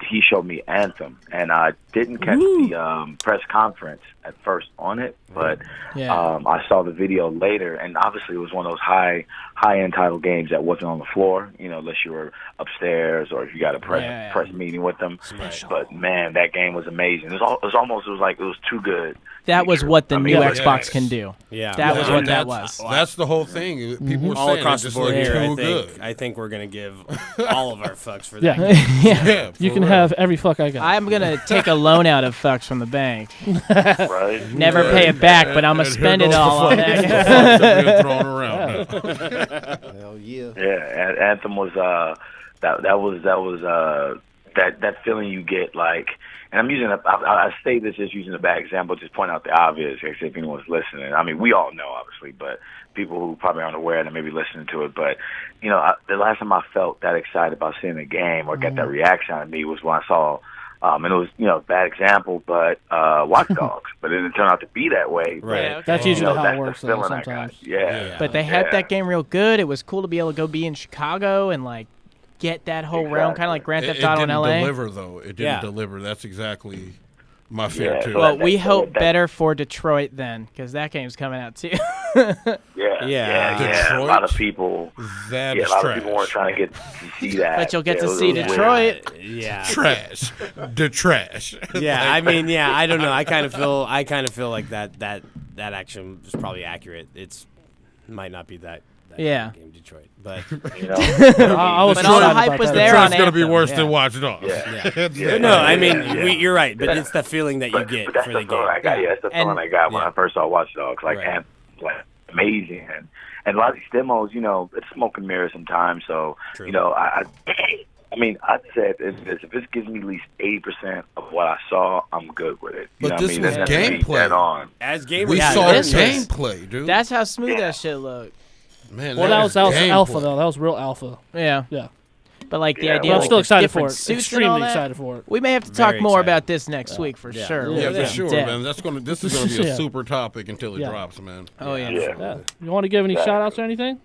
He showed me Anthem, and I didn't catch the press conference at first on it, but I saw the video later, and obviously it was one of those high-end title games that wasn't on the floor, unless you were upstairs or if you got a press meeting with them. Special. But man, that game was amazing. It was too good. That was what the new Xbox can do. Yeah. That was what that was. That's the whole thing. People were all saying across it's the just board like here. too good. I think we're gonna give all of our fucks for that. Yeah. You can have every fuck I got. I'm gonna take a loan out of fucks from the bank. Right. Never pay it back, but I'm gonna spend it all on that. That thrown around. Hell yeah. Yeah, Anthem was that feeling you get like, and I'm using I say this just using a bad example, just point out the obvious if anyone's listening. I mean, we all know obviously, but people who probably aren't aware and maybe listening to it. But the last time I felt that excited about seeing a game or got that reaction out of me was when I saw. And it was, bad example, but Watch Dogs. But it didn't turn out to be that way. Right. But, That's usually how it that's works the though, feeling I got. sometimes. Yeah. But they hyped that game real good. It was cool to be able to go be in Chicago and like get that whole realm, kind of like Grand Theft Auto in LA. It didn't deliver though. It didn't deliver. That's exactly my fear too. Well, we hope better for Detroit then, because that game's coming out too. Yeah. A lot of people. That a is lot trash. of people weren't trying to get to see that. But you'll get to It was see weird. Detroit. Yeah. Trash. The trash. Yeah, I mean, I don't know. I kind of feel like that action is probably accurate. Might not be that game Detroit, but I was but all the hype was there on It's gonna be Anthem. worse than Watch Dogs. No, I mean, you're right, but it's the feeling that you get that's for the the game. feeling I got. Yeah, that's the feeling I got when I first saw Watch Dogs. Like, and like amazing, and a lot of these demos, it's smoke and mirrors sometimes. So, I mean, I'd say if this gives me at least 80% of what I saw, I'm good with it. But this was gameplay. As gamers, we saw gameplay, dude. That's how smooth that shit looked. Man, well, that was alpha though. That was real alpha. Yeah. Yeah. But like the But idea, I'm of still like, excited the different for it. suits Extremely and all that, excited for it. We may have to talk Very more excited. about this next week for sure. Yeah, We'll for sure, depth. man. This is gonna be a Yeah. super topic until it Yeah. drops, man. Oh yeah. Yeah. You want to give any shout outs or anything?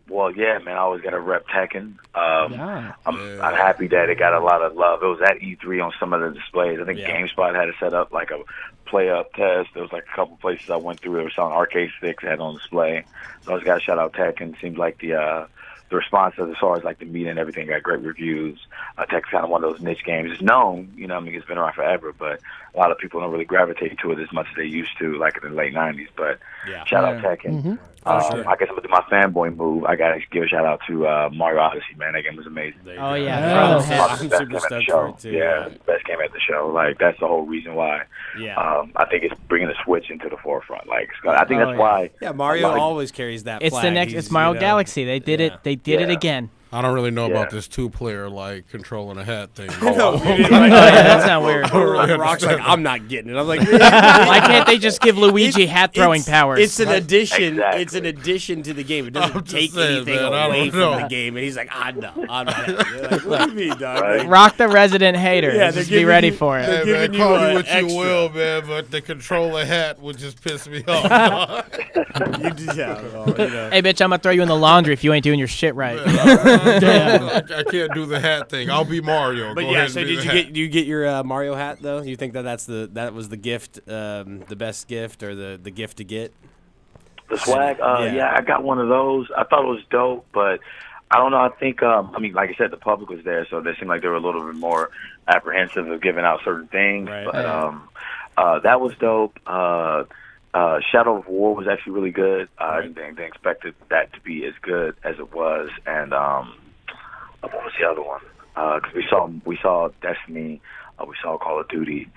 Well, yeah, man. I always got to rep Tekken. Yeah. I'm happy that it got a lot of love. It was at E3 on some of the displays. I think GameSpot had it set up like a play-up test. There was like a couple places I went through. They were selling arcade sticks, had on display. So I always got to shout out Tekken. Seems like the response as far as like the media and everything got great reviews. Tekken's kind of one of those niche games. It's known, I mean, it's been around forever, but a lot of people don't really gravitate to it as much as they used to, like in the late 90s. But shout out Tekken. Mm-hmm. I guess I'm gonna do my fanboy move. I gotta give a shout out to Mario Odyssey, man. That game was amazing. Oh yeah. Probably the best game at the show. Yeah, best game at the show. Like that's the whole reason why. Yeah. I think it's bringing the Switch into the forefront. Like I think that's why. Yeah, Mario always carries that. It's flag. the next. It's Mario Galaxy. They did it. They did it again. I don't really know about this two-player like controlling a hat thing. That's not weird. Rock's like, I'm not getting it. I'm like, why can't they just give Luigi hat throwing powers? It's an addition. Exactly. It's an addition to the game. It doesn't I'm just take saying, anything man, I away don't know. from the game. And he's like, no, I'm not. You're like, what do you mean, dog? Right. Rock the resident hater. Yeah, Just they're be ready giving you- for it. Hey, man, giving call you, me what extra. you will, man, but the controller hat would just piss me off. dog. Hey, bitch, I'm gonna throw you in the laundry if you ain't doing your shit right. I can't do the hat thing. I'll be Mario. But Go yeah, ahead so and be did the you hat. get you get your Mario hat though? You think that was the gift, the best gift or the gift to get? The swag, yeah, I got one of those. I thought it was dope, but I don't know. I think, I mean, like I said, the public was there, so they seemed like they were a little bit more apprehensive of giving out certain things. Right. But that was dope. Shadow of War was actually really good. I didn't expect that to be as good as it was. And what was the other one? Because we saw Destiny, we saw Call of Duty.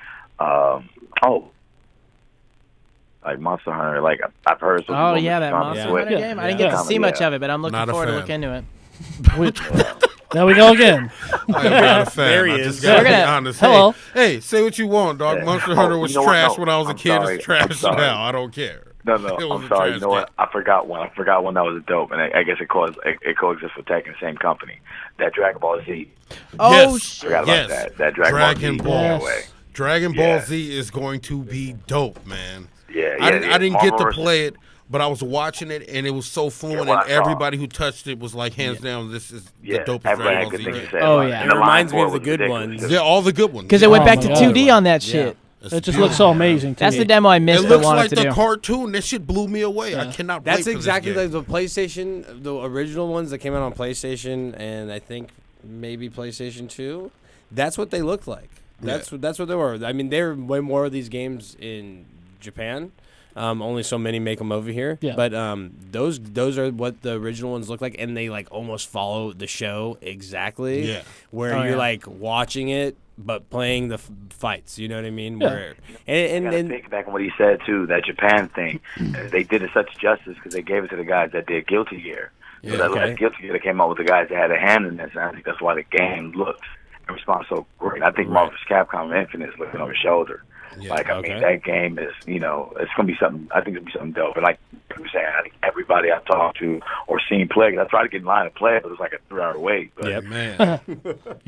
Like Monster Hunter. Like I've heard. Oh yeah, that Monster Hunter game. I didn't get to see much of it, but I'm looking forward to look into it. There we go again. I'm not a fan. There he I is. just gotta be honest. Hello. Hey, say what you want, dog. Monster Hunter was trash when I was a kid. Sorry. It's trash now. I don't care. No, It was I'm a sorry. trash You know what? I forgot one. that was dope, and I guess it coexists with Tekken, the same company. That Dragon Ball Z. Oh, forgot about that. That Dragon Ball Z. Yes. Dragon Ball Z is going to be dope, man. Yeah, I didn't get to Marvel play it, but I was watching it, and it was so fluent, and everybody who touched it was like, hands down, this is the dopest everybody had Dragon good Ball things Z. to say Oh about yeah, it. It And the reminds me line of the was good ridiculous. ones. Yeah, all the good ones. because it went Oh back my to God. 2D on that shit. It just looks so amazing. That's the demo I missed. It but looks wanted like to the do. cartoon. That shit blew me away. I cannot wait That's for this exactly game. like the PlayStation, the original ones that came out on PlayStation, and I think maybe PlayStation 2. That's what they looked like. That's what they were. I mean, there are way more of these games in Japan. Only so many make them over here. Yeah. But those are what the original ones look like, and they like almost follow the show exactly. Yeah. Where you're like watching it but playing the fights. You know what I mean? Yeah. Where And think back on what he said too. That Japan thing, they did it such justice because they gave it to the guys that did Guilty Gear. So that Guilty Gear, they came out with the guys that had a hand in this, and I think that's why the game looks and responds so great. I think Marvel's Capcom Infinite is looking over his shoulder. I mean, that game is, it's gonna be something. I think it'll be something dope. And like you were saying, I think everybody I've talked to or seen play, 'cause I tried to get in line to play it, but it was like a 3-hour wait. But man,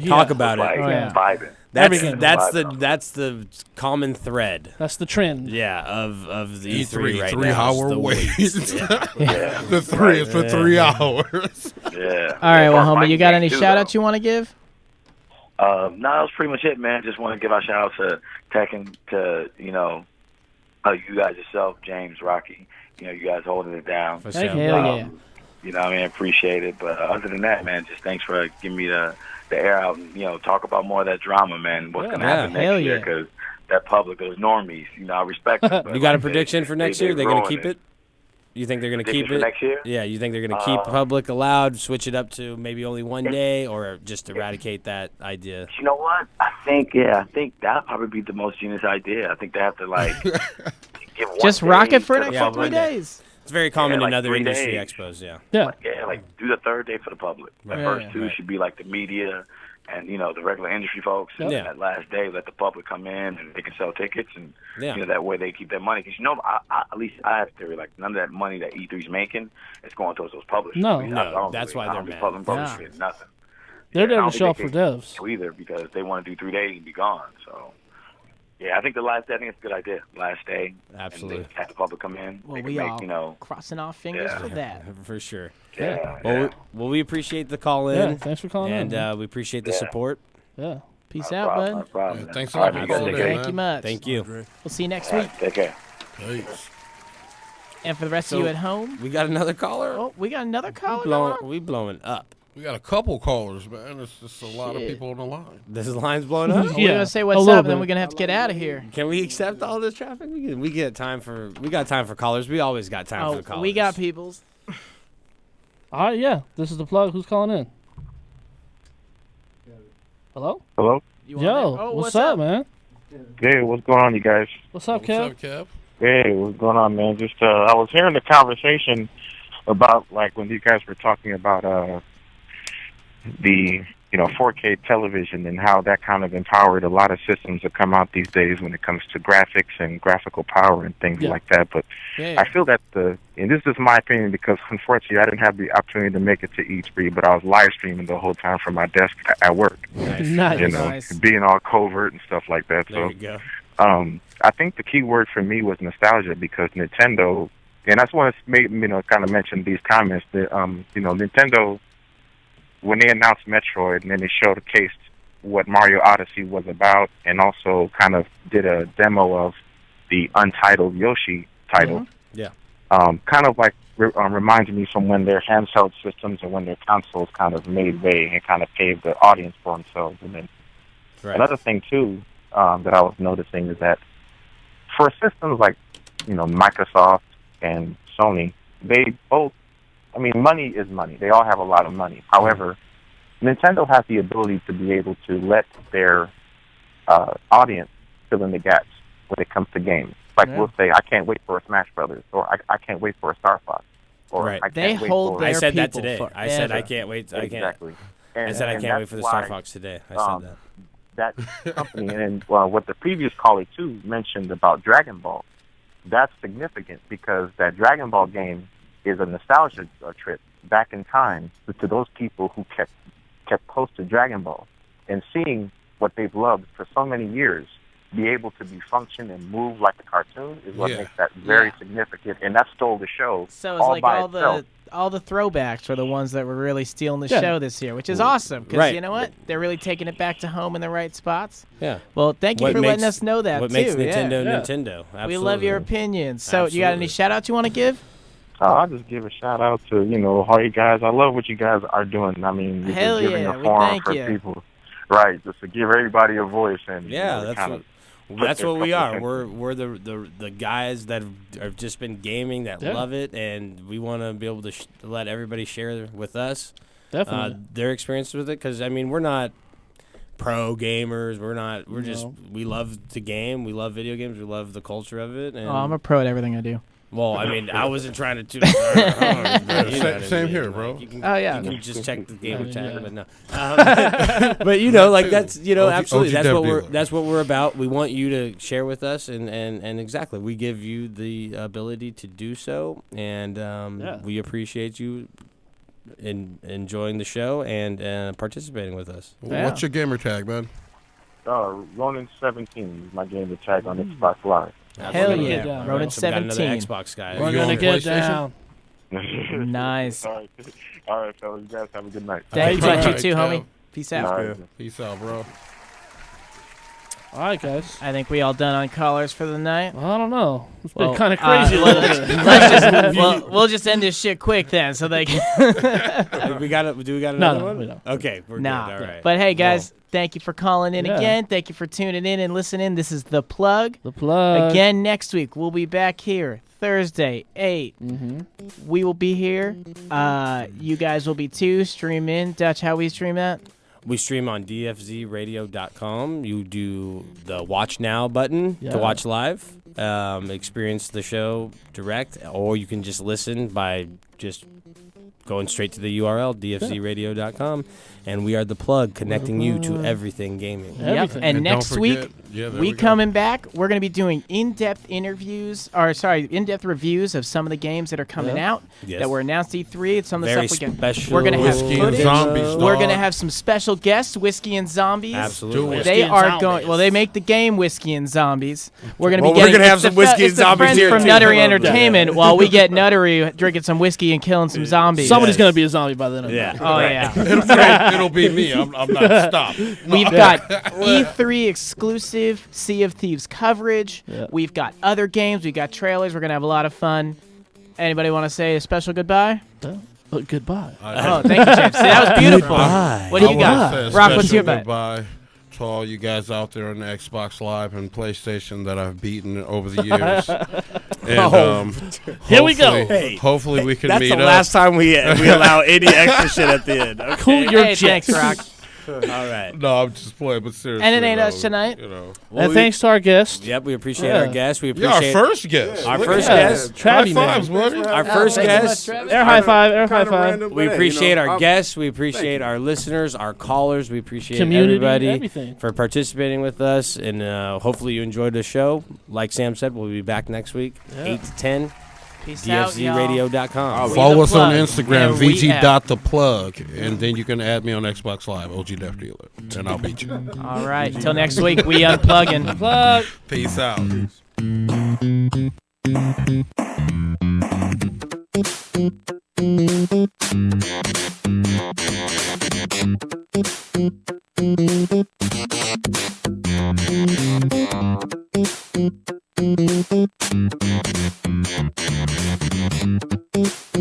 talk about like, it. vibing. That's the common thread. That's the trend. Yeah, of the E3 right 3 now. hour wait. Yeah. The 3 is for 3 hours. Yeah. All right, well, For homie, you got any too, shout outs you want to give? No, that was pretty much it, man. Just want to give a shout out to Tekken, to you guys yourself, James, Rocky. You guys holding it down. Hell yeah. You know what I mean? Appreciate it. But other than that, man, just thanks for giving me the air out and talk about more of that drama, man. What's gonna happen next year? Because that public, those normies, I respect them. But You got a prediction for next year? They're going to keep ruin it? You think they're going to Prediction keep it for next year? Yeah, you think they're going to keep public allowed, switch it up to maybe only one day, or just eradicate that idea? You know what? I think that'd probably be the most genius idea. I think they have to give one Just day rock it for to an the extra public. 3 days. It's very common like in other 3 industry days. expos, yeah. Yeah. Do the third day for the public. The Right. first two should be like the media and the regular industry folks. Yeah. And that last day, let the public come in and they can sell tickets, and Yeah. that way they keep their money. Because at least I have a theory, like none of that money that E3's making is going towards those publishers. No. I mean, No, that's why they're mad. Publishers Yeah. get nothing. They're there I to don't show up think for they devs. can either, because they want to do 3 days and be gone. So. Yeah, I think the last day. I think it's a good idea. Last day, absolutely. And have the public come in. Well, they we can all make, crossing our fingers for that. For sure. Yeah. Well, we appreciate the call in. Yeah, thanks for calling in. And we appreciate the support. Yeah. Peace No out, problem, bud. no problem. Yeah, thanks a All lot right, for you guys calling take in, care. Thank you much. Thank you. We'll see you next All week. right, take care. Peace. And for the rest of you at home, We got another caller. oh, we got another caller. We blowing up. We got a couple callers, man. It's just a lot of Shit. people on the line. This line's blowing up. We're gonna say what's little up, and then bit. we're gonna have to get out of here. Can we accept all this traffic? We got time for callers. We always got time for the callers. We got peoples. All right, yeah. This is the plug. Who's calling in? Hello? Hello? You on Yo, there? Oh, what's up, man? Hey, what's going on, you guys? What's up, What's Kev? up, Kev? Hey, what's going on, man? Just, I was hearing the conversation about, like, when you guys were talking about the, 4K television and how that kind of empowered a lot of systems that come out these days when it comes to graphics and graphical power and things like that. But Yeah. I feel that and this is my opinion because unfortunately I didn't have the opportunity to make it to E3, but I was live streaming the whole time from my desk at work. Nice. Being all covert and stuff like that. There So, you go. I think the key word for me was nostalgia because Nintendo, and that's why it's kind of mentioned these comments that, Nintendo, when they announced Metroid and then they showcased what Mario Odyssey was about and also kind of did a demo of the untitled Yoshi title. Yeah. Kind of like reminds me from when their handheld systems and when their consoles kind of made way and kind of paved the audience for themselves. And then another thing too that I was noticing is that for systems like Microsoft and Sony, they both, I mean, money is money. They all have a lot of money. However, Nintendo has the ability to be able to let their audience fill in the gaps when it comes to games. Like we'll say, I can't wait for a Smash Brothers, or I can't wait for a Star Fox, or I can't wait for. I said that today. I said I can't wait. Exactly. I said I can't wait for the Star Fox today. I said that. That company, and what the previous caller too mentioned about Dragon Ball, that's significant because that Dragon Ball game is a nostalgia trip back in time to those people who kept close to Dragon Ball, and seeing what they've loved for so many years be able to be function and move like a cartoon is what makes that very significant, and that stole the show. So it's like all the throwbacks are the ones that were really stealing the show this year, which is awesome because you know what? They're really taking it back to home in the right spots. Yeah. Well, thank you for letting us know that what too. Makes Nintendo Nintendo. Absolutely. We love your opinions. So you got any shout outs you want to give? I'll just give a shout out to all you guys. I love what you guys are doing. I mean, you're just giving a forum for people, right? Just to give everybody a voice and that's what we are. We're the guys that have just been gaming that love it, and we want to be able to let everybody share with us their experience with it. Because I mean, we're not pro gamers. We're just we love the game. We love video games. We love the culture of it. And I'm a pro at everything I do. Well, I mean, I wasn't trying to toot Same here, bro. You can just check the gamer tag, but no. But that's absolutely that's what we're about. We want you to share with us, and exactly, we give you the ability to do so, and we appreciate you enjoying the show and participating with us. What's your gamer tag, man? Ronin17 is my gamer tag on Xbox Live. Hell yeah, Ronin 17. Xbox guy. We're gonna get down. Nice. All right, fellas. You guys have a good night. Thank you too, homie. Peace out. Peace out, bro. All right, guys. I think we all done on callers for the night. Well, I don't know. It's been kind of crazy. We'll just end this shit quick then, so they can. Do we got another one? We don't. Okay, we're good. All right. But hey, guys. Thank you for calling in again. Thank you for tuning in and listening. This is The Plug. The Plug. Again, next week, we'll be back here. Thursday, 8. We will be here. You guys will be too. Stream in. Dutch, how we stream that? We stream on dfzradio.com. You do the Watch Now button to watch live. Experience the show direct, or you can just listen by just going straight to the URL, dfzradio.com. And we are The Plug, connecting you to everything gaming. Yep. And next week, we coming back. We're going to be doing in-depth reviews of some of the games that are coming out that were announced at E3. Some of the stuff we're going to have footage. We're going to have some special guests, Whiskey and Zombies. Absolutely. They are going. Well, they make the game Whiskey and Zombies. We're going to be we're going to have some Whiskey and Zombies here from Nuttery Entertainment while we get Nuttery drinking some whiskey and killing some zombies. Somebody's going to be a zombie by then. Oh yeah. It'll be me. I'm not. Stop. We've got E3 exclusive Sea of Thieves coverage. We've got other games. We've got trailers. We're going to have a lot of fun. Anybody want to say a special goodbye? Goodbye. Oh, thank you, James. See, that was beautiful. Goodbye. What do you got? Rock, what's your bet? Goodbye to all you guys out there on the Xbox Live and PlayStation that I've beaten over the years. And here we go. Hopefully we can meet up. That's the last time we allow any extra shit at the end. Okay? Cool your thanks, Rock. All right. No, I'm just playing, but seriously. And it ain't us tonight. And thanks to our guest. Yep, we appreciate our guest. We appreciate our first guest. Our first guest. High fives, buddy. Our first guest. Air high five. We appreciate our guests. We appreciate our listeners, our callers. We appreciate everybody for participating with us. And hopefully you enjoyed the show. Like Sam said, we'll be back next week, 8 to 10. DFZradio.com. Follow us on Instagram, vg.theplug, and then you can add me on Xbox Live, OG Def Dealer, and I'll beat you. All right, until next week, we unplugging. Peace out. Peace.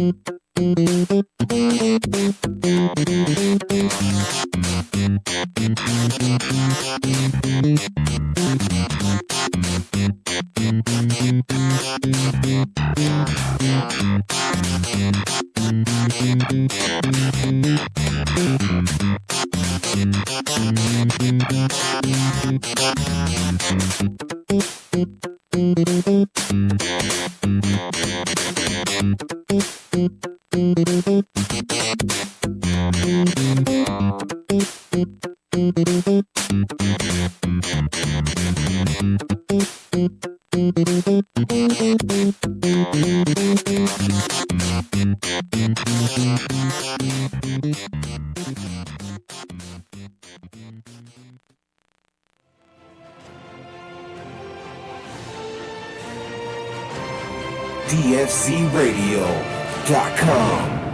DFCRadio.com.